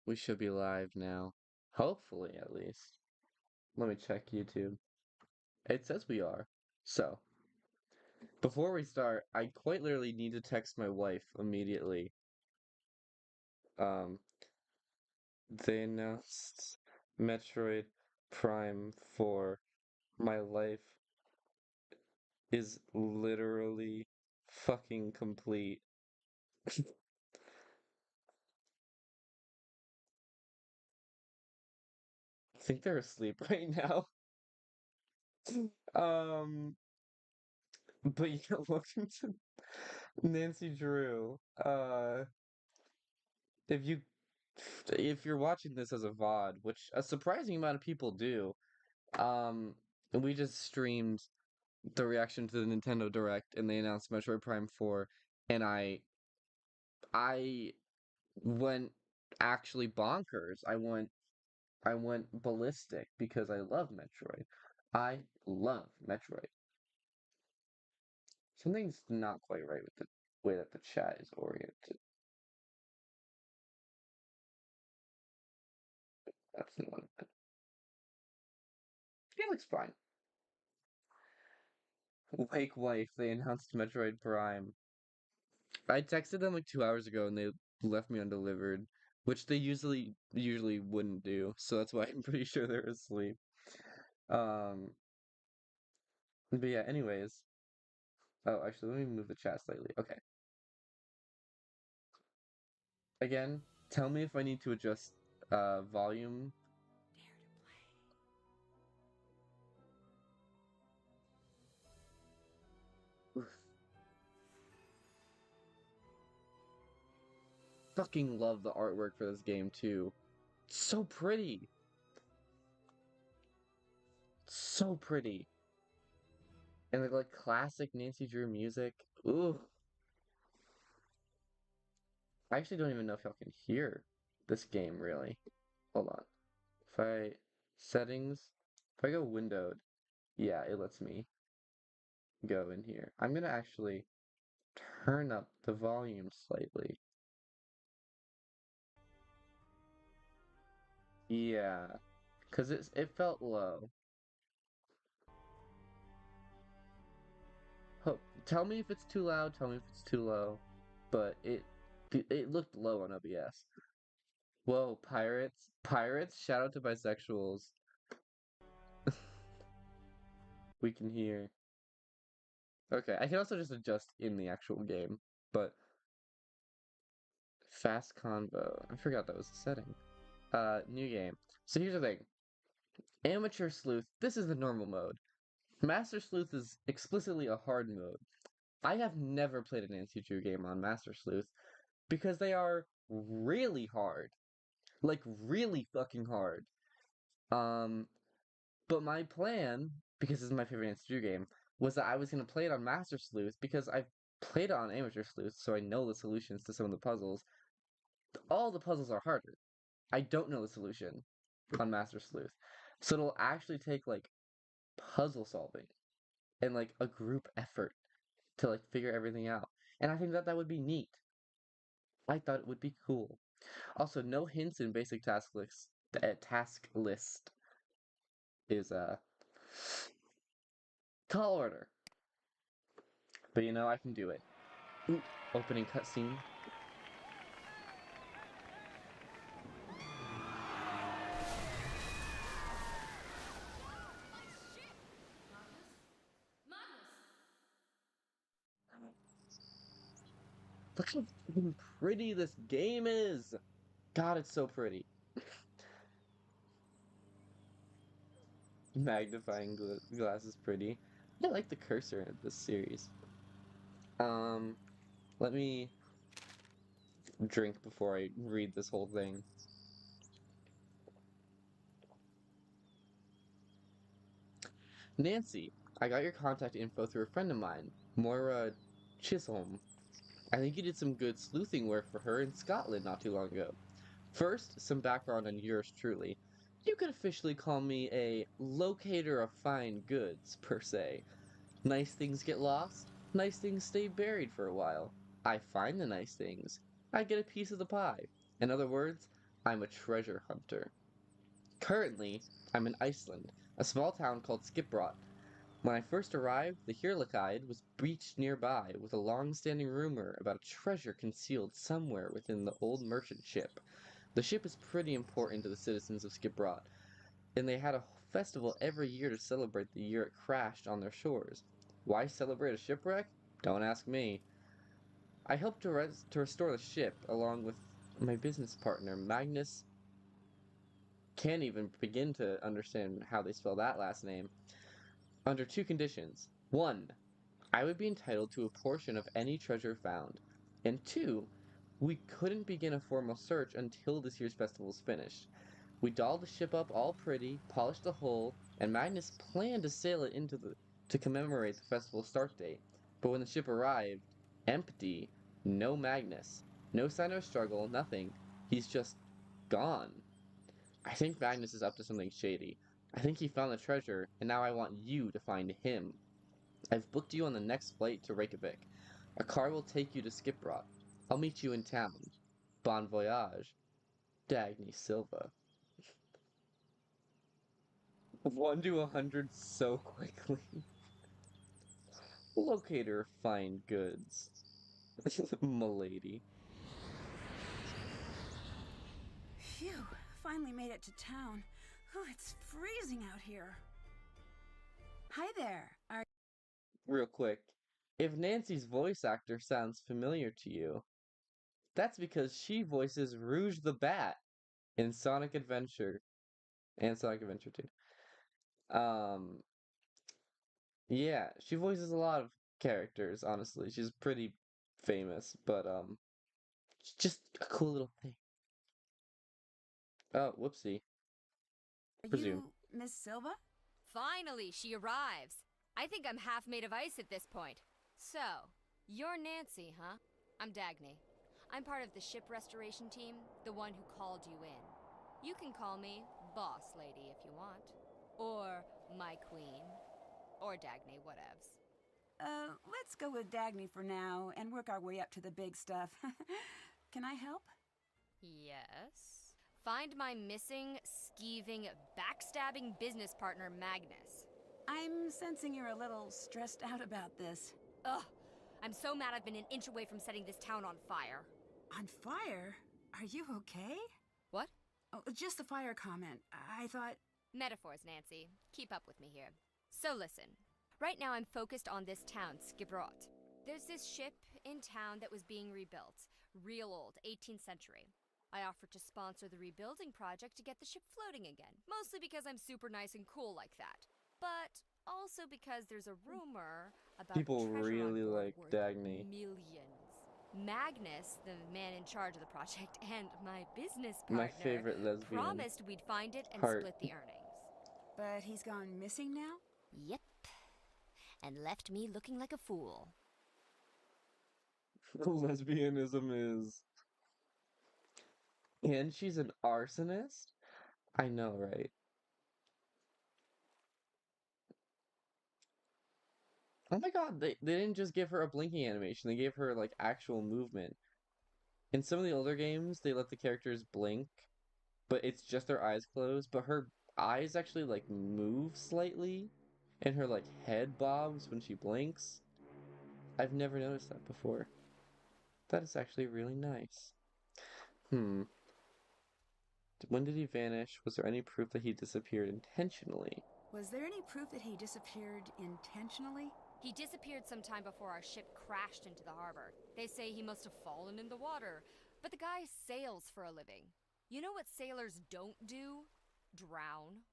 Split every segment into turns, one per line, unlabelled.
We should be live now. Hopefully, at least. Let me check YouTube. It says we are. So, before we start, I quite literally need to text my wife immediately. Um, they announced Metroid Prime 4. My life is literally fucking complete. I think they're asleep right now. Um, but yeah, welcome to Nancy Drew. If you if you're watching this as a VOD, which a surprising amount of people do, um, we just streamed the reaction to the Nintendo Direct and they announced Metroid Prime 4, and I went actually bonkers. I went ballistic because I love Metroid. I love Metroid. Something's not quite right with the way that the chat is oriented. That's the one. It looks fine. Wake Wife, they announced Metroid Prime. I texted them like 2 hours ago and they left me undelivered, which they usually wouldn't do. So that's why I'm pretty sure they're asleep. Um, but yeah, anyways. Oh, actually, let me move the chat slightly. Okay. Again, tell me if I need to adjust volume. Fucking love the artwork for this game too. So pretty. So pretty. And like classic Nancy Drew music. Ooh. I actually don't even know if y'all can hear this game really. Hold on. If I settings, if I go windowed, yeah, it lets me go in here. I'm gonna actually turn up the volume slightly. Yeah, because it felt low. Tell me if it's too loud, tell me if it's too low. But it looked low on OBS. Whoa, pirates. Pirates? Shout out to bisexuals. We can hear. Okay, I can also just adjust in the actual game, but fast convo. I forgot that was a setting. New game. So here's the thing. Amateur Sleuth, this is the normal mode. Master Sleuth is explicitly a hard mode. I have never played a Nancy Drew game on Master Sleuth because they are really hard. Like really fucking hard. Um, but my plan, because this is my favorite Nancy Drew game, was that I was gonna play it on Master Sleuth because I've played it on Amateur Sleuth, so I know the solutions to some of the puzzles. All the puzzles are harder. I don't know the solution on Master Sleuth. So it'll actually take like puzzle solving and like a group effort to like figure everything out. And I think that that would be neat. I thought it would be cool. Also, no hints in basic task list. Task list is tall order, but you know I can do it. Ooh, opening cutscene. Look how fucking pretty this game is. God, it's so pretty. Magnifying glass is pretty. I like the cursor in this series. Um, let me drink before I read this whole thing. Nancy, I got your contact info through a friend of mine, Moira Chisholm. I think you did some good sleuthing work for her in Scotland not too long ago. First, some background on yours truly. You could officially call me a locator of fine goods, per se. Nice things get lost, nice things stay buried for a while. I find the nice things. I get a piece of the pie. In other words, I'm a treasure hunter. Currently, I'm in Iceland, a small town called Skiprot. When I first arrived, the Hirlakide was beached nearby with a long-standing rumor about a treasure concealed somewhere within the old merchant ship. The ship is pretty important to the citizens of Skiprot, and they had a festival every year to celebrate the year it crashed on their shores. Why celebrate a shipwreck? Don't ask me. I helped to restore the ship along with my business partner, Magnus. Can't even begin to understand how they spell that last name. Under two conditions. One, I would be entitled to a portion of any treasure found. And two, we couldn't begin a formal search until this year's festival is finished. We dolled the ship up all pretty, polished the hull, and Magnus planned to sail it to commemorate the festival's start date. But when the ship arrived, empty, no Magnus, no sign of struggle, nothing. He's just gone. I think Magnus is up to something shady. I think he found the treasure, and now I want you to find him. I've booked you on the next flight to Reykjavik. A car will take you to Skiprot. I'll meet you in town. Bon voyage, Dagny Silva. 1 to 100 so quickly. Locator fine goods. Milady.
Phew, finally made it to town. Oh, it's freezing out here. Hi there.
Real quick, if Nancy's voice actor sounds familiar to you, that's because she voices Rouge the Bat in Sonic Adventure and Sonic Adventure 2. Yeah, she voices a lot of characters, honestly. She's pretty famous, but it's just a cool little thing. Oh, whoopsie.
Are
Presume.
you Miss Silva?
Finally, she arrives. I think I'm half made of ice at this point. So, you're Nancy, huh? I'm Dagny. I'm part of the ship restoration team, the one who called you in. You can call me Boss Lady if you want. Or my queen. Or Dagny, whatevs.
Let's go with Dagny for now and work our way up to the big stuff. Can I help?
Yes? Find my missing, skeeving, backstabbing business partner, Magnus.
I'm sensing you're a little stressed out about this.
Ugh! I'm so mad I've been an inch away from setting this town on fire.
On fire? Are you okay?
What?
Oh, just a fire comment. I thought...
Metaphors, Nancy. Keep up with me here. So listen. Right now I'm focused on this town, Skibrot. There's this ship in town that was being rebuilt. Real old, 18th century. I offered to sponsor the rebuilding project to get the ship floating again. Mostly because I'm super nice and cool like that. But also because there's a rumor about
People
treasure
really
on board
like
worth
Dagny.
millions. Magnus, the man in charge of the project, and my business partner
My favorite lesbian.
promised we'd find it and
Heart.
split the earnings.
But he's gone missing now?
Yep. And left me looking like a fool.
Lesbianism is. And she's an arsonist? I know, right? Oh my god, they didn't just give her a blinking animation, they gave her like actual movement. In some of the older games, they let the characters blink, but it's just their eyes closed, but her eyes actually like move slightly, and her like head bobs when she blinks. I've never noticed that before. That is actually really nice. When did he vanish? Was there any proof that he disappeared intentionally?
Was there any proof that he disappeared intentionally?
He disappeared sometime before our ship crashed into the harbor. They say he must have fallen in the water, but the guy sails for a living. You know what sailors don't do? Drown.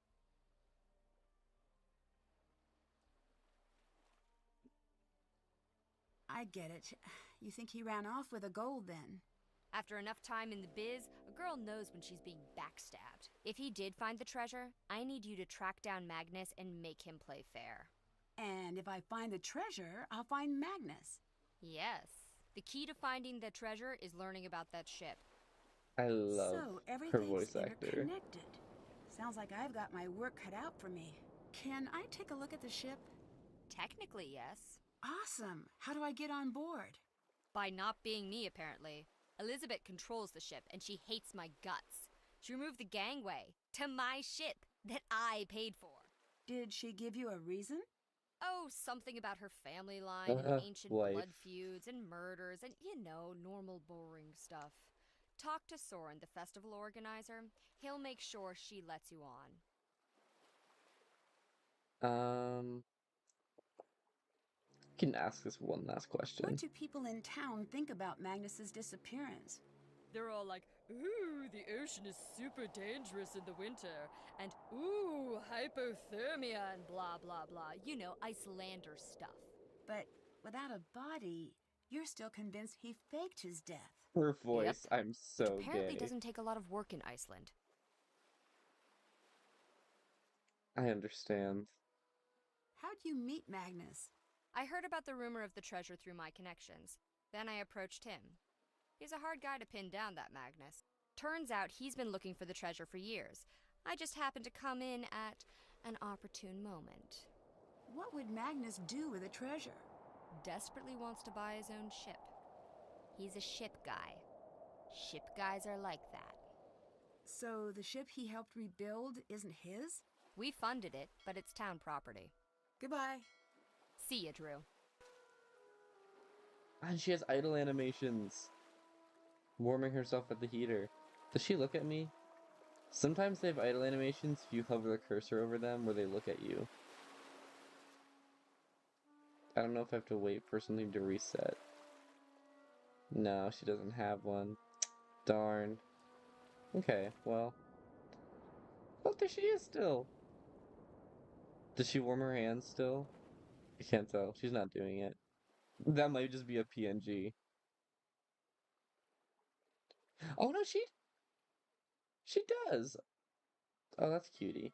I get it. You think he ran off with the gold then?
After enough time in the biz, a girl knows when she's being backstabbed. If he did find the treasure, I need you to track down Magnus and make him play fair.
And if I find the treasure, I'll find Magnus.
Yes. The key to finding the treasure is learning about that ship.
I love
So
her
everything's
voice actor.
interconnected. Sounds like I've got my work cut out for me. Can I take a look at the ship?
Technically, yes.
Awesome. How do I get on board?
By not being me, apparently. Elizabeth controls the ship, and she hates my guts. She removed the gangway to my ship that I paid for.
Did she give you a reason?
Oh, something about her family line and ancient
Wife.
blood feuds and murders and, normal boring stuff. Talk to Soren, the festival organizer. He'll make sure she lets you on.
I can ask this one last question.
What do people in town think about Magnus's disappearance?
They're all like, ooh, the ocean is super dangerous in the winter, and ooh, hypothermia, and blah, blah, blah. You know, Icelander stuff.
But without a body, you're still convinced he faked his death.
Her voice, I'm so
Apparently
gay.
doesn't take a lot of work in Iceland.
I understand.
How'd you meet Magnus?
I heard about the rumor of the treasure through my connections. Then I approached him. He's a hard guy to pin down, that Magnus. Turns out he's been looking for the treasure for years. I just happened to come in at an opportune moment.
What would Magnus do with the treasure?
Desperately wants to buy his own ship. He's a ship guy. Ship guys are like that.
So the ship he helped rebuild isn't his?
We funded it, but it's town property.
Goodbye.
See ya, Drew.
And she has idle animations. Warming herself at the heater. Does she look at me? Sometimes they have idle animations if you hover the cursor over them where they look at you. I don't know if I have to wait for something to reset. No, she doesn't have one. Darn. Okay, well. Oh, there she is still. Does she warm her hands still? I can't tell. She's not doing it. That might just be a PNG. Oh no, she does. Oh, that's cutie.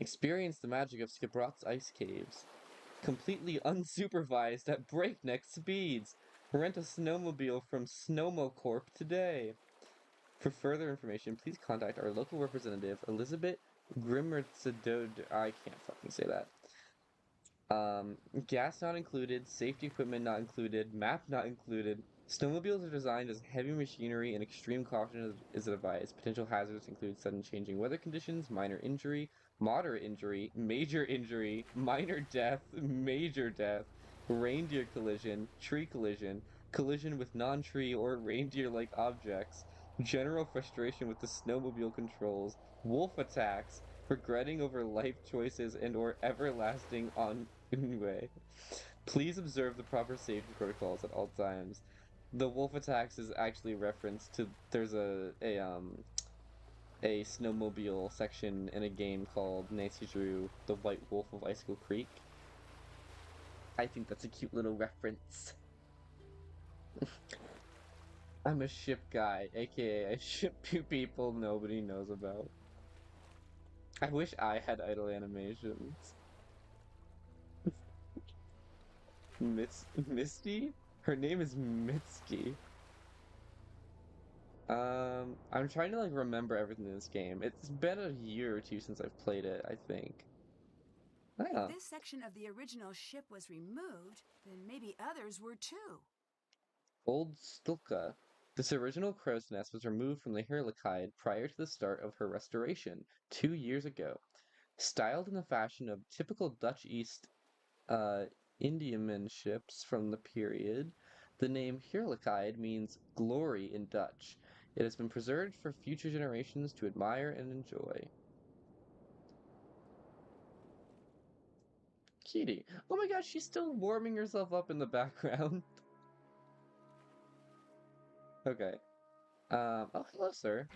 Experience the magic of Skibrot's ice caves. Completely unsupervised at breakneck speeds. Rent a snowmobile from Snowmo Corp today. For further information, please contact our local representative, Elizabeth Grimmertsedod. I can't fucking say that. Gas not included, safety equipment not included, map not included. Snowmobiles are designed as heavy machinery and extreme caution is advised. Potential hazards include sudden changing weather conditions, minor injury, moderate injury, major injury, minor death, major death, reindeer collision, tree collision, collision with non-tree or reindeer-like objects, general frustration with the snowmobile controls, wolf attacks, regretting over life choices and or everlasting ennui. Please observe the proper safety protocols at all times. The wolf attacks is actually reference to there's a snowmobile section in a game called Nancy Drew, The White Wolf of Icicle Creek. I think that's a cute little reference. I'm a ship guy, aka I ship people nobody knows about. I wish I had idle animations. Misty? Her name is Mitski. I'm trying to like remember everything in this game. It's been a year or two since I've played it, I think. Ah.
If this section of the original ship was removed, then maybe others were too.
Old Stilka. This original crow's nest was removed from the Herlikide prior to the start of her restoration 2 years ago. Styled in the fashion of typical Dutch East Indiaman ships from the period, the name Heerlijkheid means glory in Dutch. It has been preserved for future generations to admire and enjoy. Kitty. Oh my gosh, she's still warming herself up in the background. Okay. Oh, hello, sir.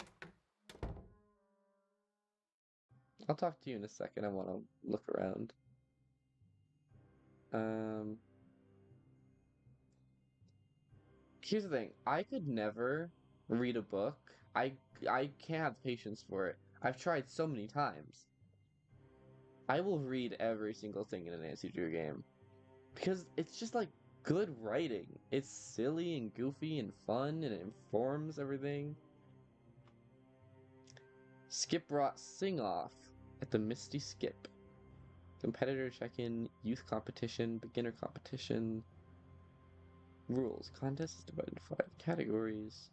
I'll talk to you in a second. I want to look around. Here's the thing. I could never read a book. I can't have the patience for it. I've tried so many times. I will read every single thing in a Nancy Drew game. Because it's just like good writing. It's silly and goofy and fun and it informs everything. Skiprot Sing Off at the Misty Skip. Competitor check-in, youth competition, beginner competition. Rules. Contest is divided into 5 categories.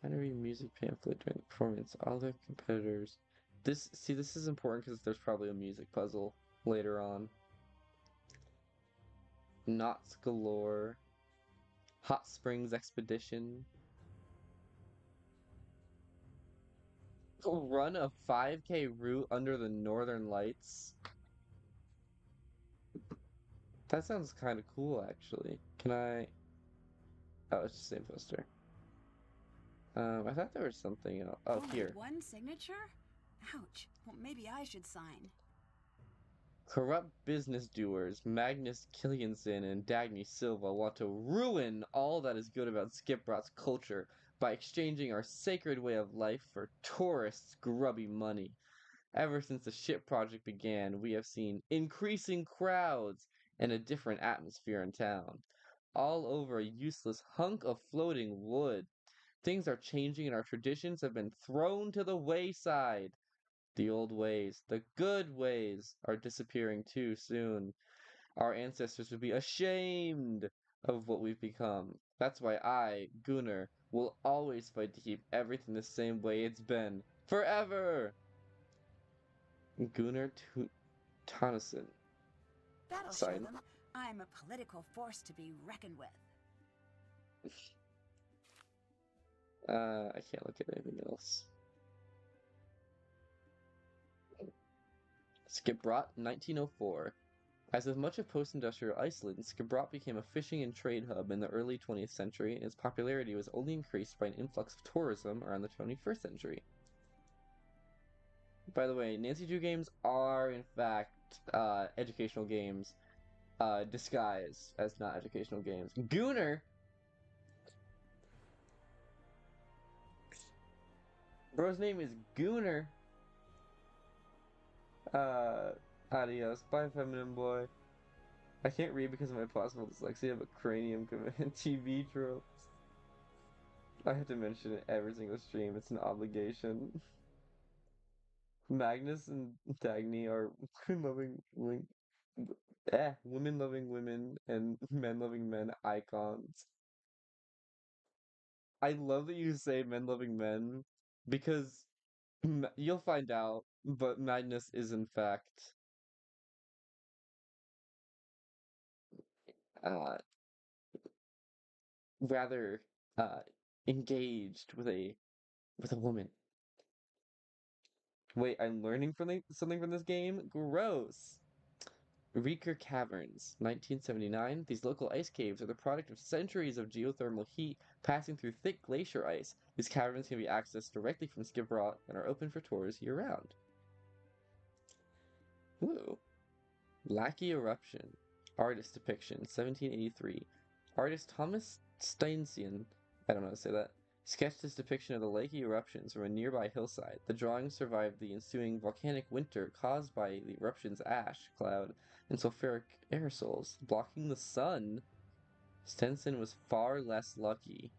Binary music pamphlet during the performance. All the competitors. This is important because there's probably a music puzzle later on. Knots galore. Hot Springs Expedition. Run a 5K route under the Northern Lights. That sounds kind of cool, actually. Can I... Oh, it's the same poster. I thought there was something else. Oh,
Only
here.
one signature? Ouch. Well, maybe I should sign.
Corrupt business doers Magnus Killianson and Dagny Silva want to ruin all that is good about Skiprot's culture by exchanging our sacred way of life for tourists' grubby money. Ever since the ship project began, we have seen increasing crowds and a different atmosphere in town. All over a useless hunk of floating wood. Things are changing and our traditions have been thrown to the wayside. The old ways, the good ways, are disappearing too soon. Our ancestors would be ashamed of what we've become. That's why I, Gunnar, will always fight to keep everything the same way it's been. Forever! Gunnar Tonneson.
That'll show
Sign.
them I'm a political force to be reckoned with.
I can't look at anything else. Skibrot, 1904. As with much of post-industrial Iceland, Skibrot became a fishing and trade hub in the early 20th century, and its popularity was only increased by an influx of tourism around the 21st century. By the way, Nancy Drew games are, in fact, educational games, disguised as not educational games. Gunnar! Bro's name is Gunnar. Adios. Bye, feminine boy. I can't read because of my possible dyslexia, but cranium command TV tropes. I have to mention it every single stream. It's an obligation. Magnus and Dagny are women-loving women and men-loving men icons. I love that you say men-loving men because you'll find out, but Magnus is in fact uh, rather uh, engaged with a woman. Wait, I'm learning something from this game? Gross. Reeker Caverns, 1979. These local ice caves are the product of centuries of geothermal heat passing through thick glacier ice. These caverns can be accessed directly from Skibrot and are open for tours year-round. Ooh. Lackey Eruption. Artist depiction, 1783. Artist Thomas Steinsian, I don't know how to say that, sketched this depiction of the lakey eruptions from a nearby hillside. The drawing survived the ensuing volcanic winter caused by the eruption's ash cloud and sulfuric aerosols, blocking the sun. Stenson was far less lucky.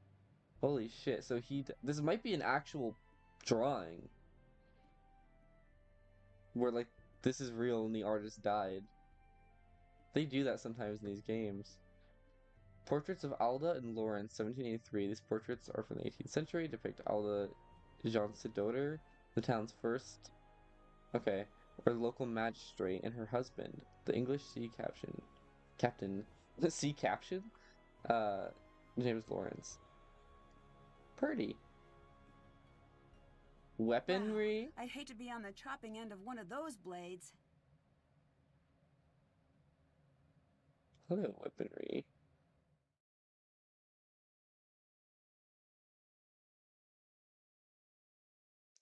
Holy shit, so this might be an actual drawing. Where, like, this is real and the artist died. They do that sometimes in these games. Portraits of Alda and Lawrence, 1783. These portraits are from the 18th century, depict Alda Jansidotter, the town's first, or local magistrate, and her husband, the English captain, the sea captain? James Lawrence. Pretty. Weaponry?
Wow, I'd hate to be on the chopping end of one of those blades.
Hello, weaponry.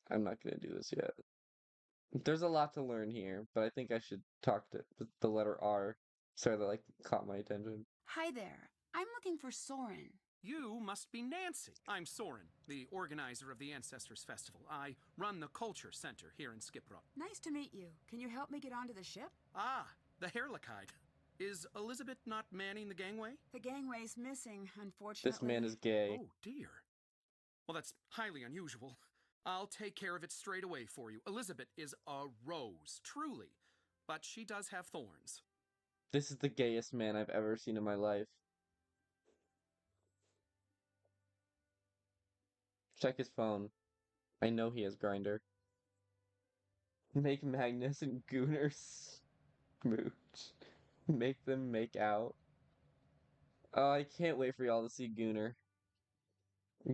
I'm not gonna do this yet. There's a lot to learn here, but I think I should talk to the letter R. Sorry, that caught my attention.
Hi there. I'm looking for Soren.
You must be Nancy. I'm Soren, the organizer of the Ancestors Festival. I run the Culture Center here in Skiprot.
Nice to meet you. Can you help me get onto the ship?
Ah, the Herlichide. Is Elizabeth not manning the gangway?
The gangway's missing, unfortunately.
This man is gay.
Oh, dear. Well, that's highly unusual. I'll take care of it straight away for you. Elizabeth is a rose, truly. But she does have thorns.
This is the gayest man I've ever seen in my life. Check his phone. I know he has Grinder. Make Magnus and Gunnar smooch. Make them make out. Oh, I can't wait for y'all to see Gunnar.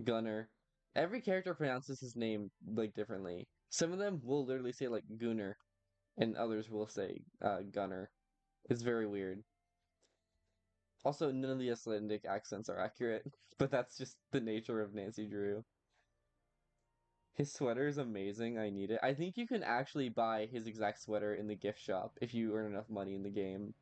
Gunnar. Every character pronounces his name like differently. Some of them will literally say like Gunnar, and others will say Gunnar. It's very weird. Also, none of the Icelandic accents are accurate, but that's just the nature of Nancy Drew. His sweater is amazing. I need it. I think you can actually buy his exact sweater in the gift shop if you earn enough money in the game.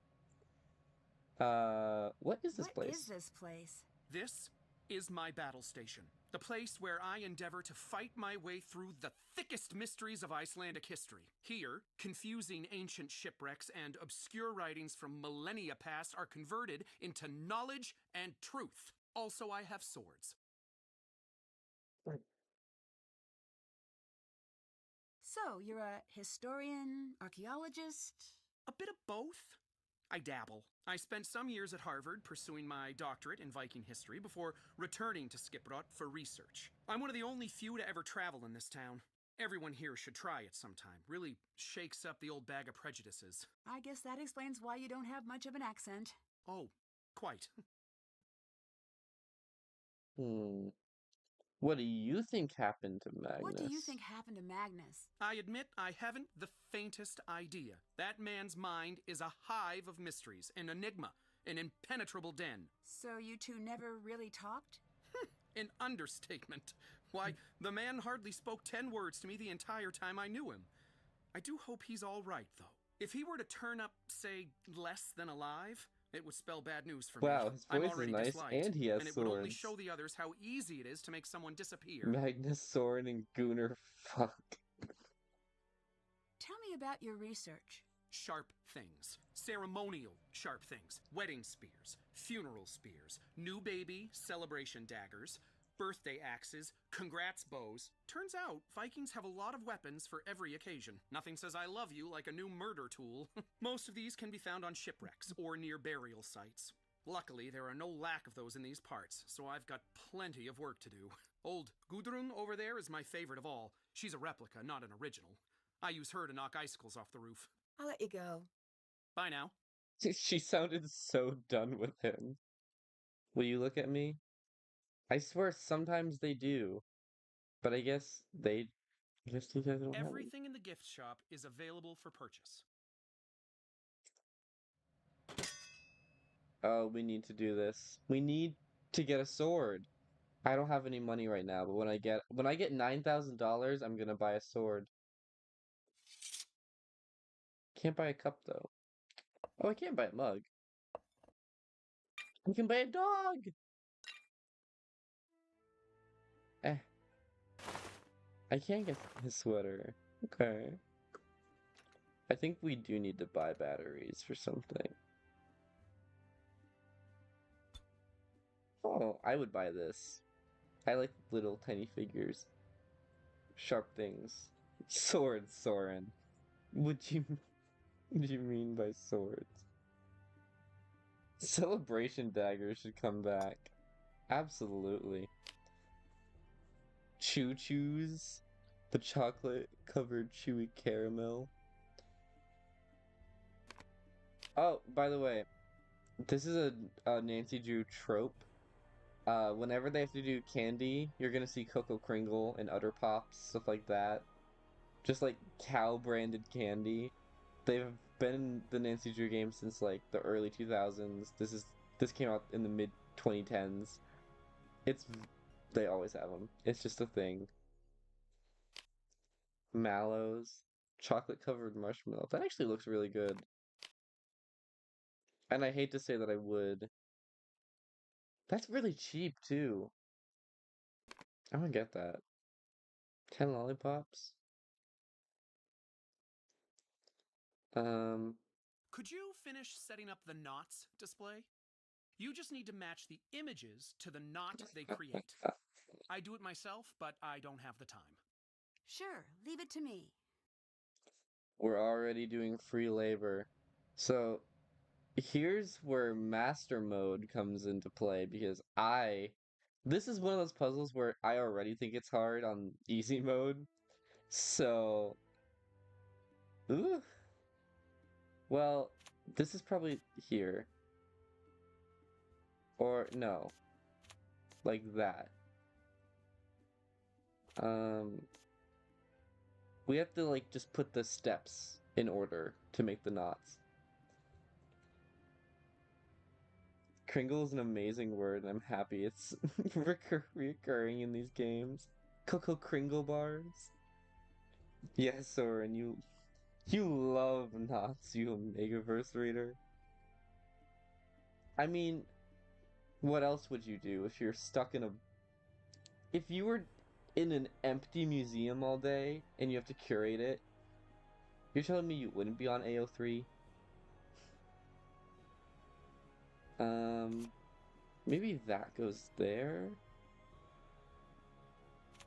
What is this
What is
place?
this place?
This is my battle station, the place where I endeavor to fight my way through the thickest mysteries of Icelandic history. Here, confusing ancient shipwrecks and obscure writings from millennia past are converted into knowledge and truth. Also, I have swords.
So, you're a historian, archaeologist?
A bit of both. I dabble. I spent some years at Harvard pursuing my doctorate in Viking history before returning to Skiprot for research. I'm one of the only few to ever travel in this town. Everyone here should try it sometime. Really shakes up the old bag of prejudices.
I guess that explains why you don't have much of an accent.
Oh, quite.
Hmm. What do you think happened to Magnus?
What do you think happened to Magnus?
I admit I haven't the faintest idea. That man's mind is a hive of mysteries, an enigma, an impenetrable den.
So you two never really talked?
An understatement. Why, the man hardly spoke 10 words to me the entire time I knew him. I do hope he's all right, though. If he were to turn up, say, less than alive, it would spell bad news for me.
Wow, his
I'm
voice is
already
nice,
disliked,
and he has
and it would only
swords.
show the others how easy it is to make someone disappear.
Magnus, Soren, and Gunnar. Fuck.
Tell me about your research.
Sharp things. Ceremonial sharp things. Wedding spears, funeral spears, new baby celebration daggers, birthday axes, congrats bows. Turns out, Vikings have a lot of weapons for every occasion. Nothing says I love you like a new murder tool. Most of these can be found on shipwrecks or near burial sites. Luckily, there are no lack of those in these parts, so I've got plenty of work to do. Old Gudrun over there is my favorite of all. She's a replica, not an original. I use her to knock icicles off the roof.
I'll let you go.
Bye now.
She sounded so done with him. Will you look at me? I swear sometimes they do. But I guess they just you guys don't have it.
Everything in the gift shop is available for purchase.
Oh, we need to do this. We need to get a sword. I don't have any money right now, but when I get $9,000, I'm gonna buy a sword. Can't buy a cup though. Oh, I can't buy a mug. I can buy a dog. Eh. I can't get his sweater. Okay. I think we do need to buy batteries for something. Oh, I would buy this. I like little tiny figures. Sharp things. Swords, Soren. What do you mean by swords? Celebration daggers should come back. Absolutely. Choo Choos. The chocolate covered chewy caramel. Oh, by the way, this is a Nancy Drew trope. Whenever they have to do candy, you're gonna see Cocoa Kringle and Utter Pops, stuff like that. Just like cow branded candy. They've been in the Nancy Drew game since like the early 2000s. This came out in the mid 2010s. They always have them. It's just a thing. Mallows, chocolate covered marshmallow. That actually looks really good. And I hate to say that I would. That's really cheap too. I don't get that. 10 lollipops?
Could you finish setting up the knots display? You just need to match the images to the knot they create. I do it myself, but I don't have the time.
Sure, leave it to me.
We're already doing free labor. So here's where master mode comes into play because I This is one of those puzzles where I already think it's hard on easy mode. So, ooh. Well, this is probably here. Or no, like that. We have to like just put the steps in order to make the knots. Kringle is an amazing word, and I'm happy it's recurring in these games. Cocoa Kringle bars. Yes, Soren, you love knots, you Omegaverse reader. I mean, what else would you do if you're stuck in a... If you were in an empty museum all day and you have to curate it, you're telling me you wouldn't be on AO3? Maybe that goes there?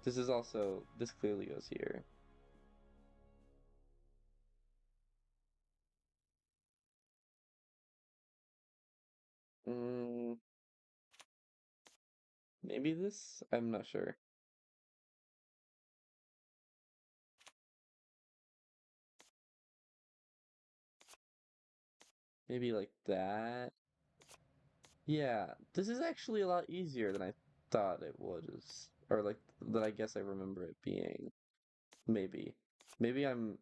This clearly goes here. Maybe this? I'm not sure. Maybe like that? Yeah, this is actually a lot easier than I thought it was. Or like, than I guess I remember it being. Maybe. Maybe I'm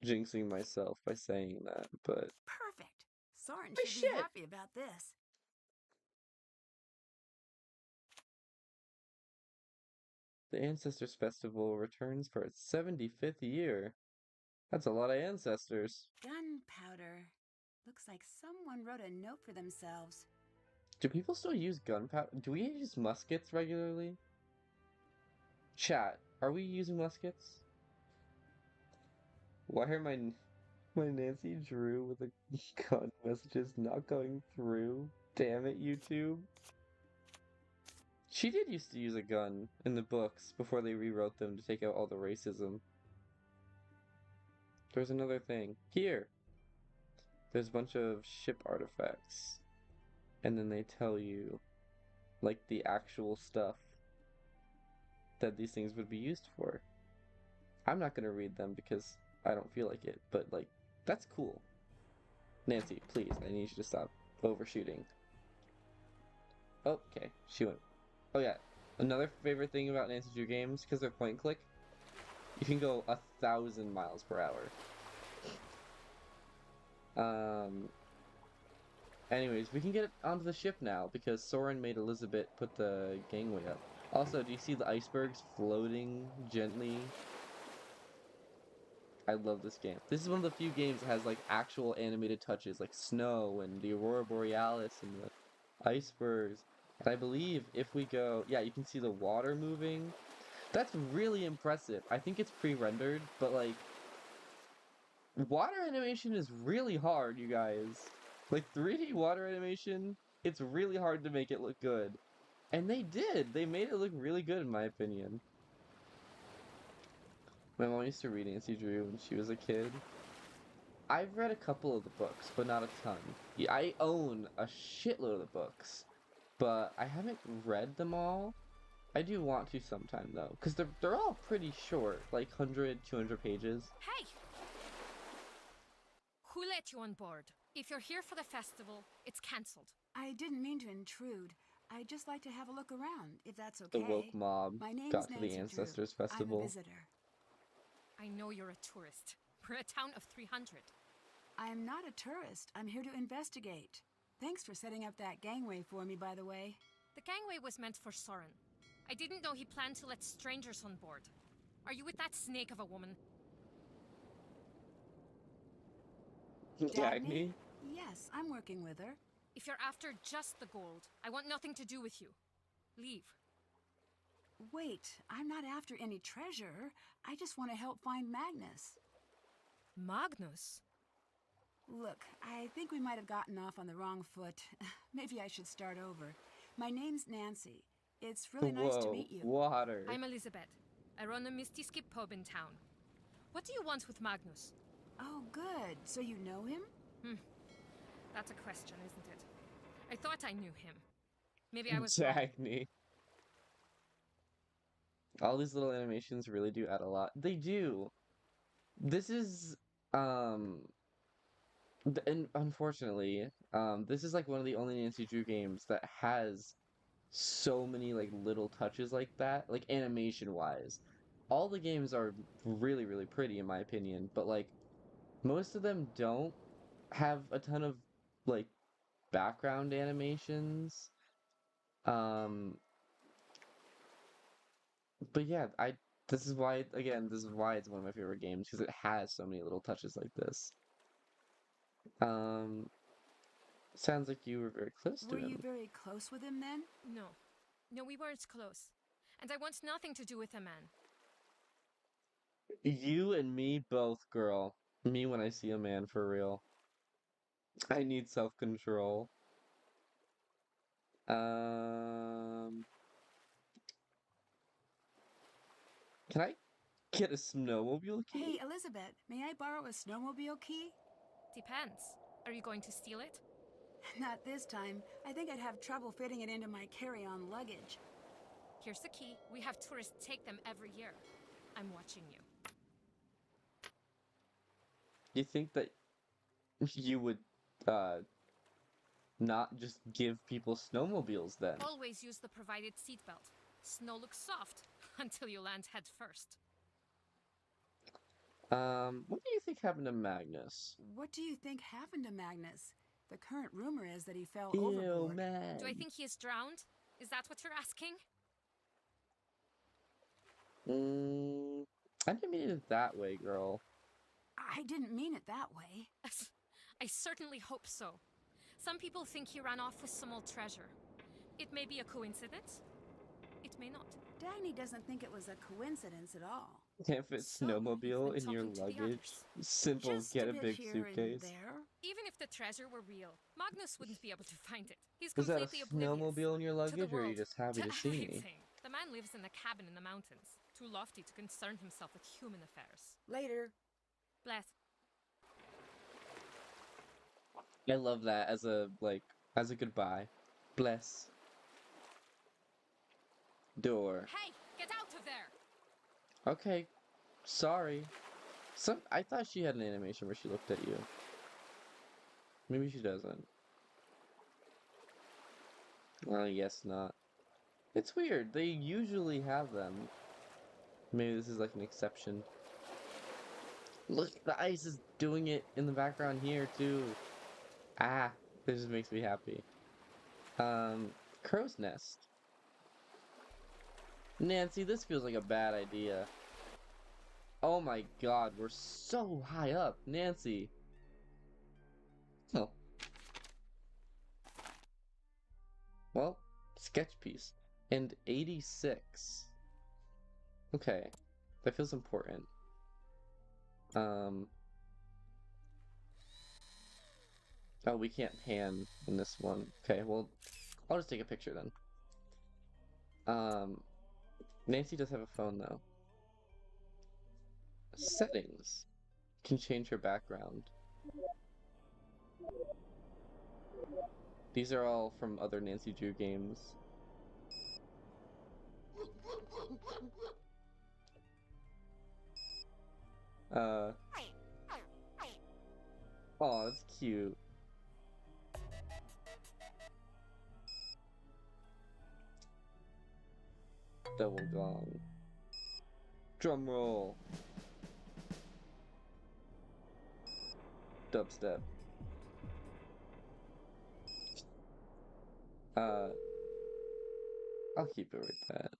jinxing myself by saying that, but...
Perfect. Soren
Oh,
should be
shit!
happy about this.
The Ancestors Festival returns for its 75th year. That's a lot of ancestors.
Gunpowder. Looks like someone wrote a note for themselves.
Do people still use gunpowder? Do we use muskets regularly? Chat, are we using muskets? Why are my Nancy Drew with the gun messages not going through? Damn it, YouTube. She did used to use a gun in the books before they rewrote them to take out all the racism. There's another thing. Here! There's a bunch of ship artifacts. And then they tell you, like, the actual stuff that these things would be used for. I'm not gonna read them because I don't feel like it, but, like, that's cool. Nancy, please, I need you to stop overshooting. Oh, okay, she went. Oh yeah, another favorite thing about Nancy Drew games, because they're point and click, you can go 1,000 miles per hour. Anyways, we can get onto the ship now, because Soren made Elizabeth put the gangway up. Also, do you see the icebergs floating gently? I love this game. This is one of the few games that has, like, actual animated touches, like snow and the Aurora Borealis and the icebergs. And I believe if we go... Yeah, you can see the water moving. That's really impressive. I think it's pre-rendered, but, like... Water animation is really hard, you guys. Like, 3D water animation, it's really hard to make it look good. And they did! They made it look really good, in my opinion. My mom used to read Nancy Drew when she was a kid. I've read a couple of the books, but not a ton. Yeah, I own a shitload of the books, but I haven't read them all. I do want to sometime, though, because they're all pretty short, like 100, 200 pages.
Hey! Who let you on board? If you're here for the festival, it's cancelled.
I didn't mean to intrude. I'd just like to have a look around, if that's okay.
The woke mob
My name's
got to
Nancy
the Ancestors
Drew.
Festival.
I'm a visitor.
I know you're a tourist. We're a town of 300.
I'm not a tourist. I'm here to investigate. Thanks for setting up that gangway for me, by the way.
The gangway was meant for Soren. I didn't know he planned to let strangers on board. Are you with that snake of a woman?
Dagny?
Yes, I'm working with her.
If you're after just the gold, I want nothing to do with you. Leave.
Wait, I'm not after any treasure. I just want to help find Magnus.
Magnus?
Look, I think we might have gotten off on the wrong foot. Maybe I should start over. My name's Nancy. It's really nice to meet you.
Water.
I'm Elizabeth. I run a Misty Skip pub in town. What do you want with Magnus?
Oh, good. So you know him?
That's a question, isn't it? I thought I knew him.
Maybe I was wrong.
Dagny. All these little animations really do add a lot. They do. This is and unfortunately, this is like one of the only Nancy Drew games that has so many like little touches like that, like animation wise. All the games are really, really pretty in my opinion, but like most of them don't have a ton of like background animations. Um, but yeah, this is why again, this is why it's one of my favorite games because it has so many little touches like this. Um, sounds like you were very close to
Were you
him.
very close with him then?
No. No, we weren't close. And I want nothing to do with a man.
You and me both, girl. Me when I see a man for real. I need self-control. Um, can I get a snowmobile key?
Hey, Elizabeth, may I borrow a snowmobile key?
Depends. Are you going to steal it?
Not this time. I think I'd have trouble fitting it into my carry-on luggage.
Here's the key. We have tourists take them every year. I'm watching you.
You think that you would, uh, not just give people snowmobiles then?
Always use the provided seatbelt. Snow looks soft until you land head first.
What do you think happened to Magnus?
What do you think happened to Magnus? The current rumor is that he fell
Ew,
overboard.
man.
Do I think he is drowned? Is that what you're asking?
I didn't mean it that way, girl.
I didn't mean it that way.
I certainly hope so. Some people think he ran off with some old treasure. It may be a coincidence. It may not.
Dagny doesn't think it was a coincidence at all.
Can't fit
So,
snowmobile
you've
in your
been talking to the
luggage.
others.
Simple,
Just
get
a
a
bit
big
here and
suitcase.
there.
Even if the treasure were real, Magnus wouldn't be able to find it. He's
Was that a
completely oblivious
snowmobile in your
to the
luggage, or are you
world,
just happy to see me?
everything. The man lives in a cabin in the mountains, too lofty to concern himself with human affairs.
Later.
Bless.
I love that as a goodbye. Bless. Door.
Hey, get out of there!
Okay, sorry. I thought she had an animation where she looked at you. Maybe she doesn't. Well, I guess not. It's weird. They usually have them. Maybe this is like an exception. Look, the ice is doing it in the background here too. Ah, this just makes me happy. Crow's nest. Nancy, this feels like a bad idea. Oh my god, we're so high up, Nancy. Oh. Well, sketch piece. And 86. Okay, that feels important. Oh, we can't pan in this one. Okay, well, I'll just take a picture then. Nancy does have a phone though. Settings. Can change her background. These are all from other Nancy Drew games. Oh, that's cute. Double gong. Drum roll. Dubstep. I'll keep it with that.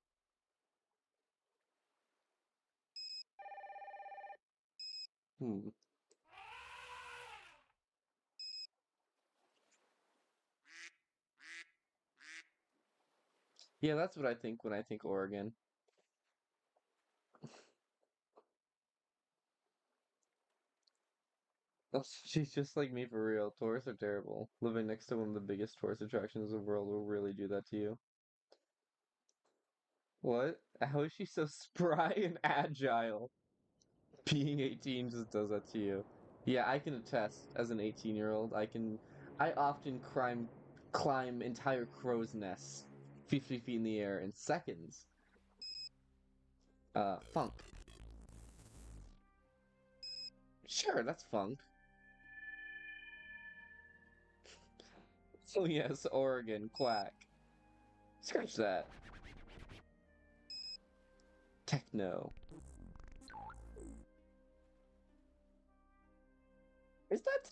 Yeah, that's what I think when I think Oregon. She's just like me for real. Tourists are terrible. Living next to one of the biggest tourist attractions in the world will really do that to you. What? How is she so spry and agile? Being 18 just does that to you. Yeah, I can attest as an 18-year-old. I often climb entire crow's nests 50 feet in the air in seconds. Funk. Sure, that's funk. Oh yes, Oregon, quack. Scratch that. Techno. Is that?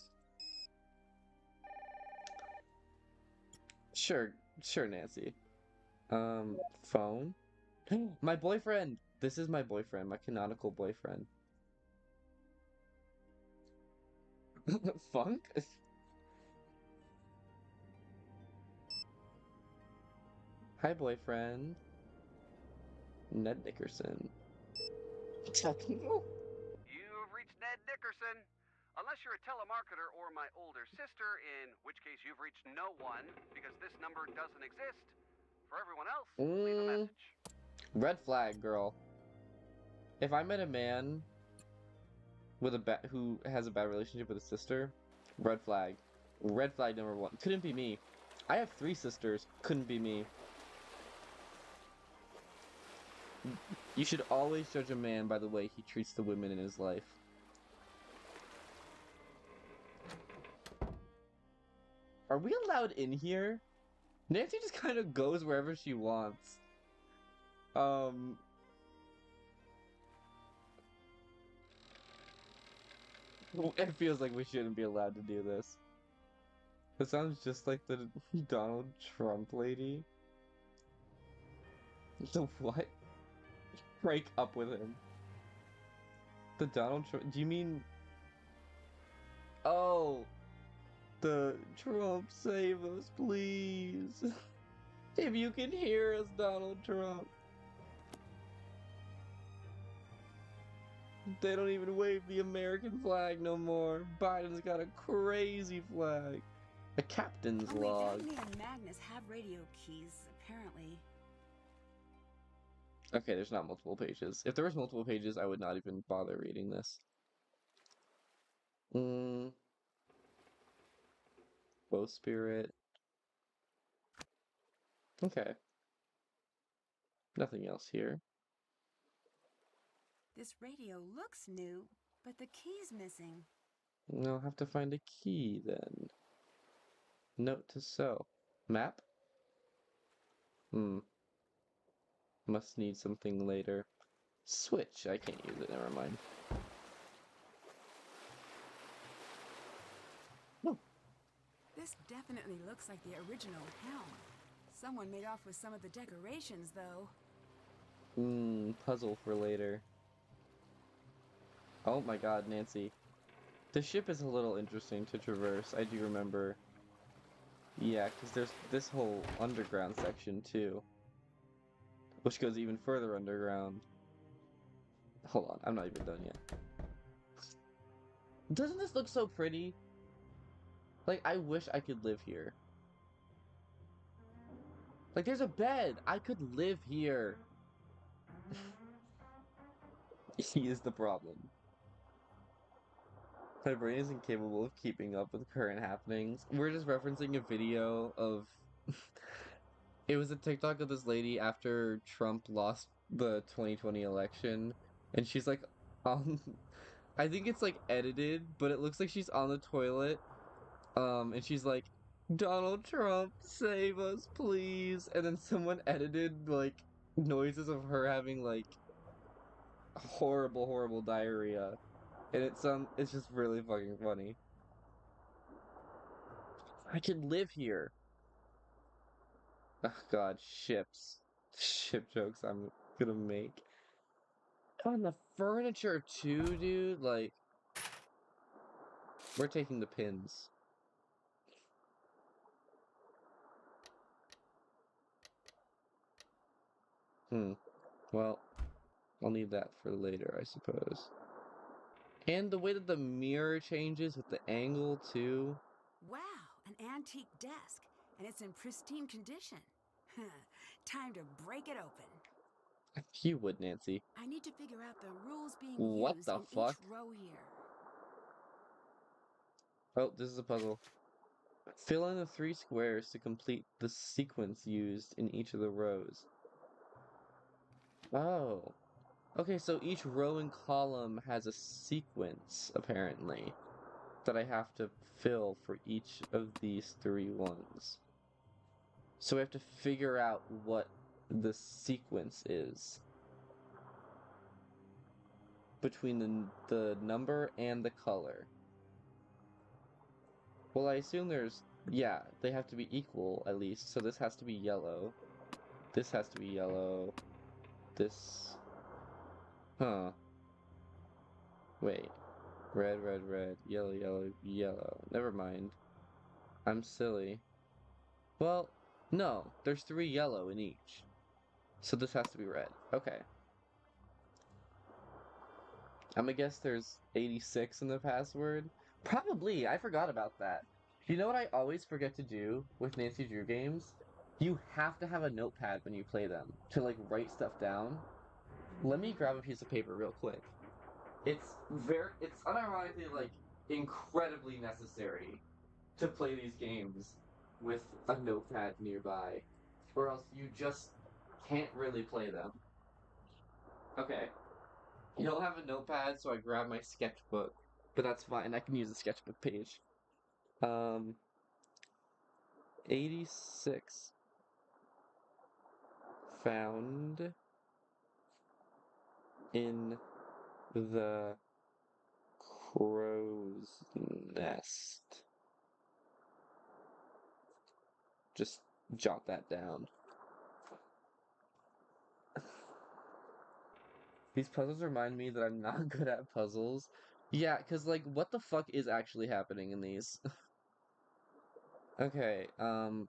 Sure, sure, Nancy. Phone? My boyfriend! This is my boyfriend, my canonical boyfriend. Funk? Hi, boyfriend. Ned Nickerson. Techno?
You've reached Ned Nickerson. Unless you're a telemarketer or my older sister, in which case you've reached no one, because this number doesn't exist. For everyone else, leave a message.
Red flag, girl. If I met a man with who has a bad relationship with a sister, red flag. Red flag number 1. Couldn't be me. I have 3 sisters. Couldn't be me. You should always judge a man by the way he treats the women in his life. Are we allowed in here? Nancy just kind of goes wherever she wants. It feels like we shouldn't be allowed to do this. It sounds just like the Donald Trump lady. The what? Break up with him. The Donald Trump. Do you mean? Oh, the Trump save us, please. If you can hear us, Donald Trump. They don't even wave the American flag no more. Biden's got a crazy flag. A captain's
Only
log.
Dagny and Magnus have radio keys, apparently.
Okay, there's not multiple pages. If there was multiple pages, I would not even bother reading this. Bowspirit. Okay. Nothing else here.
This radio looks new, but the key's missing.
I'll have to find a key then. Note to sew. Map? Must need something later. Switch. I can't use it. Never mind.
This definitely looks like the original helm. Someone made off with some of the decorations, though.
Puzzle for later. Oh my god, Nancy. The ship is a little interesting to traverse. I do remember. Yeah, because there's this whole underground section too. Which goes even further underground. Hold on, I'm not even done yet. Doesn't this look so pretty? Like, I wish I could live here. Like, there's a bed! I could live here! He is the problem. My brain is incapable of keeping up with current happenings. We're just referencing a video of... It was a TikTok of this lady after Trump lost the 2020 election. And she's like on... I think it's like edited, but it looks like she's on the toilet. And she's like, Donald Trump, save us, please. And then someone edited like noises of her having like horrible, horrible diarrhea. And it's just really fucking funny. I could live here. Oh god, ships. Ship jokes I'm gonna make. On the furniture too, dude, like... We're taking the pins. Well, I'll need that for later, I suppose. And the way that the mirror changes with the angle, too.
Wow, an antique desk, and it's in pristine condition. Time to break it open.
You would, Nancy.
I need to figure out the rules being
What
used
the
in
fuck?
each row here.
Oh, this is a puzzle. Fill in the 3 squares to complete the sequence used in each of the rows. Oh. Okay, so each row and column has a sequence, apparently, that I have to fill for each of these 3 ones. So we have to figure out what the sequence is between the number and the color. Well, I assume yeah, they have to be equal at least. So this has to be yellow. This has to be yellow. This. Huh. Wait. Red, red, red. Yellow, yellow, yellow. Never mind. I'm silly. Well, no. There's 3 yellow in each. So this has to be red. Okay. I'm gonna guess there's 86 in the password. Probably. I forgot about that. You know what I always forget to do with Nancy Drew games? You have to have a notepad when you play them to like write stuff down. Let me grab a piece of paper real quick. It's unironically like incredibly necessary to play these games with a notepad nearby, or else you just can't really play them. Okay. You don't have a notepad, so I grab my sketchbook, but that's fine. I can use a sketchbook page. 86 found in the crow's nest. Just jot that down. These puzzles remind me that I'm not good at puzzles. Yeah, because, like, what the fuck is actually happening in these? Okay, 1,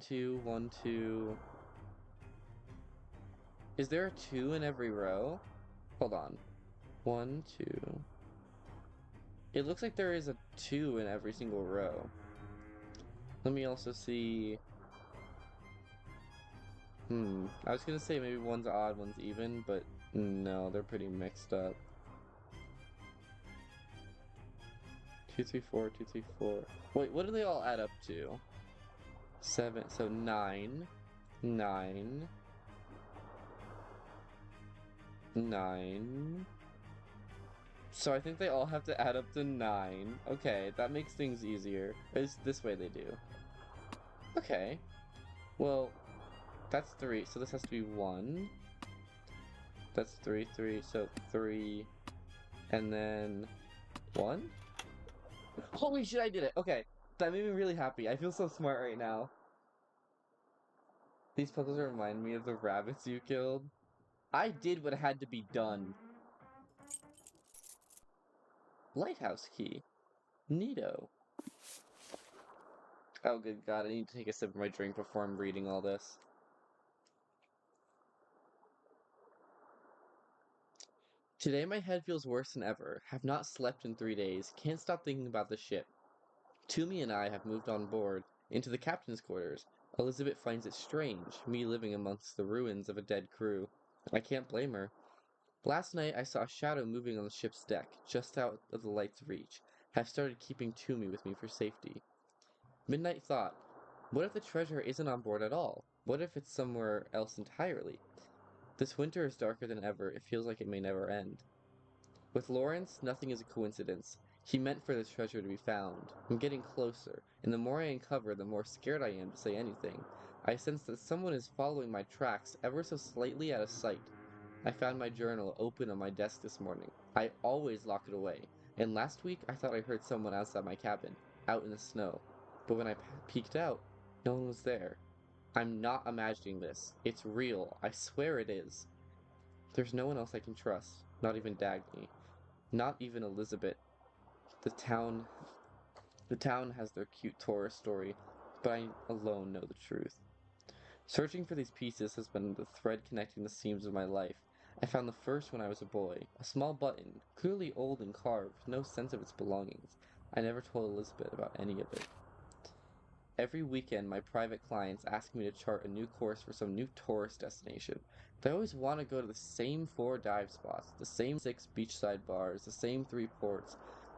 2, 1, 2. Is there a 2 in every row? Hold on. 1, 2. It looks like there is a 2 in every single row. Let me also see. I was gonna say maybe one's odd, one's even, but no, they're pretty mixed up. 2, 3, 4, 2, 3, 4. Wait, what do they all add up to? 7, so 9, 9, 9. So I think they all have to add up to 9. Okay, that makes things easier. This way they do. Okay. Well, that's 3, so this has to be 1. That's 3, 3, so 3, and then 1? Holy shit, I did it! Okay, that made me really happy. I feel so smart right now. These puzzles remind me of the rabbits you killed. I did what had to be done. Lighthouse key. Neato. Oh, good God, I need to take a sip of my drink before I'm reading all this. Today my head feels worse than ever. Have not slept in 3 days. Can't stop thinking about the ship. Toomey and I have moved on board, into the captain's quarters. Elizabeth finds it strange, me living amongst the ruins of a dead crew. I can't blame her. Last night I saw a shadow moving on the ship's deck, just out of the light's reach. Have started keeping Toomey with me for safety. Midnight thought, what if the treasure isn't on board at all? What if it's somewhere else entirely? This winter is darker than ever. It feels like it may never end. With Lawrence, nothing is a coincidence. He meant for the treasure to be found. I'm getting closer, and the more I uncover, the more scared I am to say anything. I sense that someone is following my tracks ever so slightly out of sight. I found my journal open on my desk this morning. I always lock it away, and last week I thought I heard someone outside my cabin, out in the snow. But when I peeked out, no one was there. I'm not imagining this. It's real. I swear it is. There's no one else I can trust, not even Dagny. Not even Elizabeth. The town has their cute tourist story, but I alone know the truth. Searching for these pieces has been the thread connecting the seams of my life. I found the first when I was a boy, a small button, clearly old and carved, no sense of its belongings. I never told Elizabeth about any of it. Every weekend, my private clients ask me to chart a new course for some new tourist destination. They always want to go to the same 4 dive spots, the same 6 beachside bars, the same 3 ports.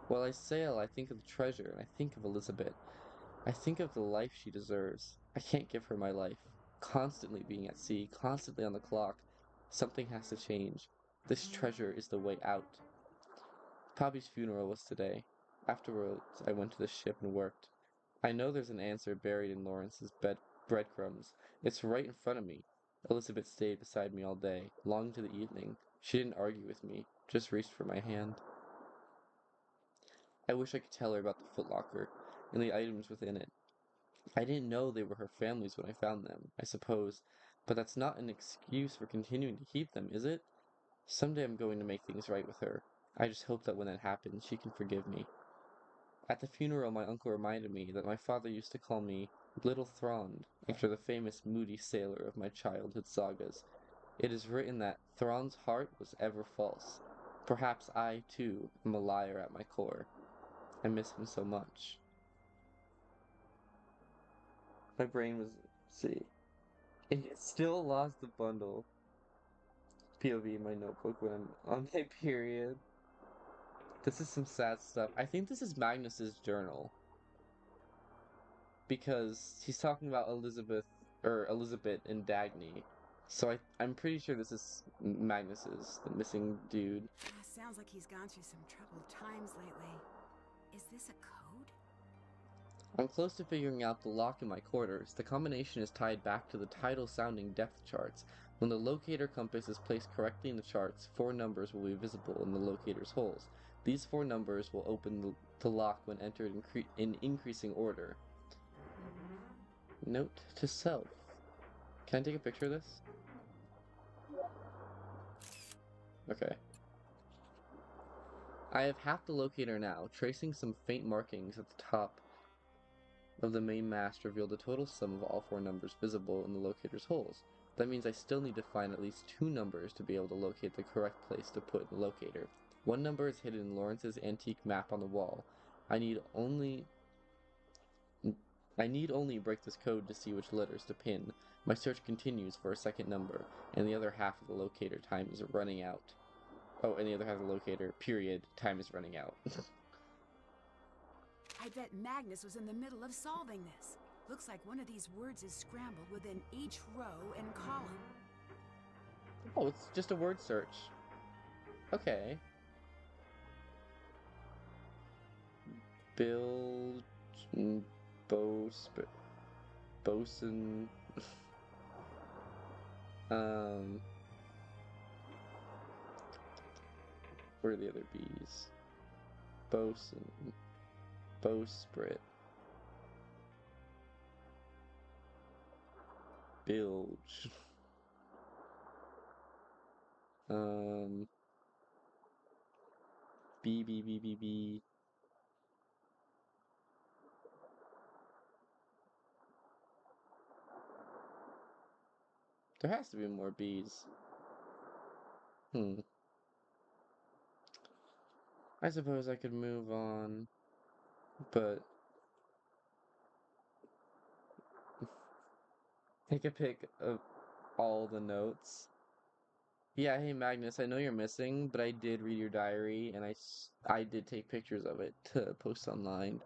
While I sail, I think of the treasure, and I think of Elizabeth. I think of the life she deserves. I can't give her my life. Constantly being at sea, constantly on the clock. Something has to change. This treasure is the way out. Poppy's funeral was today. Afterwards, I went to the ship and worked. I know there's an answer buried in Lawrence's breadcrumbs. It's right in front of me. Elizabeth stayed beside me all day, long into the evening. She didn't argue with me, just reached for my hand. I wish I could tell her about the footlocker and the items within it. I didn't know they were her family's when I found them, I suppose, but that's not an excuse for continuing to keep them, is it? Someday I'm going to make things right with her. I just hope that when that happens, she can forgive me. At the funeral, my uncle reminded me that my father used to call me Little Thrond, after the famous moody sailor of my childhood sagas. It is written that Thrond's heart was ever false. Perhaps I, too, am a liar at my core. I miss him so much. My brain was, see, it still lost the bundle. POV in my notebook when I'm on my period. This is some sad stuff. I think this is Magnus's journal. Because he's talking about Elizabeth and Dagny. So I'm pretty sure this is Magnus's, the missing dude.
Sounds like he's gone through some troubled times lately. Is this a code?
I'm close to figuring out the lock in my quarters. The combination is tied back to the title-sounding depth charts. When the locator compass is placed correctly in the charts, 4 numbers will be visible in the locator's holes. These 4 numbers will open the lock when entered in increasing order. Note to self. Can I take a picture of this? Okay. I have half the locator now. Tracing some faint markings at the top of the main mast reveal the total sum of all 4 numbers visible in the locator's holes. That means I still need to find at least 2 numbers to be able to locate the correct place to put in the locator. 1 number is hidden in Lawrence's antique map on the wall. I need only break this code to see which letters to pin. My search continues for a second number, and the other half of the locator time is running out. Oh, and the other half of the locator, period, time is running out.
I bet Magnus was in the middle of solving this. Looks like one of these words is scrambled within each row and column.
Oh, it's just a word search. Okay. Build... Bosun... Where are the other B's? Bosun... Bowsprit. Bilge. B. There has to be more B's. I suppose I could move on, but take a pic of all the notes. Yeah, hey Magnus, I know you're missing, but I did read your diary, and I did take pictures of it to post online.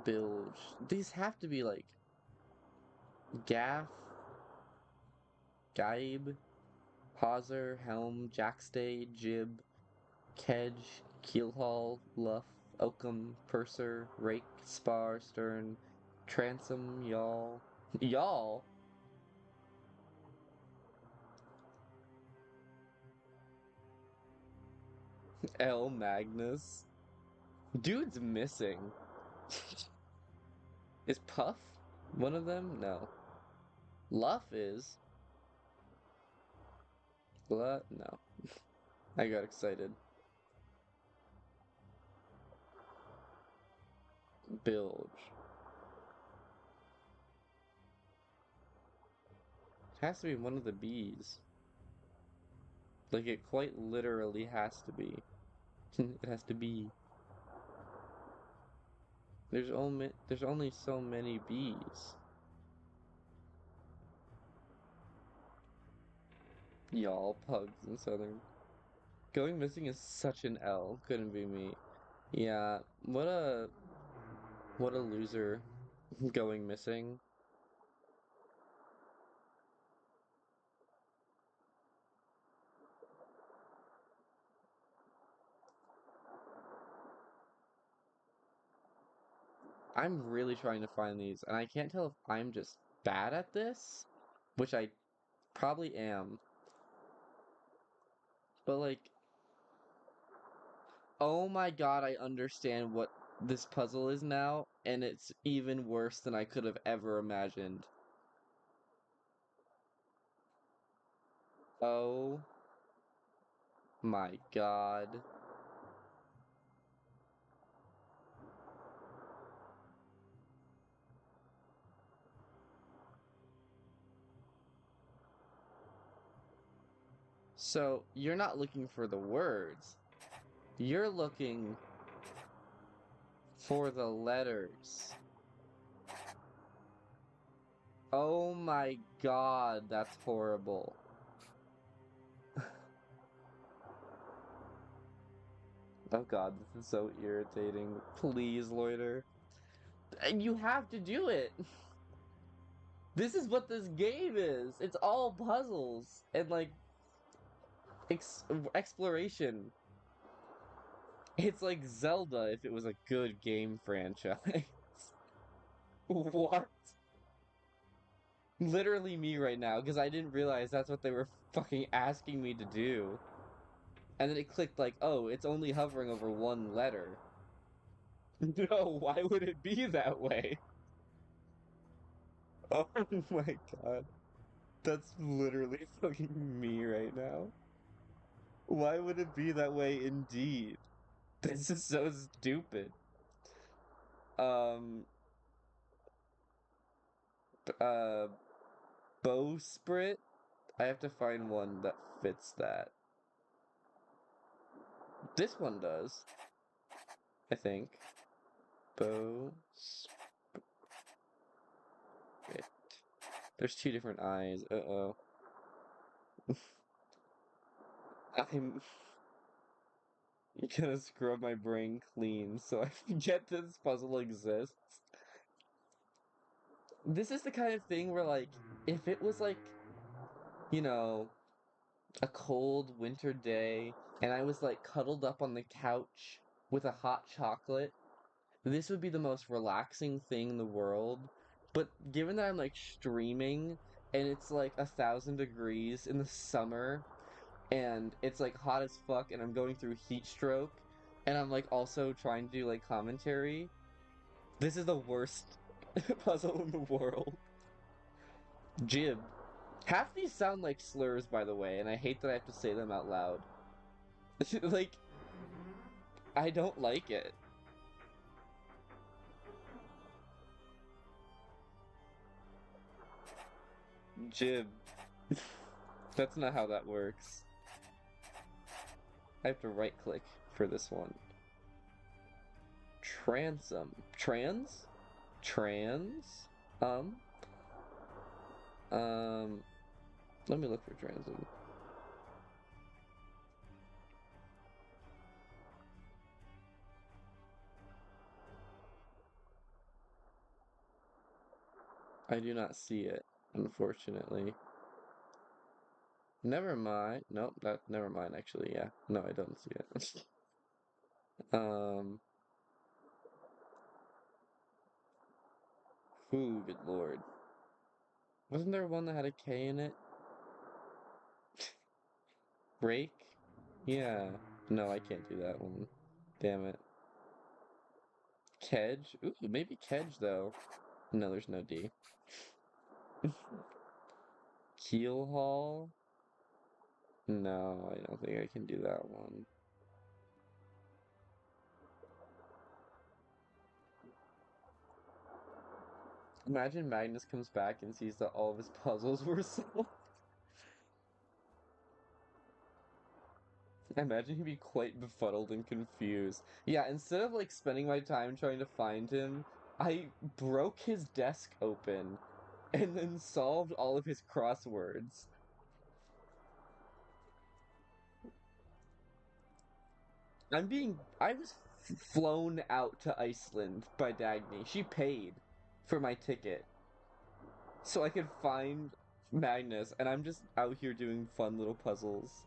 Bilge. These have to be like Gaff, Gaib, Hawser, Helm, Jackstay, Jib, Kedge, Keelhaul, Luff, Oakham, Purser, Rake, Spar, Stern, Transom, Yawl. Yawl? L. Magnus. Dude's missing. Is Puff one of them? No. Luff is. No. I got excited. Bilge. It has to be one of the B's. Like, it quite literally has to be. It has to be. There's only so many B's. Y'all, pugs in Southern. Going missing is such an L. Couldn't be me. Yeah, what a loser going missing. I'm really trying to find these, and I can't tell if I'm just bad at this, which I probably am. But like, oh my god, I understand what this puzzle is now, and it's even worse than I could have ever imagined. Oh my god. So, you're not looking for the words. You're looking for the letters. Oh my god, that's horrible. Oh god, this is so irritating. Please, Loiter. And you have to do it! This is what this game is! It's all puzzles and, like, exploration. It's like Zelda if it was a good game franchise. What? Literally me right now, because I didn't realize that's what they were fucking asking me to do. And then it clicked like, oh, it's only hovering over one letter. No, why would it be that way? Oh my god. That's literally fucking me right now. Why would it be that way indeed? This is so stupid. Um, uh, Bowsprit? I have to find one that fits that. This one does, I think. Bowsprit. There's two different eyes. Uh-oh. I'm gonna scrub my brain clean so I forget this puzzle exists. This is the kind of thing where, like, if it was like, you know, a cold winter day and I was like cuddled up on the couch with a hot chocolate, this would be the most relaxing thing in the world. But given that I'm like streaming and it's like 1,000 degrees in the summer and it's like hot as fuck and I'm going through heat stroke and I'm like also trying to do like commentary, this is the worst puzzle in the world. Jib. Half these sound like slurs, by the way, and I hate that I have to say them out loud. Like, I don't like it. Jib. That's not how that works. I have to right click for this one. Transom. Trans? Trans? Um. Let me look for transom. I do not see it, unfortunately. Never mind. Nope, never mind actually, yeah. No, I don't see it. Ooh, good lord. Wasn't there one that had a K in it? Break? Yeah. No, I can't do that one. Damn it. Kedge? Ooh, maybe Kedge, though. No, there's no D. Keel Hall? No, I don't think I can do that one. Imagine Magnus comes back and sees that all of his puzzles were solved. I imagine he'd be quite befuddled and confused. Yeah, instead of like spending my time trying to find him, I broke his desk open and then solved all of his crosswords. I was flown out to Iceland by Dagny. She paid for my ticket so I could find Magnus, and I'm just out here doing fun little puzzles.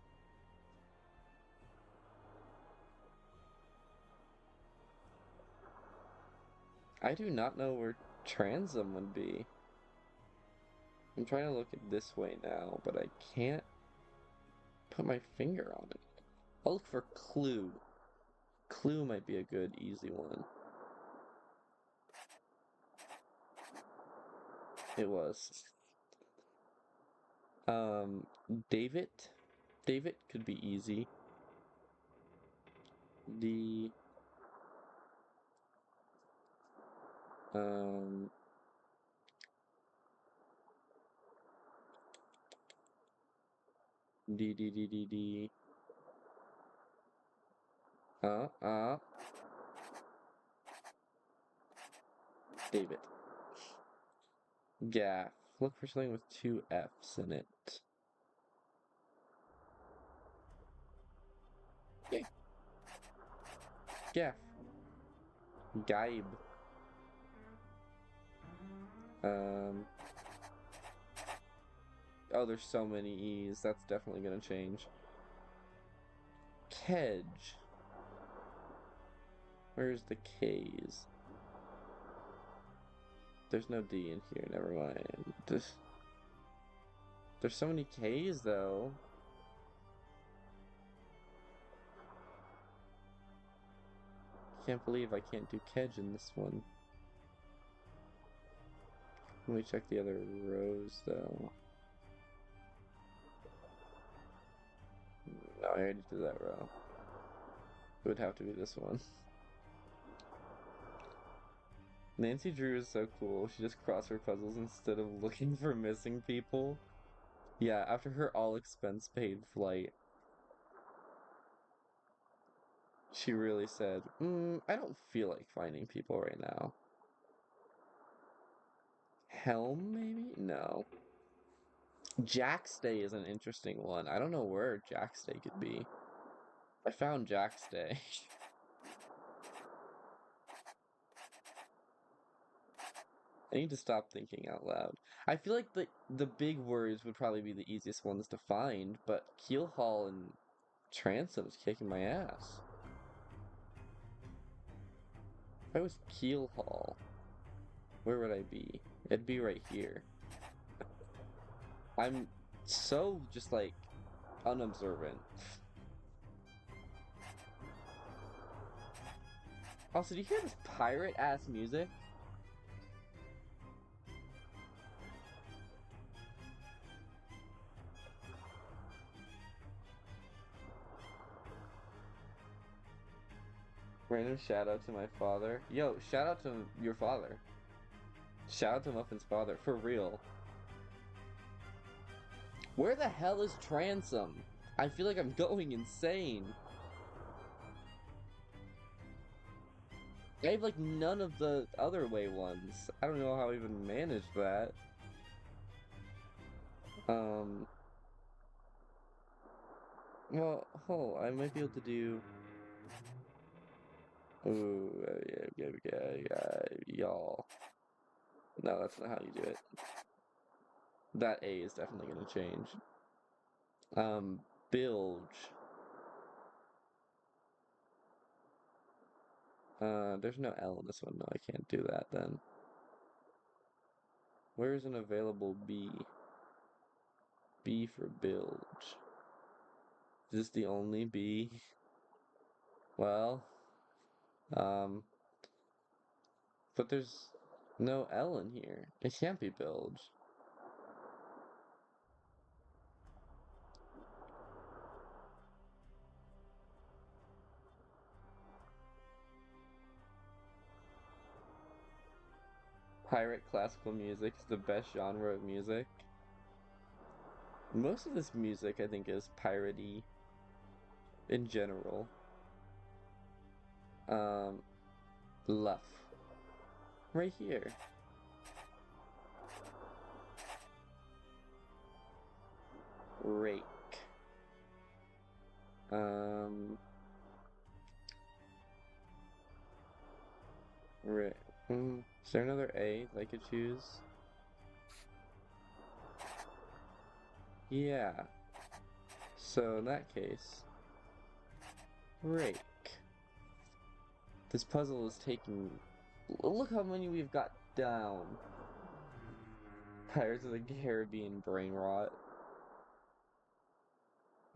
I do not know where Transom would be. I'm trying to look at this way now, but I can't put my finger on it. I'll look for Clue. Clue might be a good, easy one. It was. David? David could be easy. D. D. David. Gaff. Look for something with 2 F's in it. Yeah. Gaff. Gaib. Oh, there's so many E's. That's definitely gonna change. Kedge. Where's the K's? There's no D in here, never mind. There's so many K's though. Can't believe I can't do Kedge in this one. Let me check the other rows though. No, I already did that row. It would have to be this one. Nancy Drew is so cool. She just crossword puzzles instead of looking for missing people. Yeah, after her all-expense paid flight, she really said, I don't feel like finding people right now. Helm, maybe? No. Jackstay is an interesting one. I don't know where Jackstay could be. I found Jackstay. I need to stop thinking out loud. I feel like the big words would probably be the easiest ones to find, but Keelhaul and Transom's kicking my ass. If I was Keelhaul, where would I be? It'd be right here. I'm so just like unobservant. Also, do you hear this pirate ass music? Random shout out to my father. Yo, shout out to your father. Shout out to Muffin's father, for real. Where the hell is Transom? I feel like I'm going insane. I have like none of the other way ones. I don't know how I even managed that. Well, I might be able to do. Ooh, y'all. No, that's not how you do it. That A is definitely gonna change. Bilge. There's no L in this one. No, I can't do that then. Where is an available B? B for bilge. Is this the only B? Well, but there's no L in here. It can't be bilge. Pirate classical music is the best genre of music. Most of this music, I think, is piratey in general. Luff. Right here. Rake. Right. Is there another A that I could choose? Yeah. So in that case, rake. This puzzle is taking... Look how many we've got down. Pirates of the Caribbean brain rot.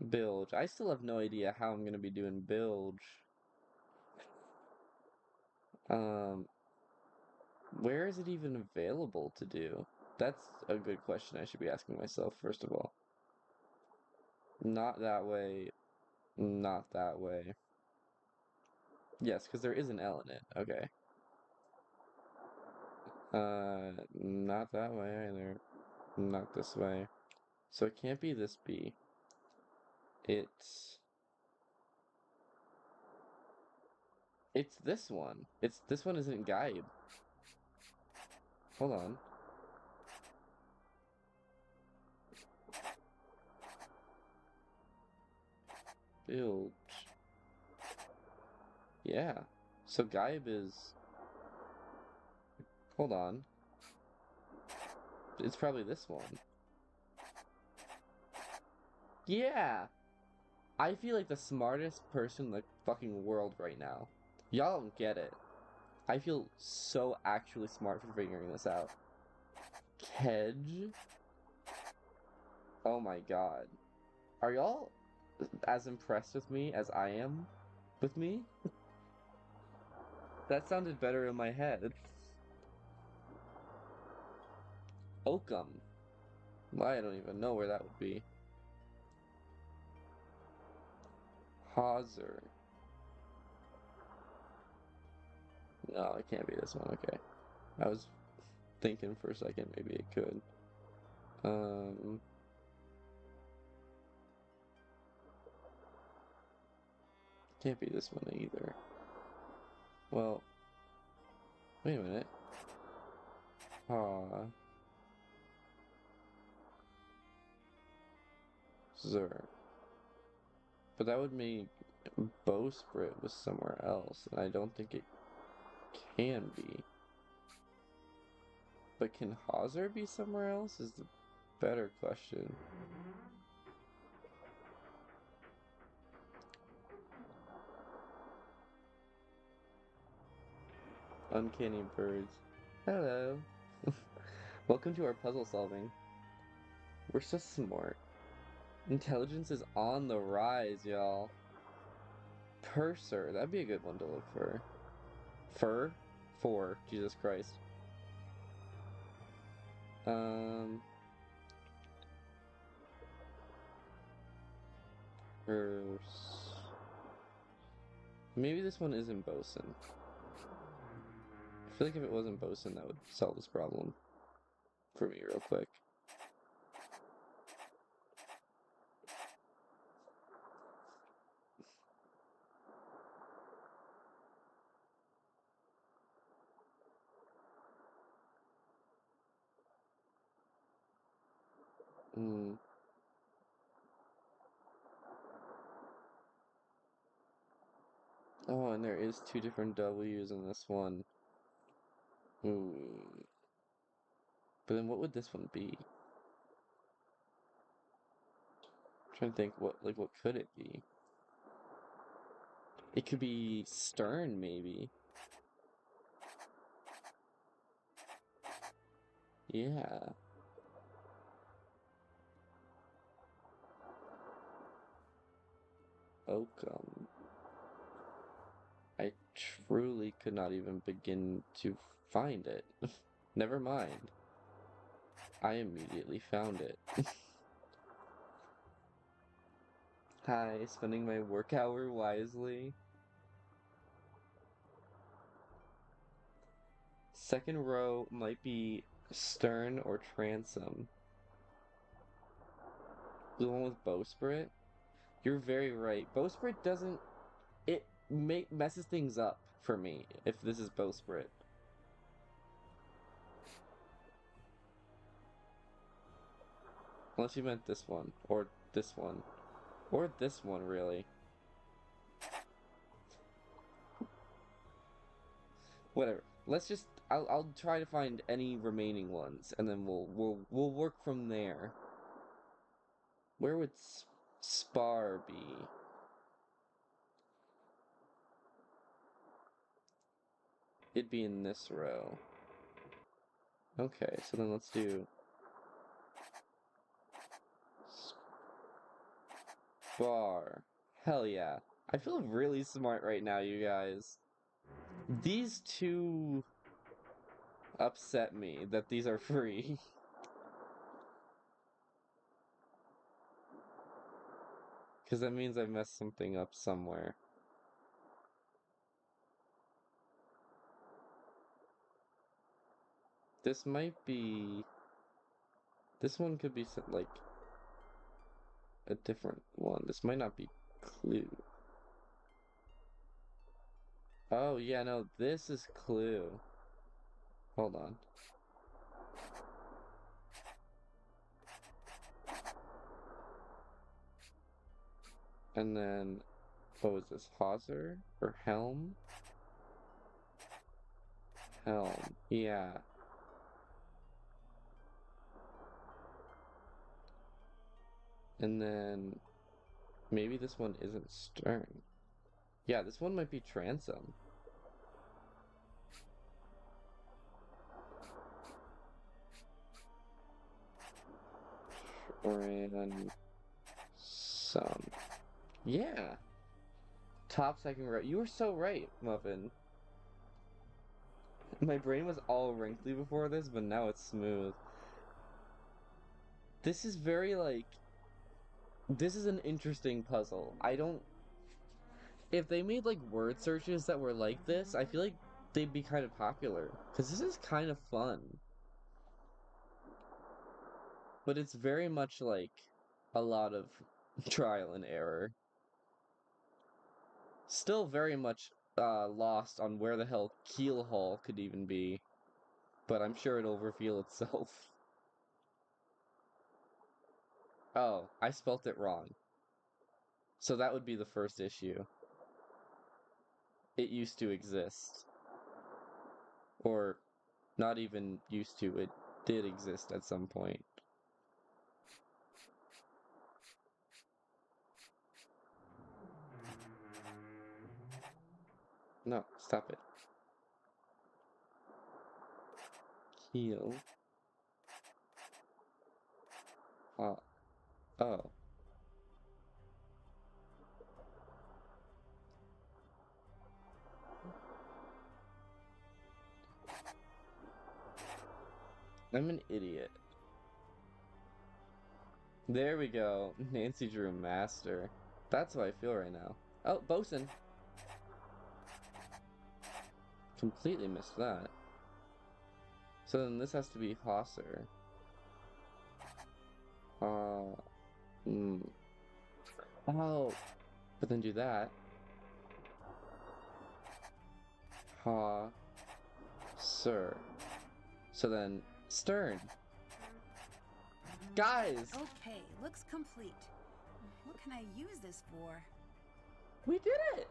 Bilge. I still have no idea how I'm gonna be doing bilge. Where is it even available to do? That's a good question I should be asking myself, first of all. Not that way. Not that way. Yes, because there is an L in it. Okay. Not that way either. Not this way. So it can't be this B. It's this one. This one isn't Gaib. Hold on. Bilge. Yeah. So Gaib is... Hold on. It's probably this one. Yeah! I feel like the smartest person in the fucking world right now. Y'all don't get it. I feel so actually smart for figuring this out. Kedge? Oh my god. Are y'all as impressed with me as I am with me? That sounded better in my head. Oakham. I don't even know where that would be. Hauser. No, it can't be this one. Okay. I was thinking for a second maybe it could. Can't be this one either. Well, wait a minute. Zer. But that would mean Bowsprit was somewhere else, and I don't think it can be. But can Hauser be somewhere else is the better question. Uncanny birds. Hello. Welcome to our puzzle solving. We're so smart. Intelligence is on the rise, y'all. Purser. That'd be a good one to look for. Fur? For. Jesus Christ. Maybe this one isn't Bosun. I feel like if it wasn't Bosun, that would solve this problem for me real quick. Oh, and there is two different W's in this one. Ooh. But then what would this one be? I'm trying to think what could it be? It could be Stern, maybe. Yeah. Oakham. I truly could not even begin to find it. Never mind. I immediately found it. Hi, spending my work hour wisely. Second row might be Stern or Transom. The one with Bowsprit? You're very right. Bowsprit doesn't... It messes things up for me if this is Bowsprit. Unless you meant this one, or this one, or this one, really. Whatever. let's just I'll try to find any remaining ones, and then we'll work from there. Where would Spar be? It'd be in this row. Okay, so then let's do Spar. Hell yeah. I feel really smart right now, you guys. These two upset me that these are free. Because that means I messed something up somewhere. This might be... This one could be like a different one. This might not be Clue. Oh, yeah, no, this is Clue. Hold on. And then, what was this? Hawser? Or Helm? Helm, yeah. And then, maybe this one isn't Stern. Yeah, this one might be Transom. Transom. Yeah. Top second row. You were so right, Muffin. My brain was all wrinkly before this, but now it's smooth. This is very, like... This is an interesting puzzle. I don't... If they made, like, word searches that were like this, I feel like they'd be kind of popular. Because this is kind of fun. But it's very much, like, a lot of trial and error. Still very much lost on where the hell Keel Hall could even be. But I'm sure it'll reveal itself. Oh, I spelt it wrong. So that would be the first issue. It used to exist. Or, not even used to, it did exist at some point. No, stop it. Keel. Oh. I'm an idiot. There we go. Nancy Drew Master. That's how I feel right now. Oh, Bosun. Completely missed that. So then this has to be Hawser. Oh. But then do that. Sir. So then, Stern. Guys!
Okay, looks complete. What can I use this for?
We did it!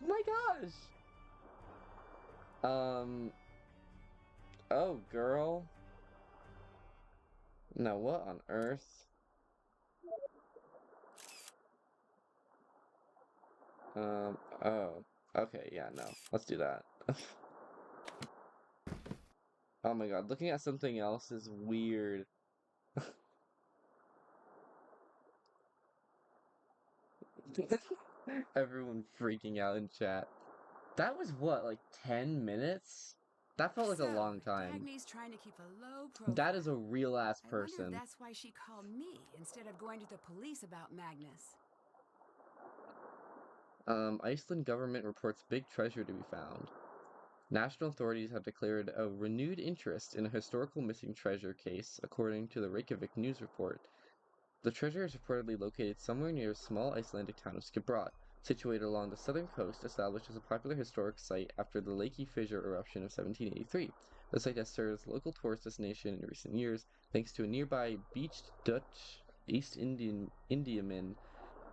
My gosh! Oh, girl. Now what on earth? Oh. Okay, yeah, no. Let's do that. Oh my god, looking at something else is weird. Everyone freaking out in chat. That was what, like 10 minutes? That felt like a long time.
Dagny's trying to keep a low profile.
That is a real ass
I wonder
person.
if that's why she called me instead of going to the police about Magnus.
Iceland government reports big treasure to be found. National authorities have declared a renewed interest in a historical missing treasure case, according to the Reykjavik news report. The treasure is reportedly located somewhere near a small Icelandic town of Skibrot, situated along the southern coast, established as a popular historic site after the Lakey Fissure eruption of 1783. The site has served as a local tourist destination in recent years, thanks to a nearby beached Dutch East Indiaman,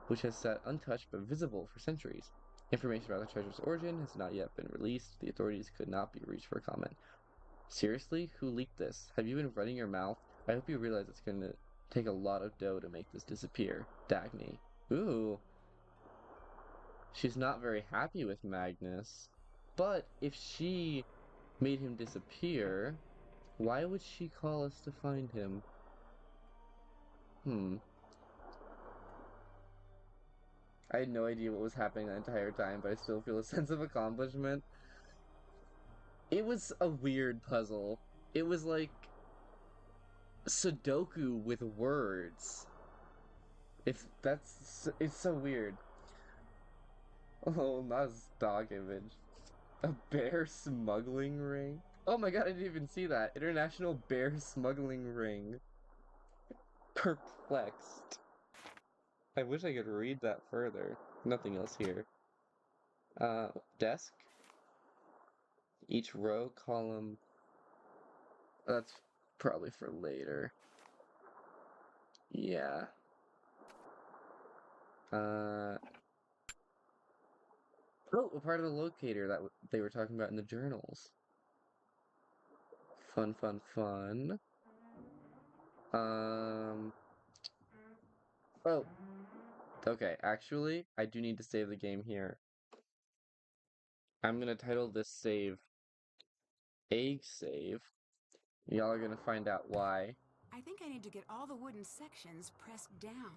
which has sat untouched but visible for centuries. Information about the treasure's origin has not yet been released. The authorities could not be reached for comment. Seriously? Who leaked this? Have you been running your mouth? I hope you realize it's going to take a lot of dough to make this disappear. Dagny. Ooh. She's not very happy with Magnus. But if she made him disappear, why would she call us to find him? I had no idea what was happening the entire time, but I still feel a sense of accomplishment. It was a weird puzzle. It was like Sudoku with words. It's so weird. Oh, not his dog image. A bear smuggling ring? Oh my god, I didn't even see that. International bear smuggling ring. Perplexed. I wish I could read that further. Nothing else here. Desk? Each row, column. That's probably for later. Yeah. Oh, a part of the locator that they were talking about in the journals. Fun, fun, fun. Oh. Okay, actually, I do need to save the game here. I'm gonna title this save Egg Save. Y'all are gonna find out why.
I think I need to get all the wooden sections pressed down.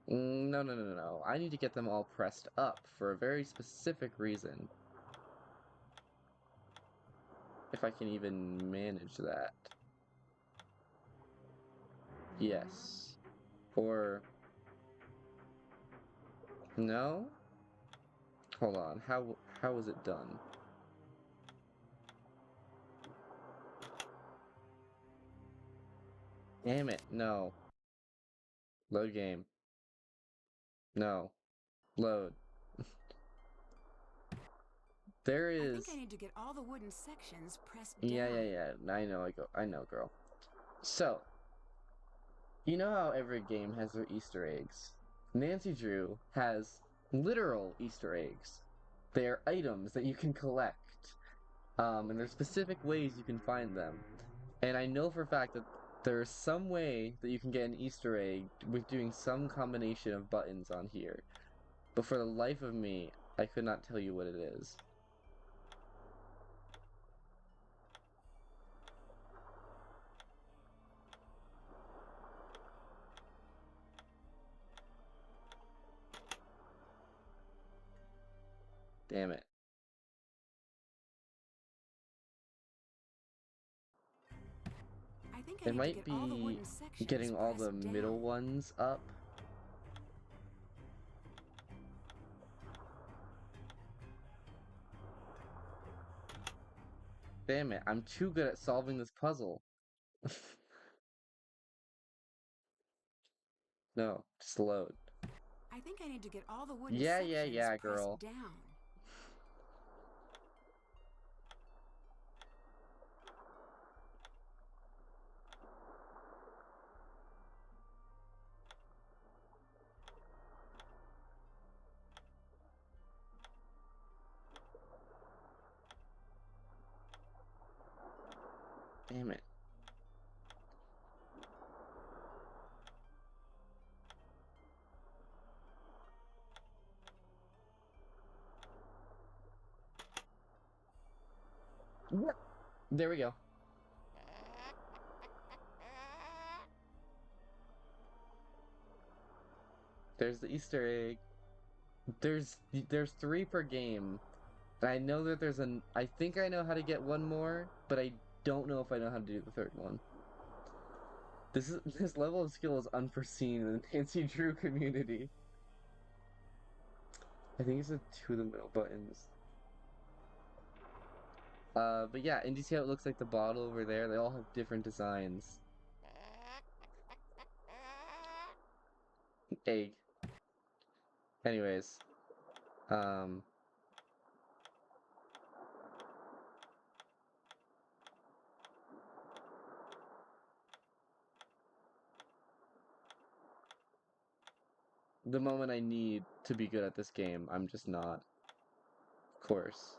No. I need to get them all pressed up for a very specific reason. If I can even manage that. Yes. Or... No? Hold on, how was it done? Damn it, no. Load game. No. Load. There is...
I think I need to get all the wooden sections pressed down.
Yeah. I know, girl. So, you know how every game has their Easter eggs? Nancy Drew has literal Easter eggs. They are items that you can collect. And there's specific ways you can find them. And I know for a fact that there's some way that you can get an Easter egg with doing some combination of buttons on here. But for the life of me, I could not tell you what it is. Damn it.
I think I
It
need
might
to get all the
be
wooden sections
getting all the
pressed
middle
down.
ones up. Damn it, I'm too good at solving this puzzle. No, just load.
I think I need to get all the wooden
Yeah,
sections
girl.
pressed down.
Damn it. Yep. There we go. There's the Easter egg. There's 3 per game. And I know that I think I know how to get one more, but I don't know if I know how to do the third one. This level of skill is unforeseen in the Nancy Drew community. I think it's the 2 of the middle buttons. But yeah, and do you see how it looks like the bottle over there? They all have different designs. Egg. Anyways. The moment I need to be good at this game, I'm just not. course.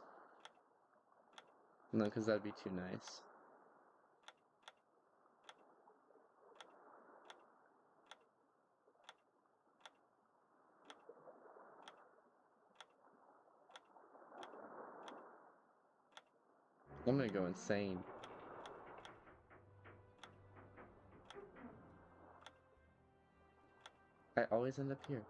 No, because that'd be too nice. I'm gonna go insane. I always end up here.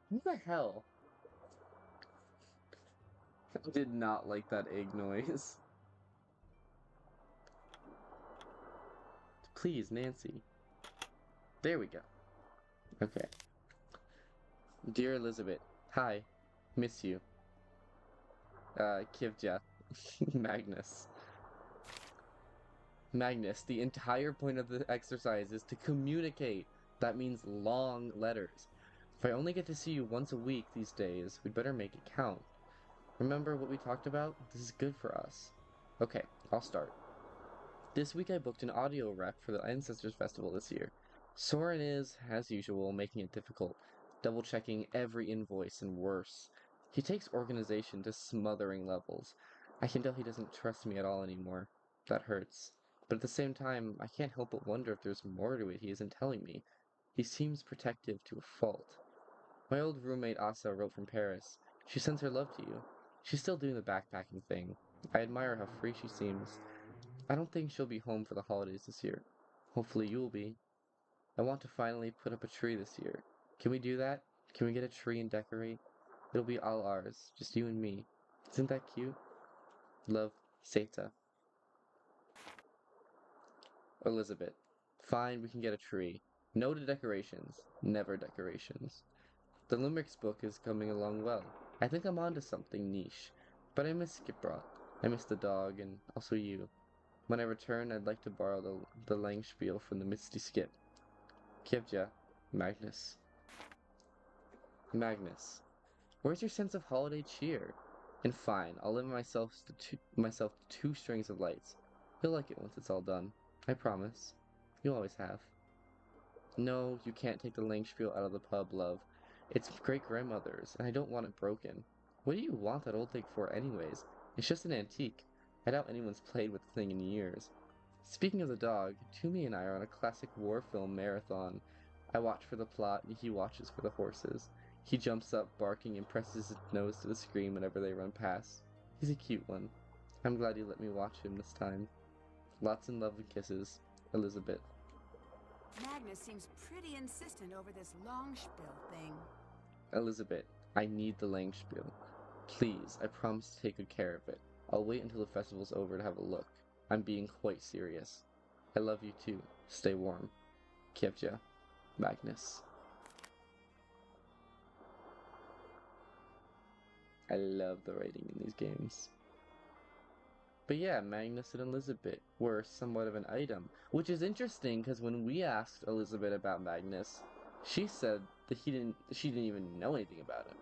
What the hell? I did not like that egg noise. Please, Nancy. There we go. Okay. Dear Elizabeth, hi. Miss you. Kivja. Magnus. Magnus, the entire point of the exercise is to communicate. That means long letters. If I only get to see you once a week these days, we'd better make it count. Remember what we talked about? This is good for us. Okay, I'll start. This week I booked an audio rep for the Ancestors Festival this year. Soren is, as usual, making it difficult, double-checking every invoice and worse. He takes organization to smothering levels. I can tell he doesn't trust me at all anymore. That hurts. But at the same time, I can't help but wonder if there's more to it he isn't telling me. He seems protective to a fault. My old roommate Asa wrote from Paris. She sends her love to you. She's still doing the backpacking thing. I admire how free she seems. I don't think she'll be home for the holidays this year. Hopefully you'll be. I want to finally put up a tree this year. Can we do that? Can we get a tree and decorate? It'll be all ours, just you and me. Isn't that cute? Love, Seta. Elizabeth. Fine, we can get a tree. No to decorations. Never decorations. The Limericks book is coming along well. I think I'm onto something niche. But I miss Skipbroth. I miss the dog, and also you. When I return, I'd like to borrow the Langspiel from the Misty Skip. Kivja. Magnus. Magnus. Where's your sense of holiday cheer? And fine, I'll limit myself to two strings of lights. You'll like it once it's all done. I promise. You always have. No, you can't take the Langspiel out of the pub, love. It's great-grandmother's, and I don't want it broken. What do you want that old thing for anyways? It's just an antique. I doubt anyone's played with the thing in years. Speaking of the dog, Toomey and I are on a classic war film marathon. I watch for the plot, and he watches for the horses. He jumps up, barking, and presses his nose to the screen whenever they run past. He's a cute one. I'm glad you let me watch him this time. Lots of love and kisses. Elizabeth.
Magnus seems pretty insistent over this Langspiel thing.
Elizabeth, I need the Langspiel. Please, I promise to take good care of it. I'll wait until the festival's over to have a look. I'm being quite serious. I love you too. Stay warm. Kivja. Magnus. I love the writing in these games. But yeah, Magnus and Elizabeth were somewhat of an item, which is interesting because when we asked Elizabeth about Magnus, she said that she didn't even know anything about him.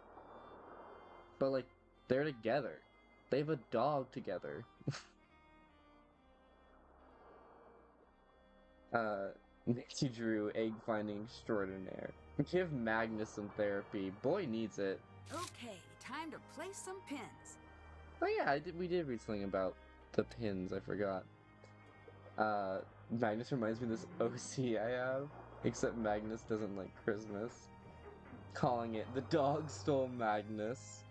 But like, they're together. They have a dog together. Nancy Drew, egg finding extraordinaire. Give Magnus some therapy. Boy needs it.
Okay, time to place some pins.
Oh yeah, we did read something about the pins, I forgot. Magnus reminds me of this OC I have, except Magnus doesn't like Christmas. Calling it, the dog stole Magnus.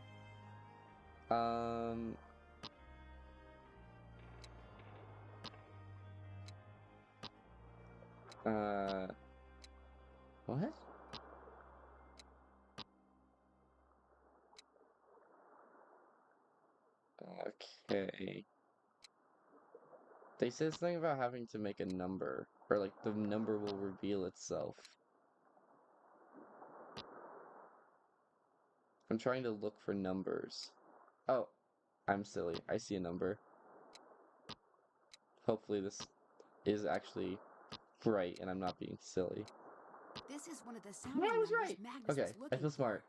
What? Okay. They said something about having to make a number, or like the number will reveal itself. I'm trying to look for numbers. Oh, I'm silly. I see a number. Hopefully this is actually right and I'm not being silly.
This is one of the sound
No, I was
numbers
right!
Magnus
Okay,
was
I
looking
feel
for.
smart.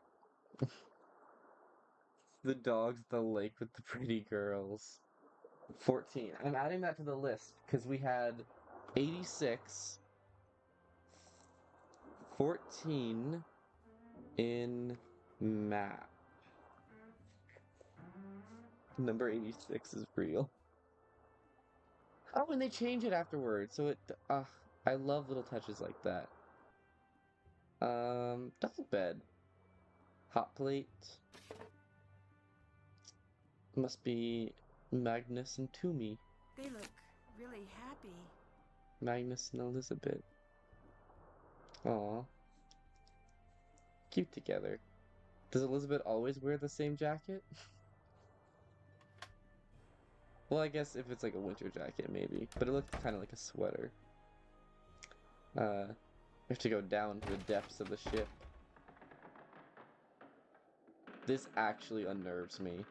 The dog's the lake with the pretty girls. 14. I'm adding that to the list because we had 86, 14 in map. Number 86 is real. Oh, and they change it afterwards, so it, I love little touches like that. Double bed. Hot plate. Must be Magnus and Toomey.
They look really happy.
Magnus and Elizabeth. Aw. Cute together. Does Elizabeth always wear the same jacket? Well, I guess if it's like a winter jacket, maybe. But it looked kind of like a sweater. We have to go down to the depths of the ship. This actually unnerves me.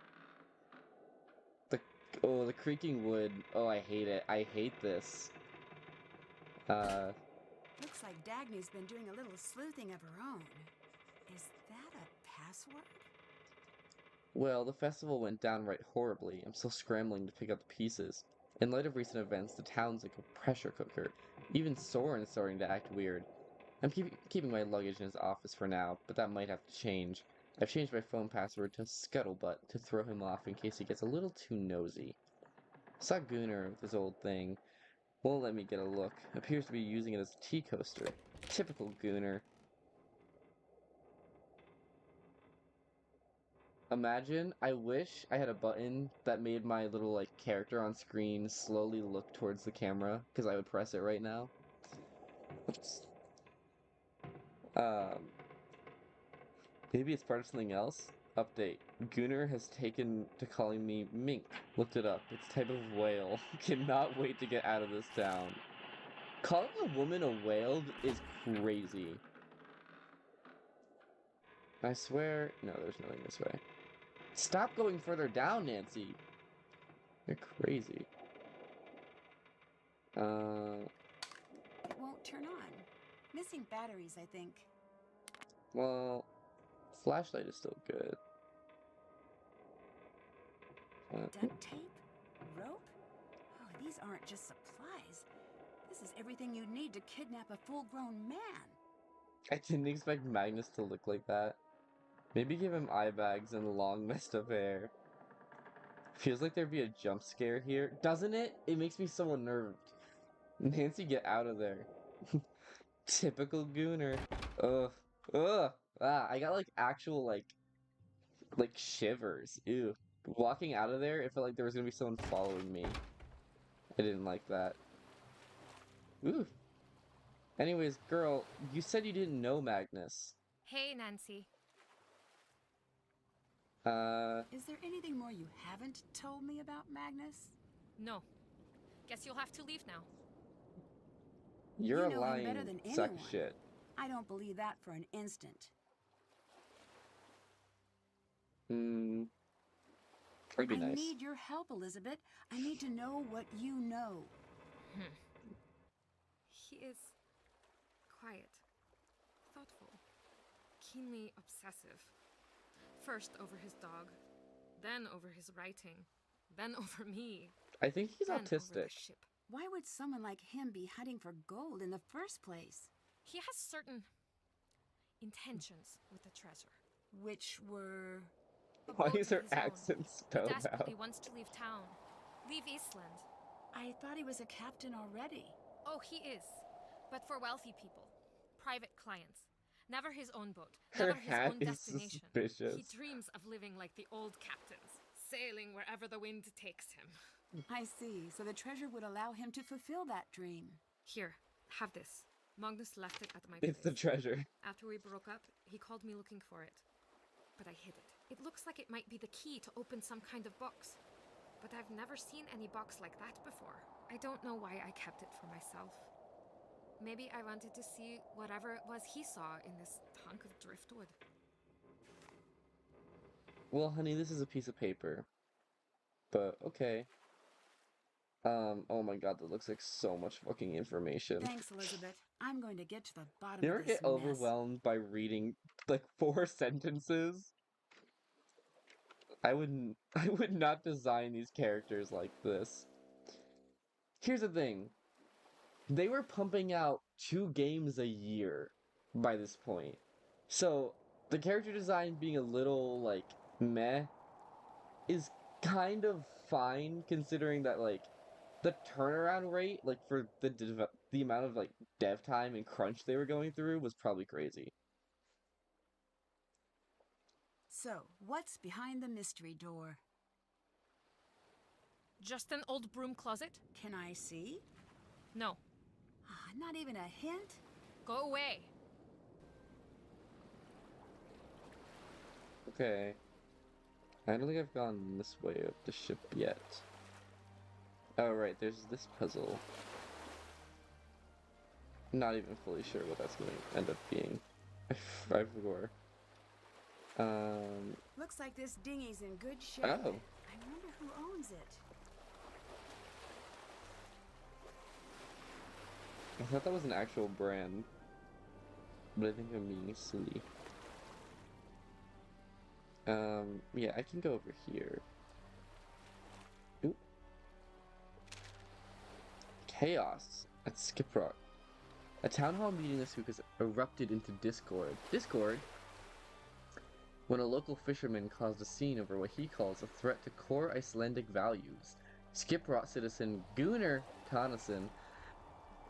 The creaking wood. Oh, I hate it. I hate this.
Looks like Dagny's been doing a little sleuthing of her own. Is that a password?
Well, the festival went downright horribly. I'm still scrambling to pick up the pieces. In light of recent events, the town's like a pressure cooker. Even Soren's starting to act weird. I'm keeping my luggage in his office for now, but that might have to change. I've changed my phone password to Scuttlebutt to throw him off in case he gets a little too nosy. I saw Gunnar with his old thing. Won't let me get a look. Appears to be using it as a tea coaster. Typical Gunnar. Imagine, I wish I had a button that made my little, like, character on screen slowly look towards the camera, because I would press it right now. Oops. Maybe it's part of something else? Update. Gunnar has taken to calling me Mink. Looked it up. It's a type of whale. Cannot wait to get out of this town. Calling a woman a whale is crazy. I swear... No, there's nothing this way. Stop going further down, Nancy. You're crazy.
It won't turn on. Missing batteries, I think.
Well, flashlight is still good.
Duct tape? Rope? Oh, these aren't just supplies. This is everything you need to kidnap a full-grown man.
I didn't expect Magnus to look like that. Maybe give him eye bags and a long mist of hair. Feels like there'd be a jump scare here. Doesn't it? It makes me so unnerved. Nancy, get out of there. Typical Gunnar. Ugh. Ugh. Ah, I got like actual like shivers. Ew. Walking out of there, it felt like there was gonna be someone following me. I didn't like that. Ooh. Anyways, girl, you said you didn't know Magnus.
Hey, Nancy.
Is there anything more you haven't told me about Magnus?
No. Guess you'll have to leave now.
You're
You
a
know him better
lying
than
sack of
anyone.
shit.
I don't believe that for an instant.
That'd be
I
nice.
need your help, Elizabeth. I need to know what you know.
He is quiet, thoughtful, keenly obsessive. First over his dog, then over his writing, then over me,
I think he's
then over
autistic.
the ship.
Why would someone like him be hunting for gold in the first place?
He has certain intentions with the treasure.
Which were...
A
Why
boat
is
of
her
his own.
accent
He
spelled out?
desperately wants to leave town. Leave Eastland.
I thought he was a captain already.
Oh, he is. But for wealthy people. Private clients. Never his own boat.
Her
Never his
hat
own
is
destination.
suspicious.
He dreams of living like the old captains. Sailing wherever the wind takes him.
I see. So the treasure would allow him to fulfill that dream.
Here, have this. Magnus left it at my
It's the
place.
treasure.
After we broke up, he called me looking for it. But I hid it. It looks like it might be the key to open some kind of box. But I've never seen any box like that before. I don't know why I kept it for myself. Maybe I wanted to see whatever it was he saw in this hunk of driftwood.
Well, honey, this is a piece of paper. But, okay. Oh my god, that looks like so much fucking information.
Thanks, Elizabeth. I'm going to get to the bottom
You
of
ever
this
get
mess.
overwhelmed by reading, like, 4 sentences? I would not design these characters like this. Here's the thing. They were pumping out 2 games a year by this point. So, the character design being a little, like, meh is kind of fine considering that, like, the turnaround rate, like, for the amount of, like, dev time and crunch they were going through was probably crazy.
So, what's behind the mystery door?
Just an old broom closet?
Can I see?
No.
Not even a hint?
Go away.
Okay. I don't think I've gone this way of the ship yet. Oh, right, there's this puzzle. Not even fully sure what that's going to end up being. I forgot.
Looks like this dinghy's in good shape.
Oh.
I wonder who owns it.
I thought that was an actual brand. But I think I'm being silly. Yeah, I can go over here. Oop. Chaos at Skip Rock. A town hall meeting this week has erupted into discord. Discord? When a local fisherman caused a scene over what he calls a threat to core Icelandic values. Skip Rock citizen Gunnar Tonnesson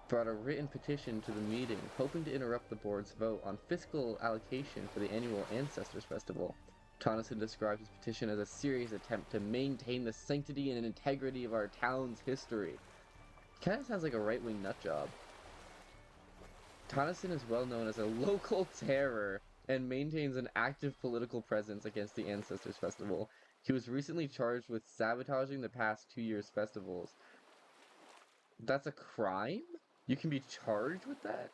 brought a written petition to the meeting, hoping to interrupt the board's vote on fiscal allocation for the annual Ancestors Festival. Tonnesson described his petition as a serious attempt to maintain the sanctity and integrity of our town's history. Kind of sounds like a right-wing nutjob. Tonnesson is well known as a local terror and maintains an active political presence against the Ancestors Festival. He was recently charged with sabotaging the past 2 years' festivals. That's a crime? You can be charged with that?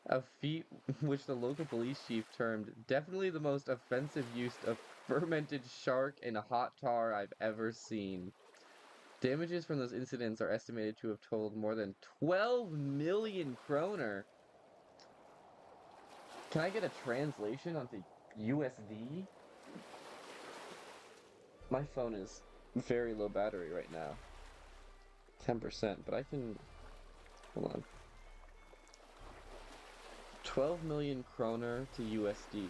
A feat which the local police chief termed definitely the most offensive use of fermented shark and hot tar I've ever seen. Damages from those incidents are estimated to have totaled more than 12 million kroner. Can I get a translation onto USD? My phone is very low battery right now. 10%, but I can... Hold on. 12 million kroner to USD.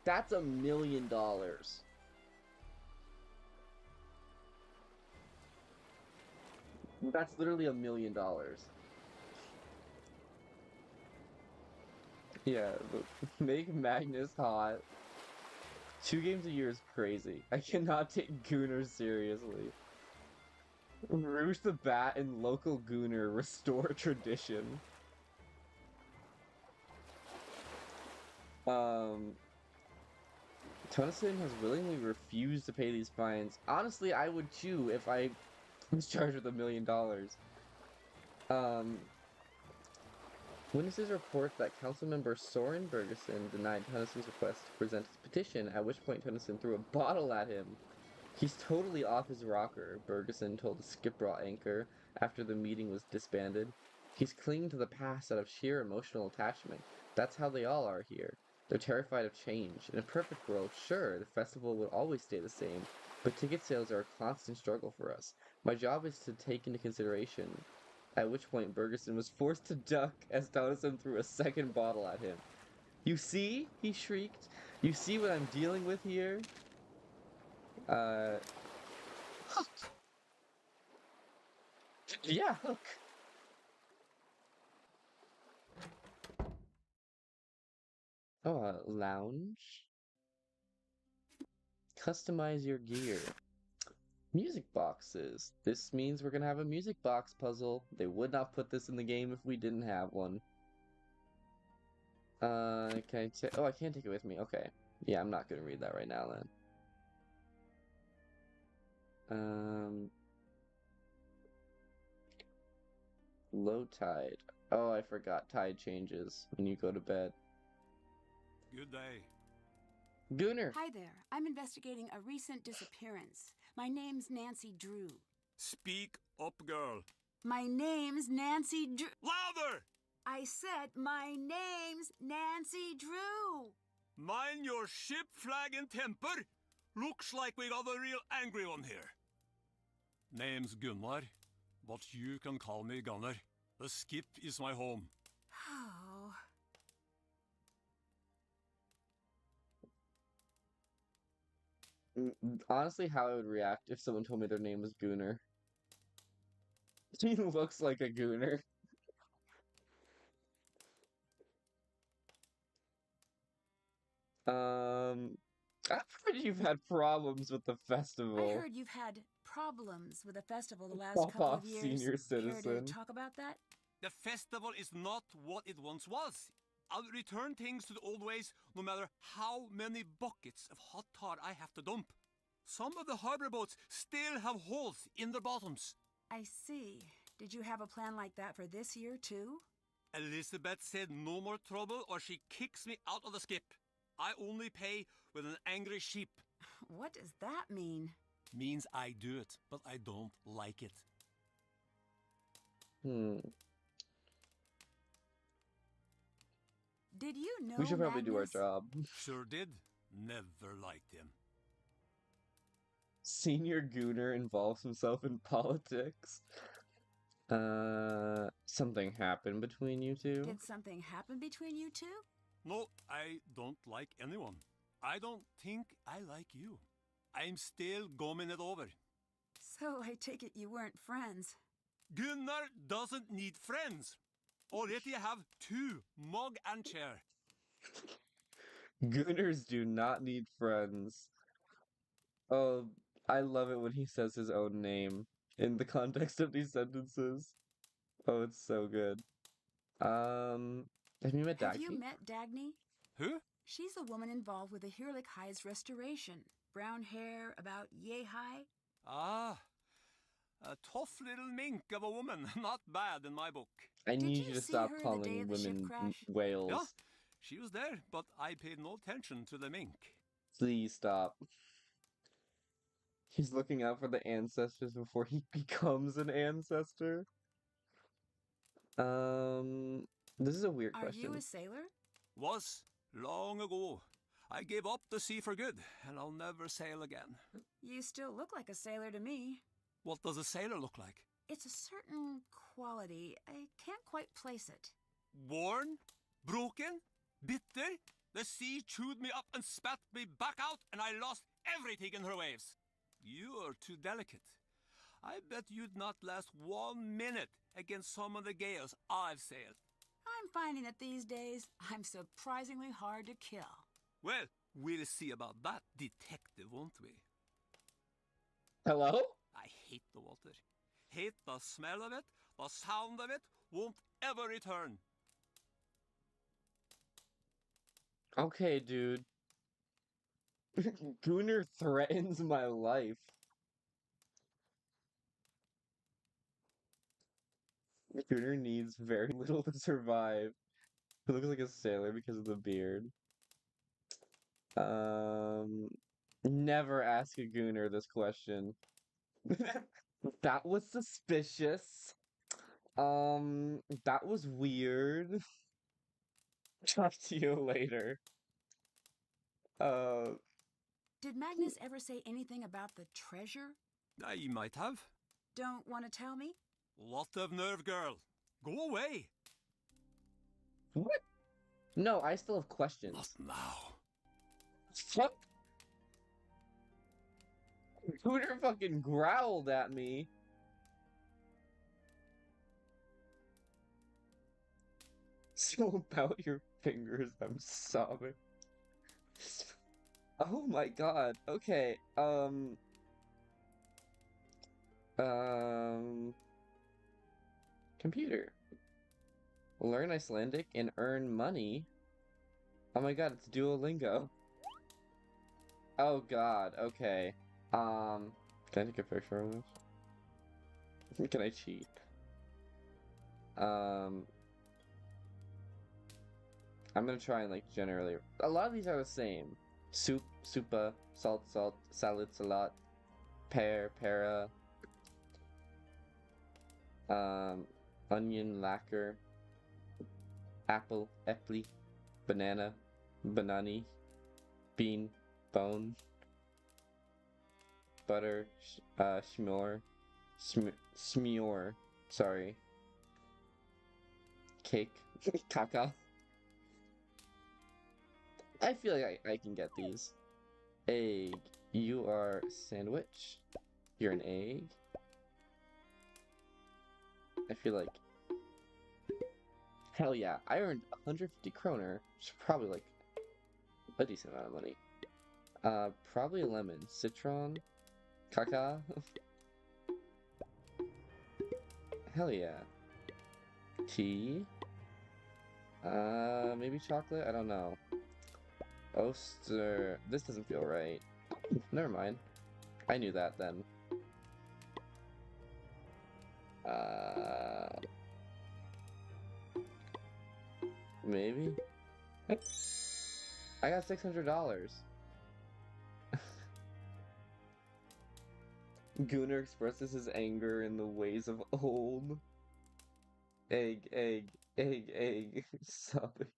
That's $1 million. That's literally $1 million. Yeah, make Magnus hot. 2 games a year is crazy. I cannot take Gunnar seriously. Rouge the Bat and local Gunnar restore tradition. Tonnesson has willingly refused to pay these fines. Honestly, I would too if I was charged with $1 million. Witnesses report that Councilmember Soren Bergeson denied Tonnesson's request to present his petition, at which point Tonnesson threw a bottle at him. He's totally off his rocker, Bergeson told the Skip Raw anchor after the meeting was disbanded. He's clinging to the past out of sheer emotional attachment. That's how they all are here. They're terrified of change. In a perfect world, sure, the festival would always stay the same, but ticket sales are a constant struggle for us. My job is to take into consideration. At which point Bergeson was forced to duck as Tonnesson threw a second bottle at him. You see? He shrieked. You see what I'm dealing with here? Hook. Yeah, Hook. Oh, a lounge? Customize your gear. Music boxes. This means we're gonna have a music box puzzle. They would not put this in the game if we didn't have one. Can I take... Oh, I can't take it with me. Okay. Yeah, I'm not gonna read that right now then. Low tide. Oh, I forgot tide changes when you go to bed.
Good day.
Gunnar! Hi there. I'm investigating a recent disappearance. My name's Nancy Drew.
Speak up, girl.
My name's Nancy Drew.
Louder!
I said my name's Nancy Drew.
Mind your ship, flag, and temper. Looks like we got a real angry one here. Name's Gunnar, but you can call me Gunnar. The skip is my home.
Oh.
Honestly, how I would react if someone told me their name was Gooner. He looks like a Gooner. I've heard you've had problems with the
I
festival.
heard you've had problems with the festival the last
Pop
couple
off,
of years.
senior
Care
citizen.
to talk about that?
The festival is not what it once was. I'll return things to the old ways no matter how many buckets of hot tar I have to dump. Some of the harbor boats still have holes in their bottoms.
I see. Did you have a plan like that for this year, too?
Elizabeth said no more trouble or she kicks me out of the skip. I only pay with an angry sheep.
What does that mean?
Means I do it, but I don't like it.
Did you know
We should probably do our
Magnus?
job.
Sure did. Never liked him.
Senior Gooner involves himself in politics. Something happened between you two?
Did something happen between you two?
No, I don't like anyone. I don't think I like you. I'm still gumming it over.
So I take it you weren't friends.
Gunnar doesn't need friends. Already I have 2 mug and chair.
Gooners do not need friends. Oh, I love it when he says his own name in the context of these sentences. Oh, it's so good. Have you met
Have
Dagny?
you met Dagny?
Who?
She's the woman involved with the Hirlik High's restoration. Brown hair, about yay high.
Ah, a tough little mink of a woman. Not bad in my book.
I
Did
need
you
you to
see
stop
her the day
calling
of the ship
women
crash?
whales.
Yeah, she was there, but I paid no attention to the mink.
Please stop. He's looking out for the ancestors before he becomes an ancestor. This is a weird
Are
question.
you a sailor?
Was long ago. I gave up the sea for good, and I'll never sail again.
You still look like a sailor to me.
What does a sailor look like?
It's a certain quality. I can't quite place it.
Worn? Broken? Bitter? The sea chewed me up and spat me back out, and I lost everything in her waves. You are too delicate. I bet you'd not last 1 minute against some of the gales I've sailed.
I'm finding that these days I'm surprisingly hard to kill.
Well, we'll see about that, detective, won't we?
Hello?
I hate the water. Hate the smell of it, the sound of it, won't ever return.
Okay, dude. Gooner threatens my life. Gooner needs very little to survive. He looks like a sailor because of the beard. Never ask a Gooner this question. That was suspicious. That was weird. Talk to you later.
Did Magnus ever say anything about the treasure?
I might have.
Don't want to tell me?
Lot of nerve, girl. Go away.
What? No, I still have questions.
Not now.
Fuck. Gooner fucking growled at me. So about your fingers, I'm sobbing. Oh my god. Okay. Computer. Learn Icelandic and earn money. Oh my god, it's Duolingo. Oh god, okay. Can I take a picture of this? Can I cheat? I'm gonna try and like generally. A lot of these are the same. Soup, soupa, salt, salt, salad, salat, pear, para. Onion, lacquer, apple, epli, banana, banani, bean, bone, butter, smure, sorry, cake, caca. I feel like I can get these. Egg, you are sandwich. You're an egg. I feel like, hell yeah, I earned 150 kroner, which is probably like a decent amount of money. Probably lemon, citron, caca. Hell yeah. Tea. Maybe chocolate? I don't know. Oster. This doesn't feel right. Never mind. I knew that then. Maybe? I got $600. Gunnar expresses his anger in the ways of old. Egg, egg, egg, egg. Sobbing.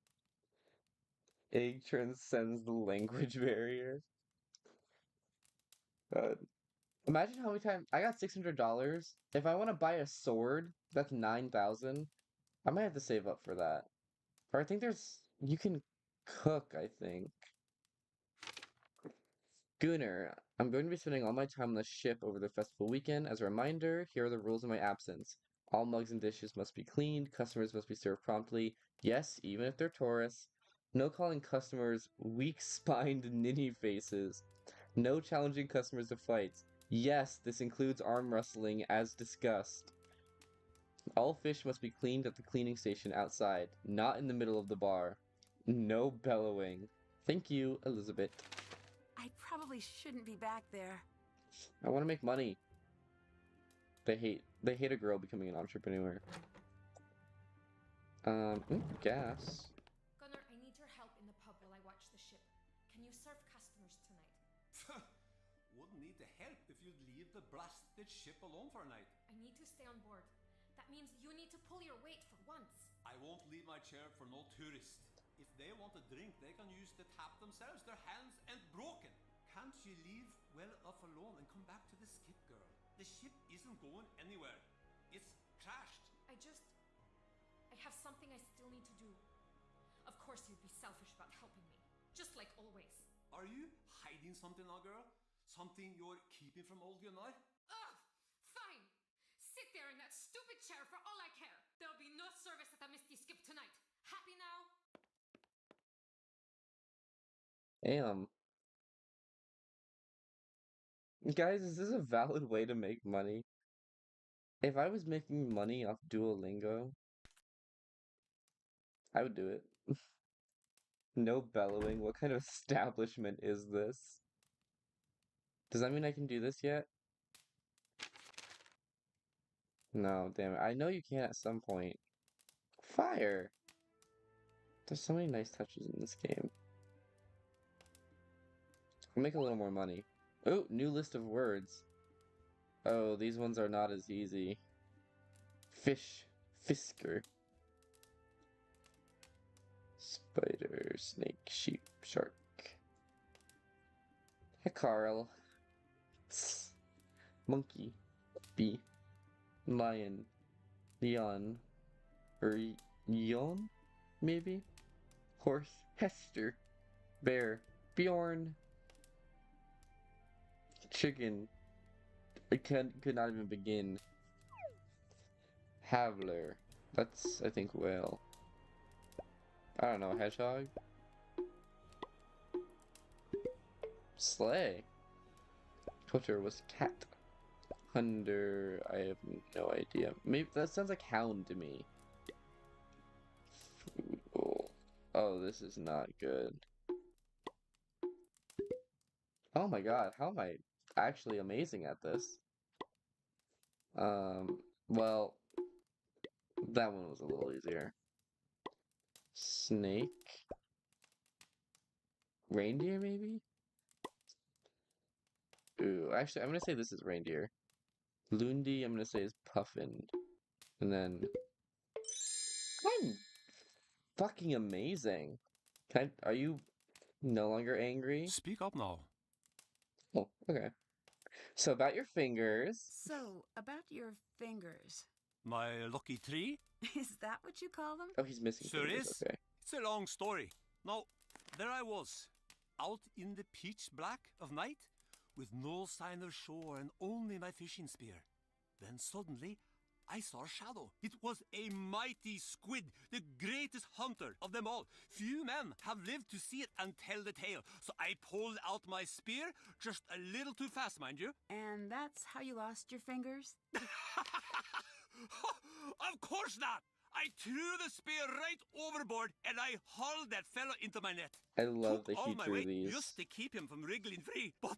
Egg transcends the language barrier. Imagine how many times I got $600. If I want to buy a sword, that's 9,000. I might have to save up for that. Or I think you can cook, I think. Gunnar, I'm going to be spending all my time on the ship over the festival weekend. As a reminder, here are the rules in my absence. All mugs and dishes must be cleaned. Customers must be served promptly. Yes, even if they're tourists. No calling customers weak-spined ninny faces. No challenging customers to fights. Yes, this includes arm wrestling as discussed. All fish must be cleaned at the cleaning station outside, not in the middle of the bar. No bellowing. Thank you, Elizabeth.
I probably shouldn't be back there.
I want to make money. They hate a girl becoming an entrepreneur. Gas.
Gunnar, I need your help in the pub while I watch the ship. Can you serve customers tonight?
Wouldn't need the help if you'd leave the blasted ship alone for a night.
I need to stay on board. That means you need to pull your weight for once.
I won't leave my chair for no tourist. If they want a drink, they can use the tap themselves. Their hands ain't broken. Can't you leave well enough alone and come back to the skip, girl? The ship isn't going anywhere. It's crashed.
I have something I still need to do. Of course you'd be selfish about helping me. Just like always.
Are you hiding something now, girl? Something you're keeping from old Gunnar?
Ugh! Fine! Sit there in that stupid chair for all I care. There'll be no service at the Misty Skip tonight. Happy now?
Damn. Guys, is this a valid way to make money? If I was making money off Duolingo, I would do it. No bellowing. What kind of establishment is this? Does that mean I can do this yet? No, damn it. I know you can at some point. Fire! There's so many nice touches in this game. I'll make a little more money. Oh, new list of words. Oh, these ones are not as easy. Fish. Fisker. Spider. Snake. Sheep. Shark. Hecarl. Monkey. Bee. Lion. Leon. Or Yon? Maybe? Horse. Hester. Bear. Bjorn. Chicken. I could not even begin. Havler. That's, I think, whale. I don't know, hedgehog? Sleigh. Culture was cat. Hunder. I have no idea. Maybe that sounds like hound to me. Oh, this is not good. Oh my god, how am I actually amazing at this? Well, that one was a little easier. Snake? Reindeer, maybe? Ooh, actually, I'm gonna say this is reindeer. Lundi, I'm gonna say is puffin. And then... I'm fucking amazing. Are you No longer angry?
Speak up now.
Oh, okay. So about your fingers.
So, about your fingers.
My lucky tree?
Is that what you call them?
Oh, he's missing
Sure
fingers.
is.
Okay.
It's a long story. Now, there I was, out in the pitch black of night, with no sign of shore and only my fishing spear. Then suddenly, I saw a shadow. It was a mighty squid, the greatest hunter of them all. Few men have lived to see it and tell the tale. So I pulled out my spear, just a little too fast, mind you.
And that's how you lost your fingers?
Of course not! I threw the spear right overboard and I hauled that fellow into my net.
I love
Took
that
all
he
my
drew
weight
these.
just to keep him from wriggling free. But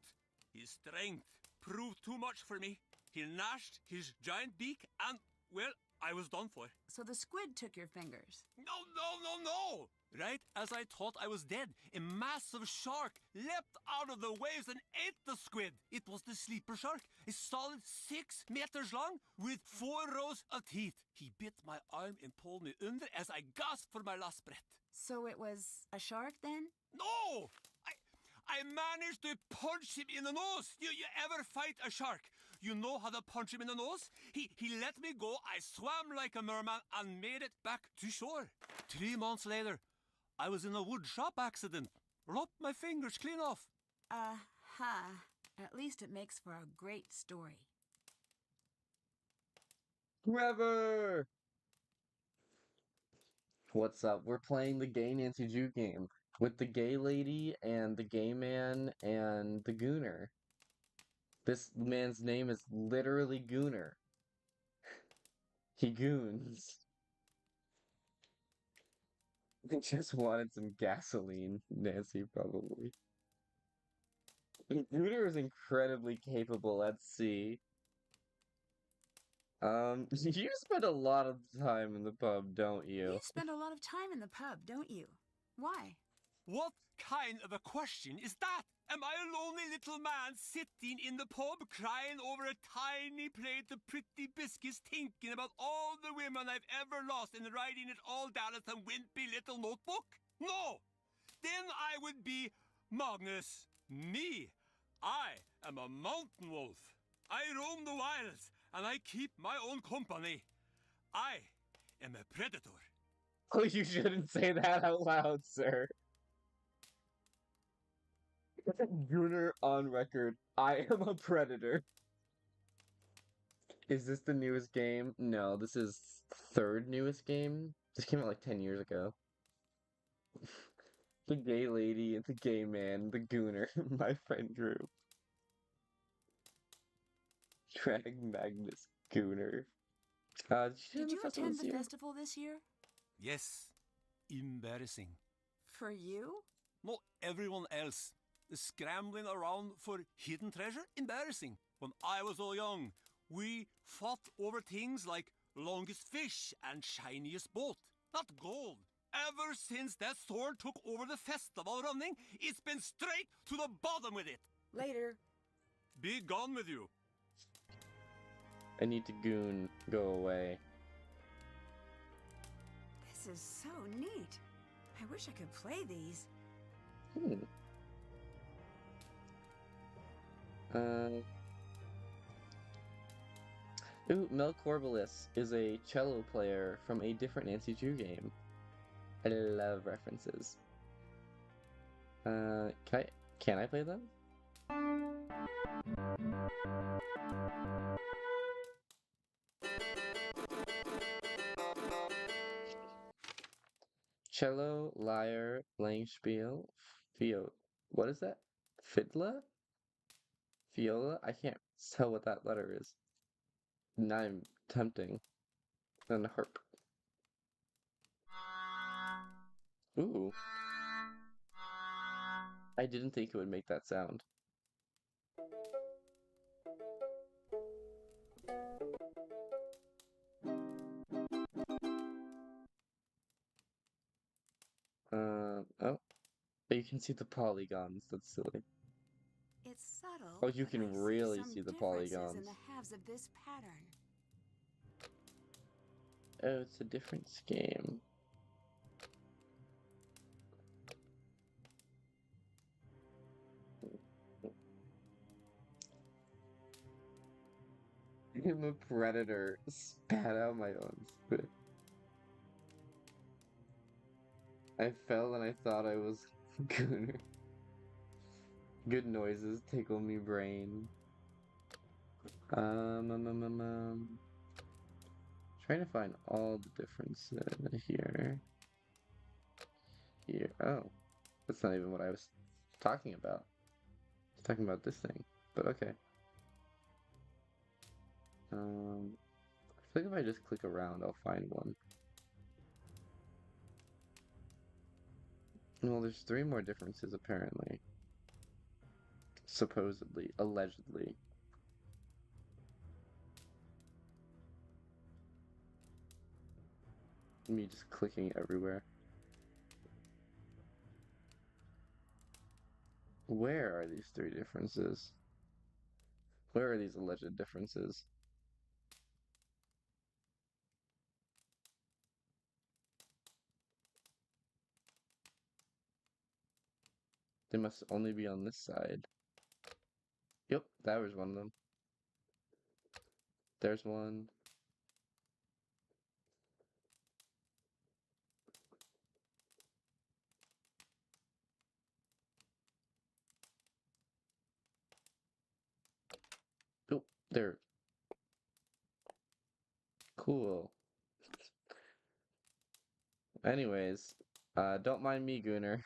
his strength proved too much for me. He gnashed his giant beak and, well, I was done for.
So the squid took your fingers.
No! Right as I thought I was dead, a massive shark leapt out of the waves and ate the squid. It was the sleeper shark, a solid 6 meters long with 4 rows of teeth. He bit my arm and pulled me under as I gasped for my last breath.
So it was a shark then?
No! I managed to punch him in the nose. You ever fight a shark? You know how to punch him in the nose? He let me go. I swam like a merman and made it back to shore. 3 months later, I was in a wood shop accident. Lopped my fingers clean off.
At least it makes for a great story.
Trevor! What's up? We're playing the Gay Nancy Drew game with the gay lady and the gay man and the gooner. This man's name is literally Gooner. He goons. He just wanted some gasoline, Nancy, probably. Gooner is incredibly capable at sea. You spend a lot of time in the pub, don't you?
You spend a lot of time in the pub, don't you? Why?
What kind of a question is that? Am I a lonely little man sitting in the pub crying over a tiny plate of pretty biscuits thinking about all the women I've ever lost and writing it all down in some wimpy little notebook? No! Then I would be Magnus. Me. I am a mountain wolf. I roam the wilds and I keep my own company. I am a predator.
Oh, you shouldn't say that out loud, sir. Gooner on record. I am a predator. Is this the newest game? No, this is third newest game. This came out like 10 years ago. The gay lady and the gay man, the gooner, my friend Drew. Drag Magnus Gooner.
Did you attend the festival this year?
Yes. Embarrassing.
For you?
Not everyone else. The scrambling around for hidden treasure? Embarrassing. When I was all young, we fought over things like longest fish and shiniest boat. Not gold. Ever since that sword took over the festival running, it's been straight to the bottom with it.
Later.
Be gone with you.
I need to goon. Go away.
This is so neat. I wish I could play these.
Ooh, Mel Corbelis is a cello player from a different Nancy Drew game. I love references. Can I play them? Cello, lyre, Langspiel, what is that? Fiddler? Viola? I can't tell what that letter is. Now I'm tempting. And a harp. Ooh. I didn't think it would make that sound. Oh. You can see the polygons. That's silly.
It's subtle.
Oh, you
but
can
I see
really
some
see the
differences
polygons.
in the halves of this pattern.
Oh, it's a different scheme. am a predator. Spat out my own spit. I fell and I thought I was Gooner. Good noises tickle me brain. Trying to find all the differences here. Here. Oh. That's not even what I was talking about. I was talking about this thing. But okay. I feel like if I just click around, I'll find one. Well, there's 3 more differences apparently. Supposedly. Allegedly. Me just clicking everywhere. Where are these 3 differences? Where are these alleged differences? They must only be on this side. Yep, that was one of them. There's one. Oh, there. Cool. Anyways, don't mind me, Gooner.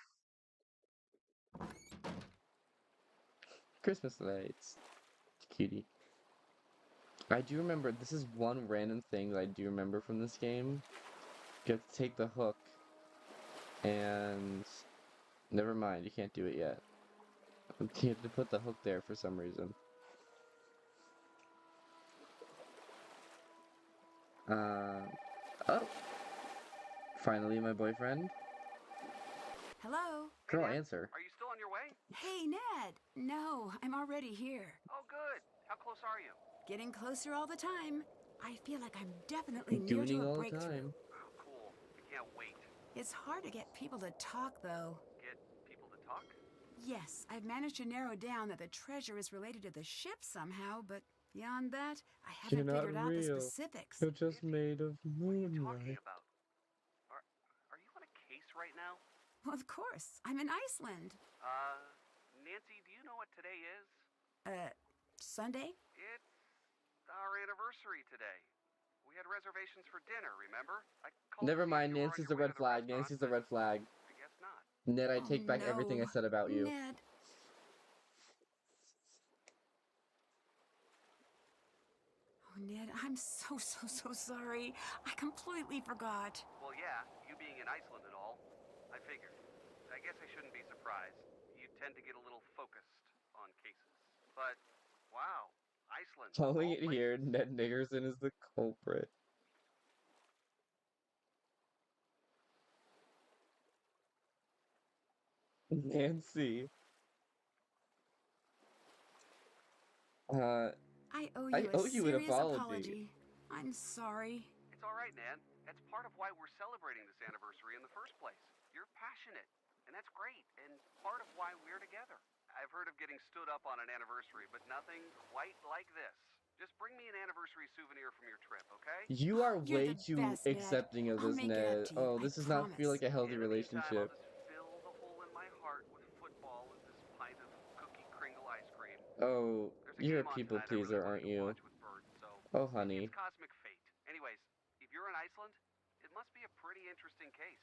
Christmas lights. Cutie. I do remember, this is one random thing that I do remember from this game. You have to take the hook, and never mind, you can't do it yet. You have to put the hook there for some reason. Oh! Finally, my boyfriend.
Hello?
Girl,
Ned,
answer.
Are you still on your way?
Hey, Ned. No, I'm already here.
Oh, good. How close are you?
Getting closer all the time. I feel like I'm definitely near
Gooning
to a
all the
breakthrough.
time.
Oh, cool. I can't wait.
It's hard to get people to talk, though.
Get people to talk?
Yes, I've managed to narrow down that the treasure is related to the ship somehow, but beyond that, I haven't
You're not
figured out the
real.
specifics.
You're just made of
What are you talking
moonlight.
about? Are you on a case right now?
Well, of course. I'm in Iceland.
Nancy, do you know what today is?
Sunday?
It's our anniversary today. We had reservations for dinner, remember? I called
Never
to see if
mind,
you were on
Nancy's
your
the
way
red
to the
flag.
restaurant,
Nancy's the
but
red flag.
I guess not.
Ned, I
Oh,
take back everything I
no.
said about you.
Ned. Oh, Ned, I'm so sorry. I completely forgot.
Well, yeah, you being in Iceland and all. I figured. I guess I shouldn't be surprised. You tend to get a little focused on cases. But, wow, Iceland. of
Calling
all
it here,
places.
Ned Nickerson is the culprit. Nancy.
I owe
I
you
owe
a
you an
serious
apology.
I'm sorry.
It's all right, Nan. That's part of why we're celebrating this anniversary in the first place. You're passionate, and that's great, and part of why we're together. I've heard of getting stood up on an anniversary, but nothing quite like this. Just bring me an anniversary souvenir from your trip, okay?
You are
You're
way
the
too
best, Ned.
accepting of
I'll
this,
make it up
Ned.
to you,
Oh,
I
this does not feel like a healthy
In the meantime, I'll
relationship.
just fill the hole in my heart with football and this pint of cookie kringle ice cream.
Oh,
There's a
you're a
game on
people
tonight I
pleaser,
really
aren't
wanted to
you?
watch with Bert, so
Oh,
maybe
honey.
it's cosmic fate. Anyways, if you're in Iceland, it must be a pretty interesting case.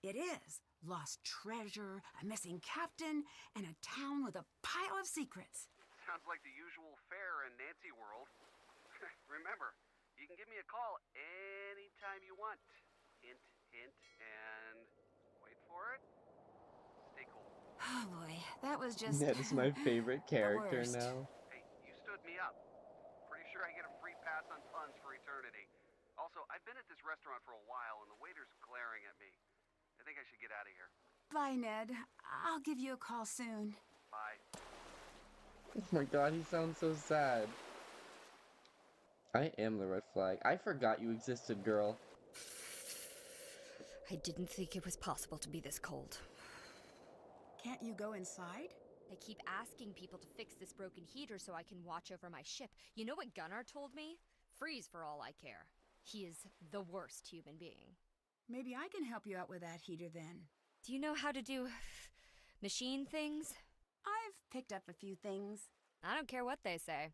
It is. Lost treasure, a missing captain, and a town with a pile of secrets.
Sounds like the usual fare in Nancy world. Remember, you can give me a call anytime you want. Hint, hint, and wait for it. Stay cool.
Oh boy, that was just.
Ned is my favorite character
worst.
now.
Hey, you stood me up. Pretty sure I get a free pass on puns for eternity. Also, I've been at this restaurant for a while and the waiter's glaring at me. I think I should get out of here.
Bye, Ned. I'll give you a call soon.
Bye.
Oh my god, he sounds so sad. I am the red flag. I forgot you existed, girl.
I didn't think it was possible to be this cold.
Can't you go inside?
I keep asking people to fix this broken heater so I can watch over my ship. You know what Gunnar told me? Freeze for all I care. He is the worst human being.
Maybe I can help you out with that heater then.
Do you know how to do machine things?
I've picked up a few things.
I don't care what they say.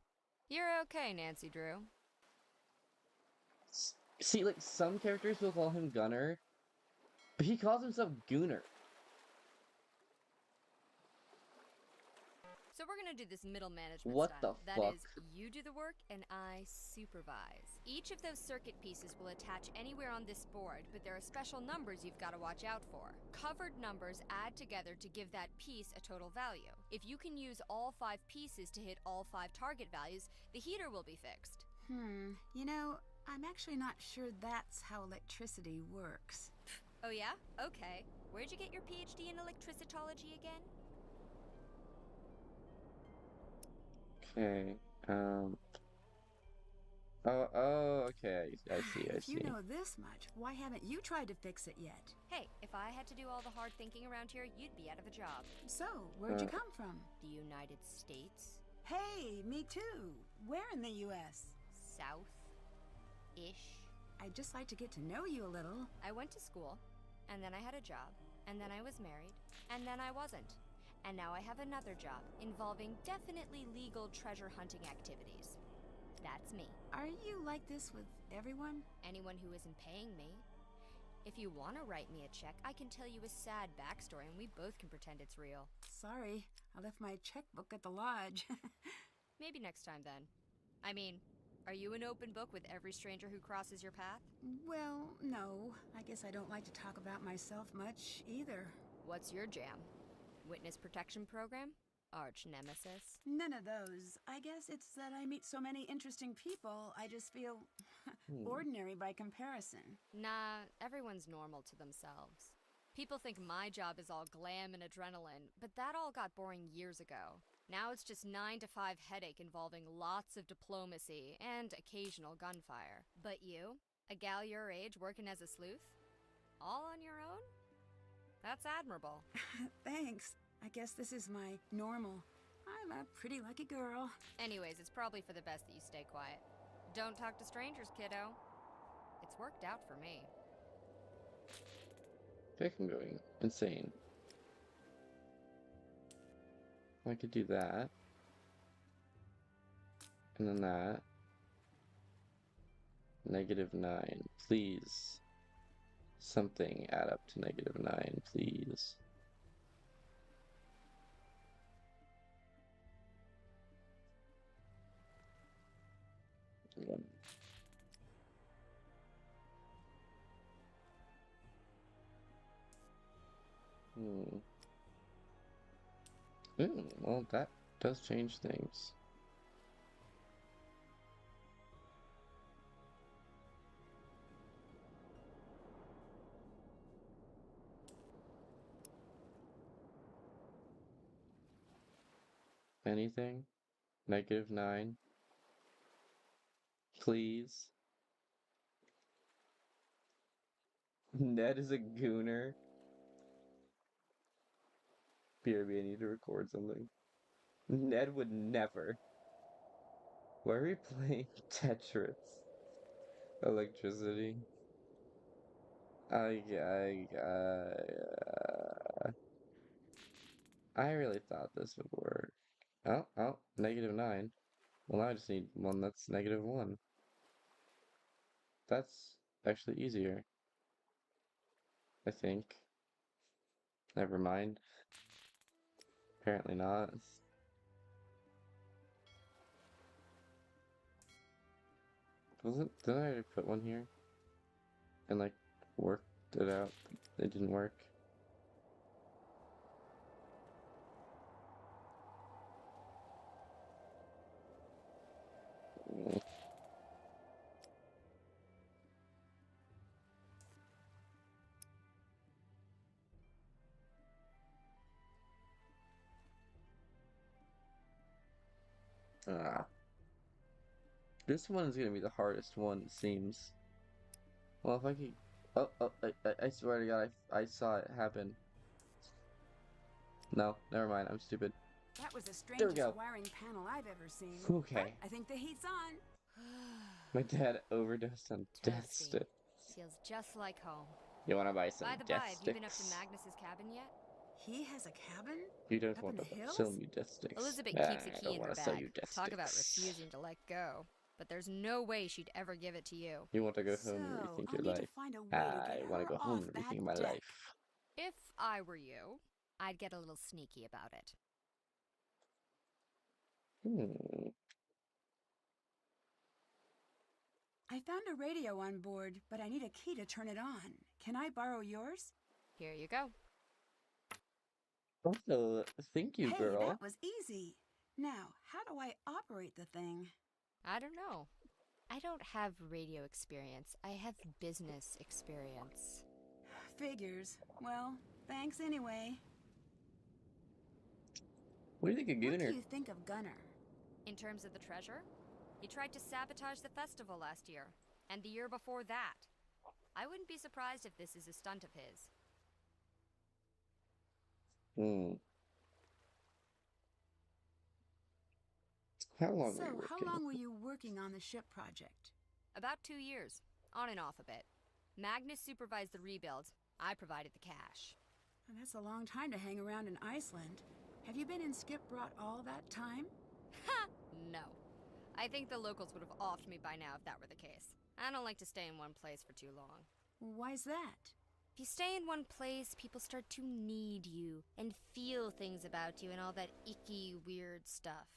You're okay, Nancy Drew.
See, like, some characters will call him Gunner, but he calls himself Gooner.
So we're gonna do this middle management
What
style.
the
That
fuck?
is, you do the work and I supervise. Each of those circuit pieces will attach anywhere on this board, but there are special numbers you've got to watch out for. Covered numbers add together to give that piece a total value. If you can use all 5 pieces to hit all 5 target values, the heater will be fixed.
You know, I'm actually not sure that's how electricity works.
Oh yeah? Okay. Where'd you get your PhD in electricitology again?
Okay, okay, I see.
If you know this much, why haven't you tried to fix it yet?
Hey, if I had to do all the hard thinking around here, you'd be out of a job.
So, where'd you come from?
The United States?
Hey, me too. Where in the U.S.?
South-ish.
I'd just like to get to know you a little.
I went to school, and then I had a job, and then I was married, and then I wasn't. And now I have another job involving definitely legal treasure hunting activities. That's me.
Are you like this with everyone?
Anyone who isn't paying me. If you want to write me a check, I can tell you a sad backstory and we both can pretend it's real.
Sorry, I left my checkbook at the lodge.
Maybe next time then. I mean, are you an open book with every stranger who crosses your path?
Well, no. I guess I don't like to talk about myself much either.
What's your jam? Witness protection program? Arch nemesis?
None of those. I guess it's that I meet so many interesting people, I just feel ordinary by comparison.
Nah, everyone's normal to themselves. People think my job is all glam and adrenaline, but that all got boring years ago. Now it's just 9 to 5 headache involving lots of diplomacy and occasional gunfire. But you, a gal your age working as a sleuth? All on your own? That's admirable.
Thanks. I guess this is my normal. I'm a pretty lucky girl.
Anyways, it's probably for the best that you stay quiet. Don't talk to strangers, kiddo. It's worked out for me.
I think I'm going insane. I could do that. And then that. -9. Please. Something add up to -9, please. Yeah. Well, that does change things. Anything? -9. Please. Ned is a gooner. BRB, I need to record something. Ned would never. Why are we playing Tetris? Electricity. I really thought this would work. Oh, -9. Well, now I just need one that's -1. That's actually easier. I think. Never mind. Apparently not. Didn't I already put one here? And like, worked it out? It didn't work. This one is gonna be the hardest one, it seems. Well, if I could... I swear to God, I saw it happen. No, never mind, I'm stupid.
That was the
There we
strangest
go.
wiring panel I've ever seen.
Okay.
But I think the heat's on.
My dad overdosed on death
Toasty.
sticks.
Feels just like home.
You want to buy some
By the
death
by, have
sticks?
you been up to Magnus's cabin yet?
He has a cabin?
You don't
Up
want
in
to
the hills?
sell me death sticks.
Elizabeth
Ah,
keeps a
I
key
don't
in her
want to sell you
bag.
death
Talk
sticks.
about refusing to let go. But there's no way she'd ever give it to you.
You want to go
So,
home and rethink
I'll
your
need to
life.
find a way
I
to
want
get
to
her
go home
off
and
that
rethink my
deck.
life.
If I were you, I'd get a little sneaky about it.
Hmm.
I found a radio on board, but I need a key to turn it on. Can I borrow yours?
Here you go.
Also, thank you,
Hey,
girl.
that was easy. Now, how do I operate the thing?
I don't know. I don't have radio experience. I have business experience.
Figures. Well, thanks anyway.
What do you think of
What
Gunnar?
do you think of Gunnar?
In terms of the treasure, he tried to sabotage the festival last year, and the year before that. I wouldn't be surprised if this is a stunt of his.
Hmm. How long were you
So, how
working?
long were you working on the ship project?
About 2 years, on and off a bit. Magnus supervised the rebuild. I provided the cash.
Well, that's a long time to hang around in Iceland. Have you been in Skipbrot all that time?
Ha! No. I think the locals would have offed me by now if that were the case. I don't like to stay in one place for too long.
Why's that?
If you stay in one place, people start to need you and feel things about you and all that icky, weird stuff.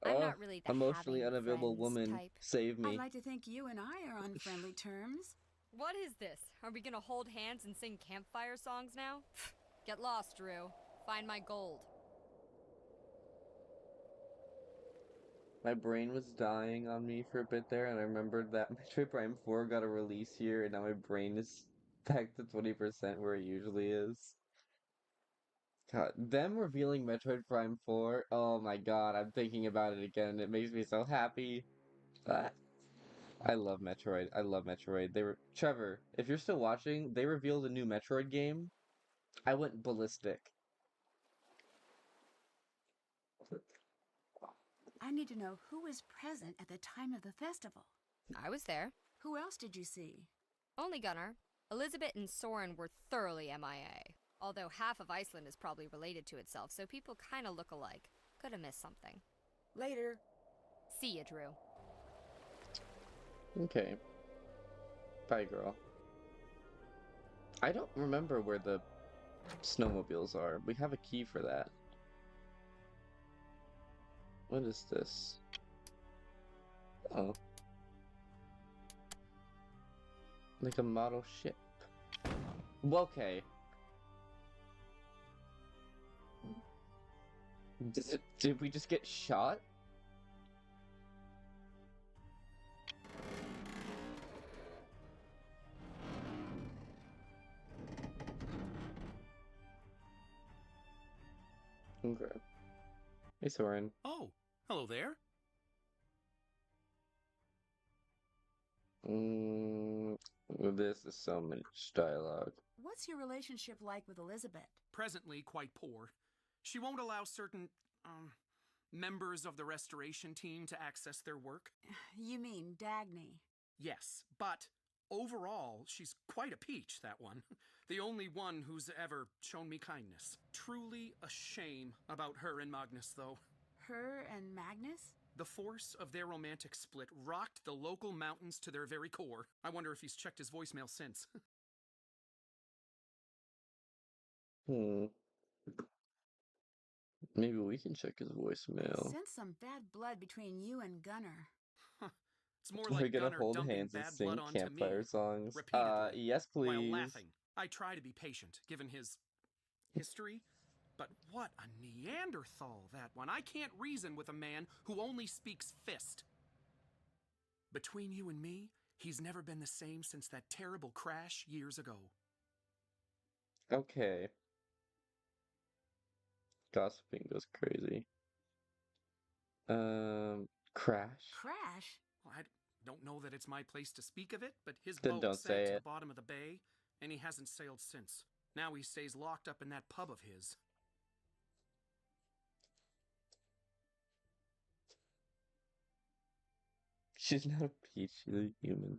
I'm
Oh,
not really the
emotionally
having
unavailable
friends
woman.
type.
Save me.
I'd like to think you and I are on friendly terms.
What is this? Are we gonna hold hands and sing campfire songs now? Get lost, Drew. Find my gold.
My brain was dying on me for a bit there, and I remembered that Metroid Prime 4 got a release here, and now my brain is back to 20% where it usually is. God, them revealing Metroid Prime 4, oh my god, I'm thinking about it again, it makes me so happy. Ah, I love Metroid. I love Metroid. Trevor, if you're still watching, they revealed a new Metroid game. I went ballistic.
I need to know who was present at the time of the festival.
I was there.
Who else did you see?
Only Gunnar. Elizabeth and Soren were thoroughly MIA. Although half of Iceland is probably related to itself, so people kinda look alike. Could have missed something.
Later.
See ya, Drew.
Okay. Bye, girl. I don't remember where the snowmobiles are. We have a key for that. What is this? Oh. Like a model ship. Well, okay. Did we just get shot? Okay. Hey, Soren.
Oh, hello there.
This is so much dialogue.
What's your relationship like with Elizabeth?
Presently quite poor. She won't allow certain, members of the restoration team to access their work.
You mean Dagny?
Yes, but overall, she's quite a peach, that one. The only one who's ever shown me kindness. Truly a shame about her and Magnus, though.
Her and Magnus?
The force of their romantic split rocked the local mountains to their very core. I wonder if he's checked his voicemail since.
Maybe we can check his voicemail.
I sense some bad blood between you and Gunnar.
It's more
We're
like
gonna
Gunnar
hold
dumping
hands and
bad
sing
blood onto
campfire
me.
songs.
Repeatedly,
Yes, please.
While laughing. I try to be patient, given his history. But what a Neanderthal, that one. I can't reason with a man who only speaks fist. Between you and me, he's never been the same since that terrible crash years ago.
Okay. Gossiping goes crazy. Crash?
Crash?
Well, I don't know that it's my place to speak of it, but his
Then
boat
don't
sank
say
to the
it.
bottom of the bay, and he hasn't sailed since. Now he stays locked up in that pub of his.
She's not a peach, she's a human.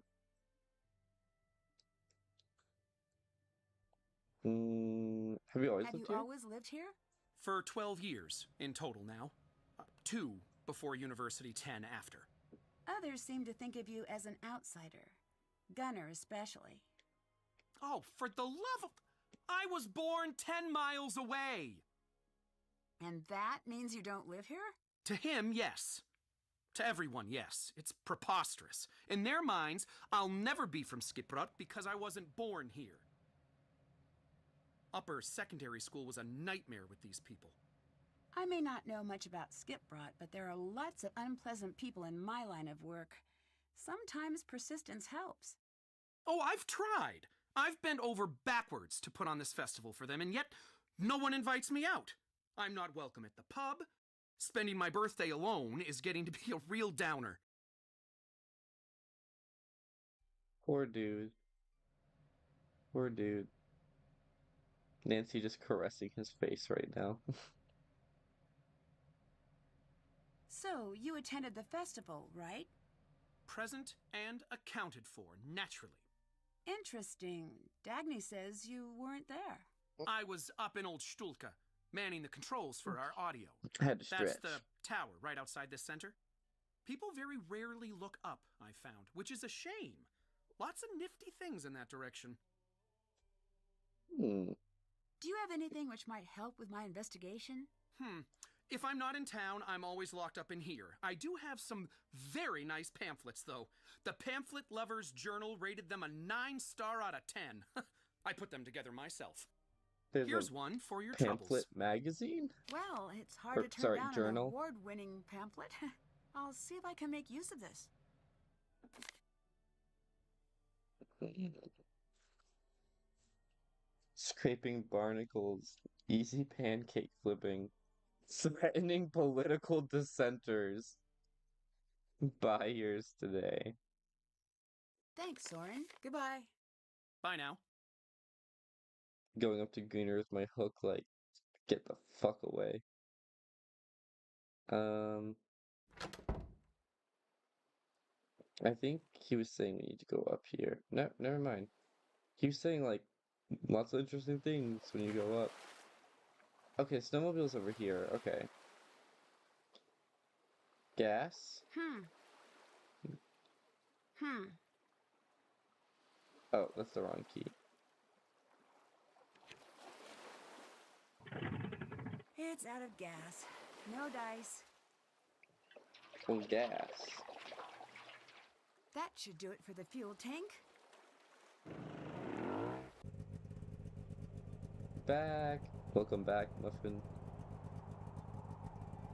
Have you always
Have
lived
you
here?
always lived here?
For 12 years in total now. 2 before university, 10 after.
Others seem to think of you as an outsider. Gunner, especially.
Oh, for the love of... I was born 10 miles away!
And that means you don't live here?
To him, yes. To everyone, yes. It's preposterous. In their minds, I'll never be from Skiprot because I wasn't born here. Upper secondary school was a nightmare with these people.
I may not know much about Skiprot, but there are lots of unpleasant people in my line of work. Sometimes persistence helps.
Oh, I've tried. I've bent over backwards to put on this festival for them, and yet no one invites me out. I'm not welcome at the pub. Spending my birthday alone is getting to be a real downer.
Poor dude. Poor dude. Nancy just caressing his face right now.
So, you attended the festival, right?
Present and accounted for, naturally.
Interesting. Dagny says you weren't there.
I was up in Old Stulka, manning the controls for our audio.
I had to stretch.
That's the tower right outside this center. People very rarely look up, I found, which is a shame. Lots of nifty things in that direction.
Do you have anything which might help with my investigation?
If I'm not in town, I'm always locked up in here. I do have some very nice pamphlets, though. The Pamphlet Lovers Journal rated them a 9-star out of 10. I put them together myself.
There's
Here's
a
one for your
pamphlet
troubles.
magazine?
Well, it's hard to turn
sorry,
down
journal?
an award-winning pamphlet. I'll see if I can make use of this.
Scraping barnacles, easy pancake flipping, threatening political dissenters. Buy yours today.
Thanks, Soren. Goodbye.
Bye now.
Going up to Greener with my hook, like, get the fuck away. I think he was saying we need to go up here. No, never mind. He was saying, like, lots of interesting things when you go up. Okay, snowmobile's over here. Okay. Gas? Oh, that's the wrong key.
It's out of gas. No dice.
Well, gas.
That should do it for the fuel tank.
Back. Welcome back, Muffin.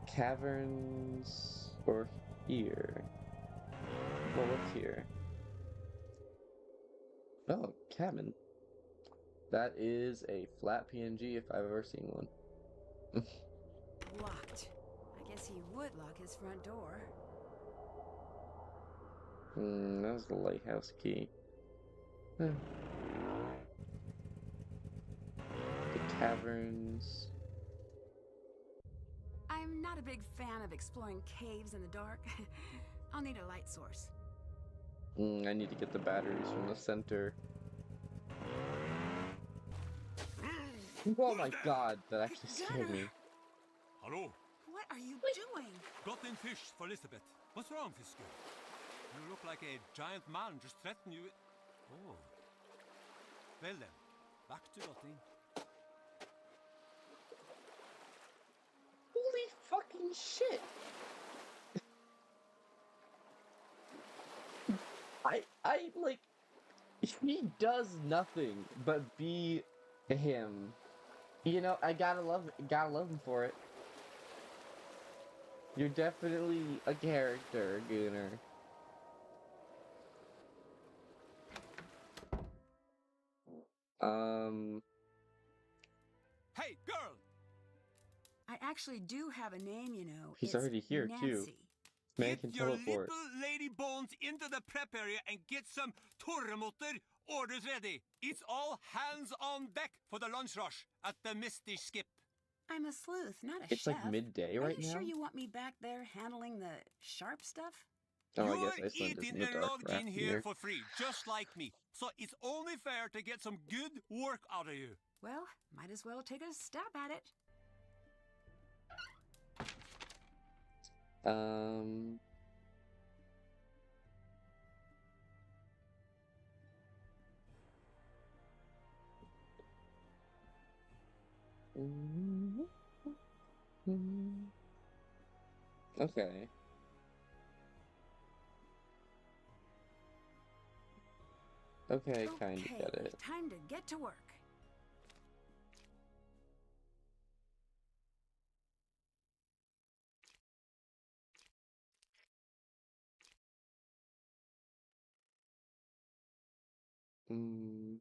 Caverns or here? Well, what's here? Oh, cabin. That is a flat PNG if I've ever seen one.
Locked. I guess he would lock his front door.
That was the lighthouse key. Huh. The caverns.
I'm not a big fan of exploring caves in the dark. I'll need a light source.
I need to get the batteries from the center. Oh my god, that actually scared me.
Hello.
What are you doing?
Got in fish for Elizabeth. What's wrong, Fisker? You look like a giant man just threatened you. Oh. Well then, back to Dotting.
Holy fucking shit! I like, he does nothing but be him. You know, I gotta love him for it. You're definitely a character, Gunner.
Hey, girl!
I actually do have a name, you know.
He's
It's
already here,
Nancy.
too. Man
Get
can
your
teleport.
little lady bones into the prep area and get some Torremotter orders ready. It's all hands on deck for the lunch rush at the Misty Skip.
I'm a sleuth, not a
It's
chef.
like midday
Are
right
you
now.
sure you want me back there handling the sharp stuff?
Oh, I
You're
guess Iceland is
eating
in the
and
dark
logged
wrap
in here
here.
for free, just like me. So it's only fair to get some good work out of you.
Well, might as well take a stab at it.
Um. Okay. Okay, kind of get it.
Time to get to work.
Mm.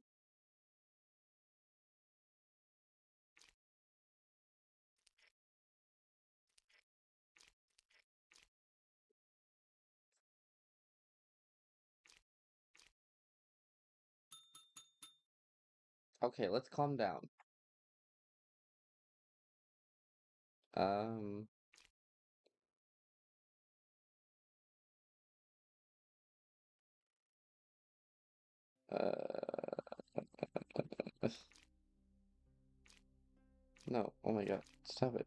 Okay, let's calm down. Um. No. Oh my God. Stop it.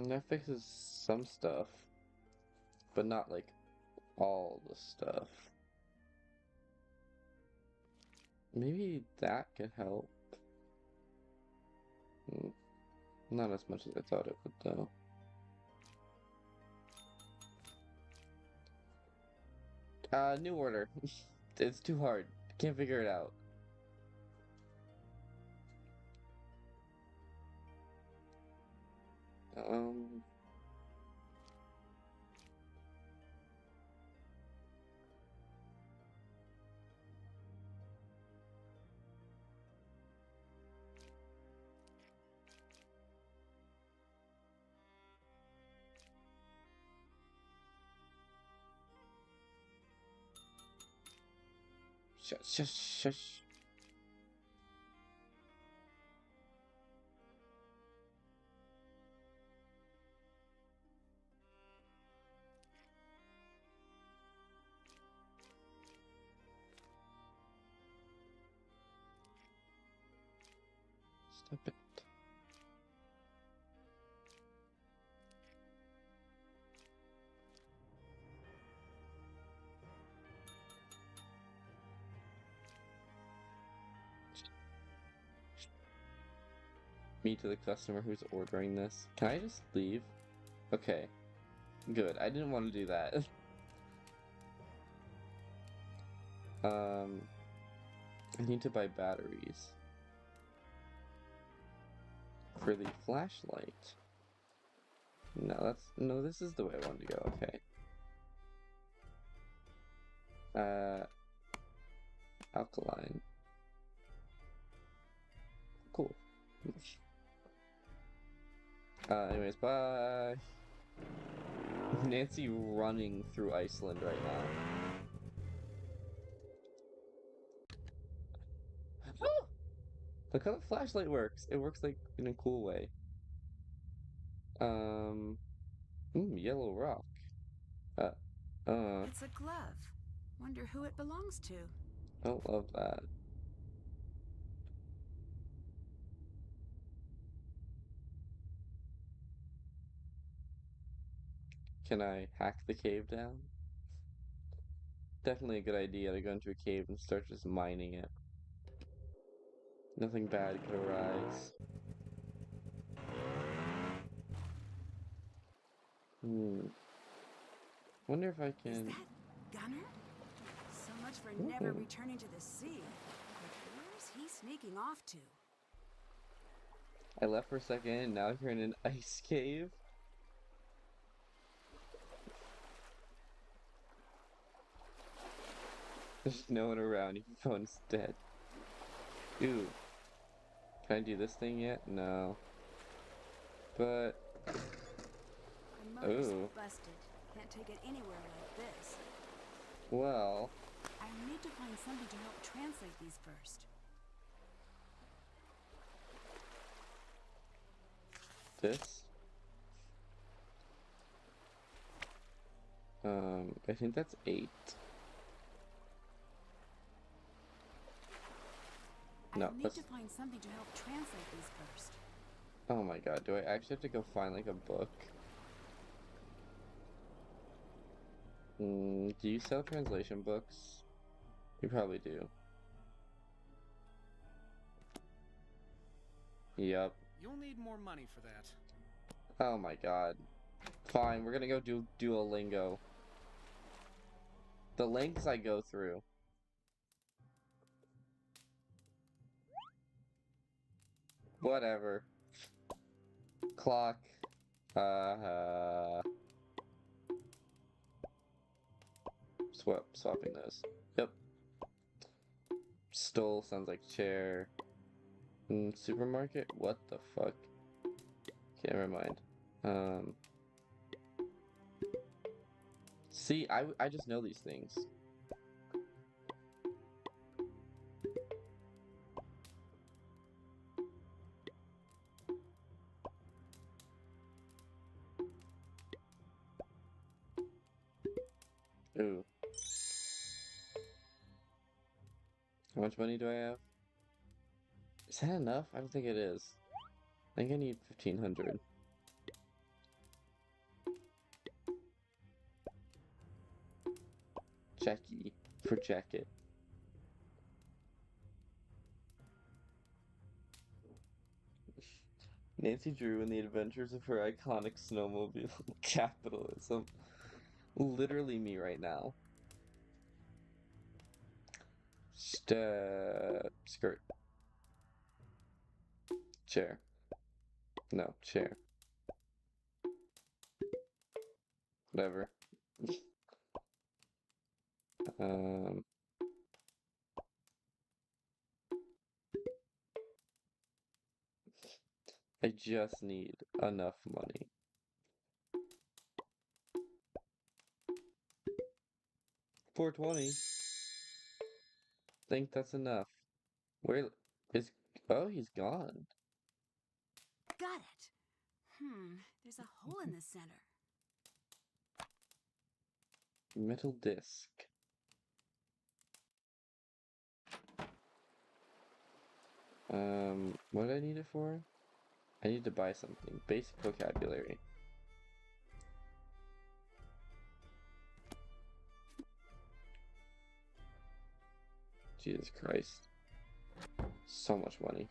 That fixes some stuff, but not like all the stuff. Maybe that could help. Not as much as I thought it would, though. New order. It's too hard. Can't figure it out. Um. Shush, shush, shush. Stop it. Me to the customer who's ordering this. Can I just leave? Okay. Good. I didn't want to do that. I need to buy batteries for the flashlight. No, this is the way I wanted to go. Okay. Alkaline. Cool. Anyways, bye. Nancy running through Iceland right now. Look how the flashlight works. It works like in a cool way. Yellow rock.
It's a glove. Wonder who it belongs to.
Don't love that. Can I hack the cave down? Definitely a good idea to go into a cave and start just mining it. Nothing bad could arise. Wonder if I can...
Is that Gunner? So much for never returning to the sea. But where's he sneaking off to?
I left for a second and now you're in an ice cave? There's no one around, your phone's dead. Ooh. Can I do this thing yet? No. But
My motor's
Ooh.
busted. Can't take it anywhere like this.
well,
I need to find something to help translate these first.
this. I think that's 8. No,
I need
that's.
to find something to help translate these first.
Oh my god, do I actually have to go find like a book? Do you sell translation books? You probably do. Yep.
You'll need more money for that.
Oh my god. Fine, we're gonna go do Duolingo. The lengths I go through. Whatever. Clock. Swapping those. Yep. Stole sounds like chair. Supermarket? What the fuck? Okay, never mind. See, I just know these things. Ooh. How much money do I have? Is that enough? I don't think it is. I think I need 1,500. Jackie for jacket. Nancy Drew and the Adventures of Her Iconic Snowmobile. Capitalism. Literally me right now. Skirt. Chair. No, chair. Whatever. I just need enough money. $420. Think that's enough. Where is? Oh, he's gone.
Got it. There's a hole in the center.
Metal disc. What did I need it for? I need to buy something. Basic vocabulary. Jesus Christ. So much money.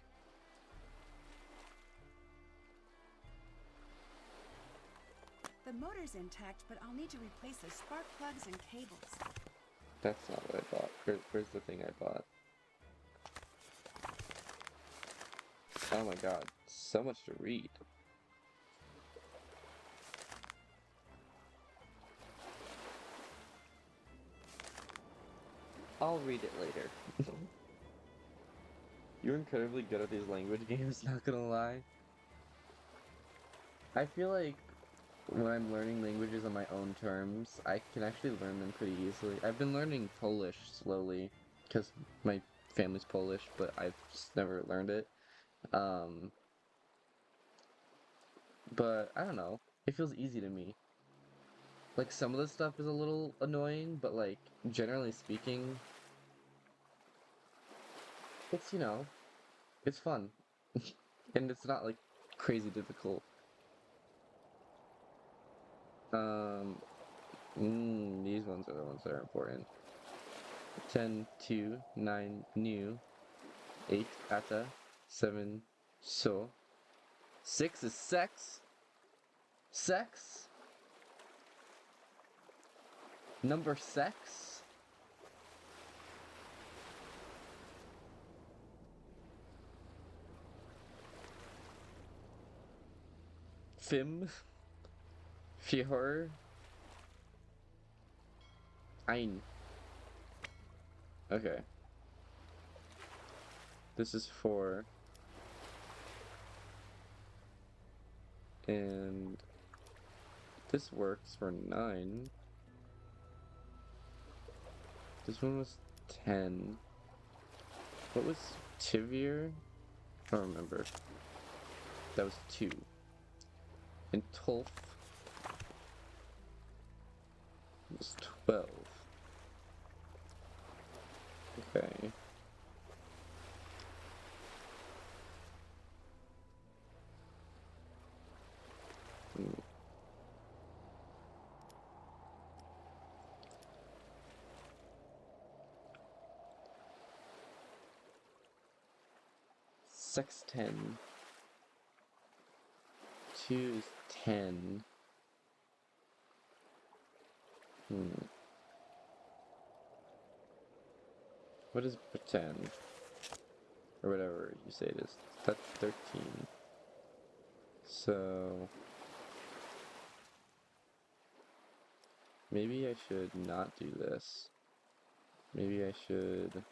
The motor's intact, but I'll need to replace the spark plugs and cables.
That's not what I bought. Where's the thing I bought? Oh my god. So much to read. I'll read it later. You're incredibly good at these language games, not gonna lie. I feel like when I'm learning languages on my own terms, I can actually learn them pretty easily. I've been learning Polish slowly, because my family's Polish, but I've just never learned it. But I don't know. It feels easy to me. Like, some of the stuff is a little annoying, but like, generally speaking, it's, it's fun. And it's not like crazy difficult. These ones are the ones that are important. 10, 2, 9, new. 8, ata. 7, so. 6 is sex. Sex? Number sex? Fim? Fjör? Ein. Okay. This is for And this works for 9. This one was 10. What was Tivir? I don't remember. That was 2. And Tulf was 12. Okay. Sexten. 2 is 10. What is pretend? Or whatever you say it is. That's 13. So maybe I should not do this. Maybe I should...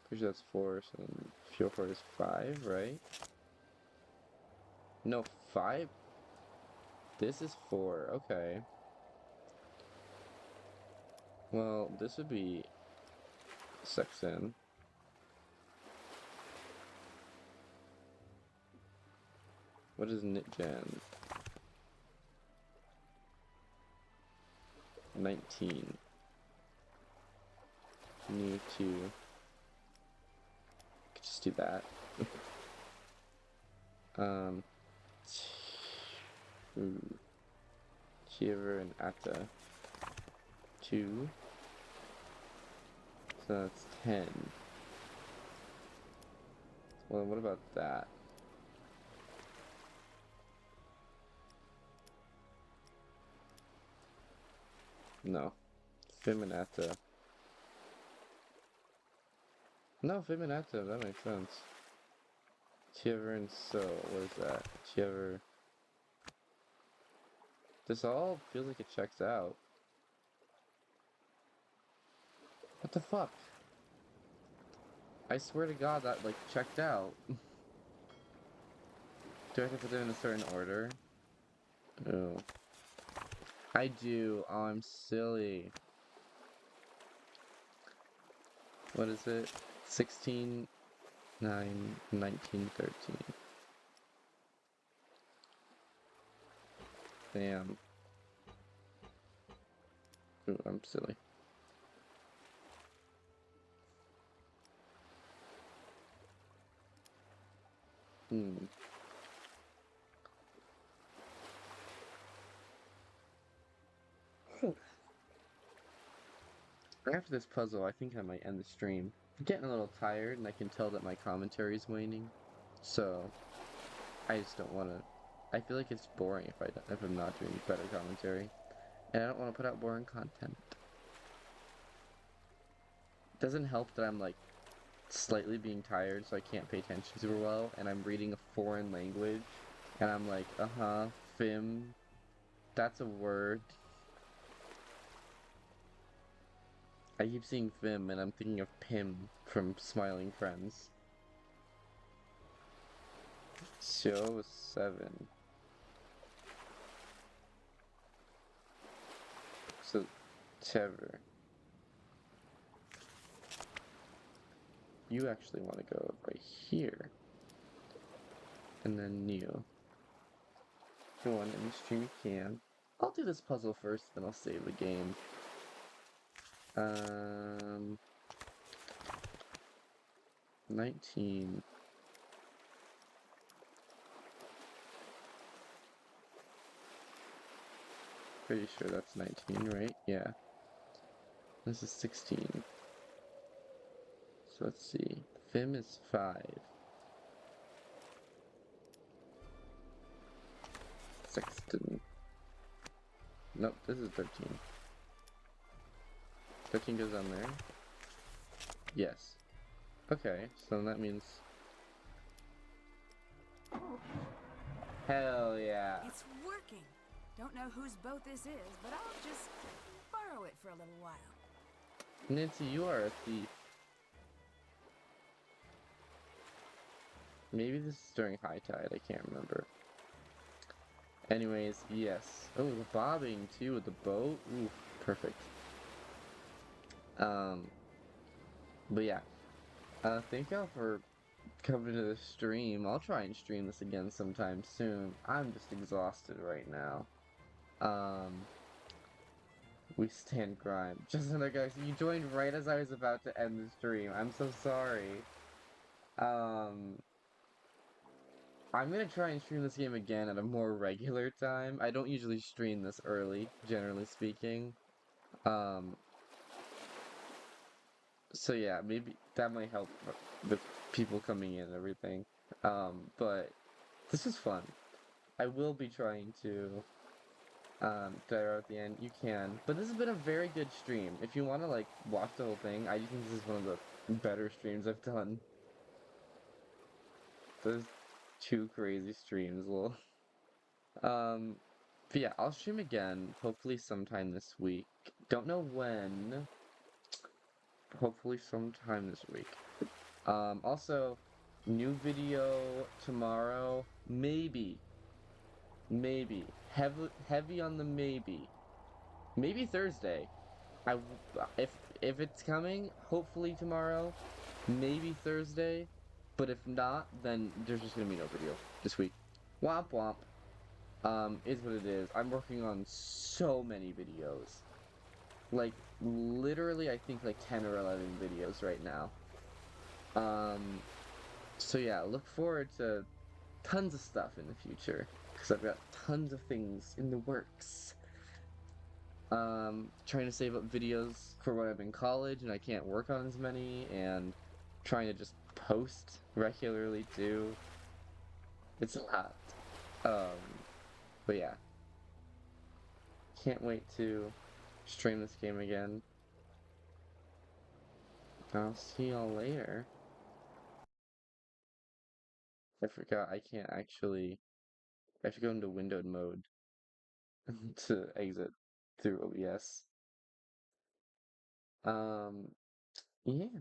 Pretty sure that's 4, so then fuel for is 5, right? No, 5? This is 4, okay. Well, this would be Sexton. What is Nitgen? 19. New 2. Could just do that. Chiver and Atta. 2. So that's 10. Well, what about that? No. Feminata. No, Feminata, that makes sense. Chiver and So, what is that? Chiver. This all feels like it checks out. What the fuck? I swear to God that, like, checked out. Do I have to put them in a certain order? No. I do. Oh, I'm silly. What is it? 16, 9, 19, 13. Damn. Ooh, I'm silly. After this puzzle, I think I might end the stream. I'm getting a little tired, and I can tell that my commentary is waning. So, I just don't want to... I feel like it's boring if I'm not doing better commentary. And I don't want to put out boring content. It doesn't help that I'm, like, slightly being tired, so I can't pay attention super well, and I'm reading a foreign language, and I'm like, Fim, that's a word. I keep seeing Fim, and I'm thinking of Pim from Smiling Friends. Show 7. So, Trevor. You actually want to go right here. And then new. Go on in the stream you can. I'll do this puzzle first, then I'll save the game. 19. Pretty sure that's 19, right? Yeah. This is 16. So let's see. Fim is 5. Sexton. Nope, this is 13. 13 goes on there. Yes. Okay, so that means... Hell yeah.
It's working. Don't know whose boat this is, but I'll just borrow it for a little while.
Nancy, you are a thief. Maybe this is during high tide, I can't remember. Anyways, yes. Oh, the bobbing too with the boat. Ooh, perfect. But yeah. Thank y'all for coming to the stream. I'll try and stream this again sometime soon. I'm just exhausted right now. We stand grime. Just another guys, you joined right as I was about to end the stream. I'm so sorry. I'm gonna try and stream this game again at a more regular time. I don't usually stream this early, generally speaking. So yeah, maybe that might help with people coming in and everything. But this is fun. I will be trying to there at the end. You can, but this has been a very good stream. If you want to like watch the whole thing, I think this is one of the better streams I've done. Those two crazy streams, well. But yeah, I'll stream again, hopefully sometime this week. Don't know when. Hopefully sometime this week. Also, new video tomorrow, maybe. Maybe. Heavy on the maybe. Maybe Thursday. If it's coming, hopefully tomorrow, maybe Thursday. But if not, then there's just gonna be no video this week. Womp womp. Is what it is. I'm working on so many videos. Like, literally, I think like 10 or 11 videos right now. So yeah, look forward to tons of stuff in the future. Because I've got tons of things in the works. Trying to save up videos for when I'm in college and I can't work on as many, and trying to just post regularly too. It's a lot. But yeah. Can't wait to stream this game again. I'll see y'all later. I forgot I can't actually... I have to go into windowed mode to exit through OBS. Yeah.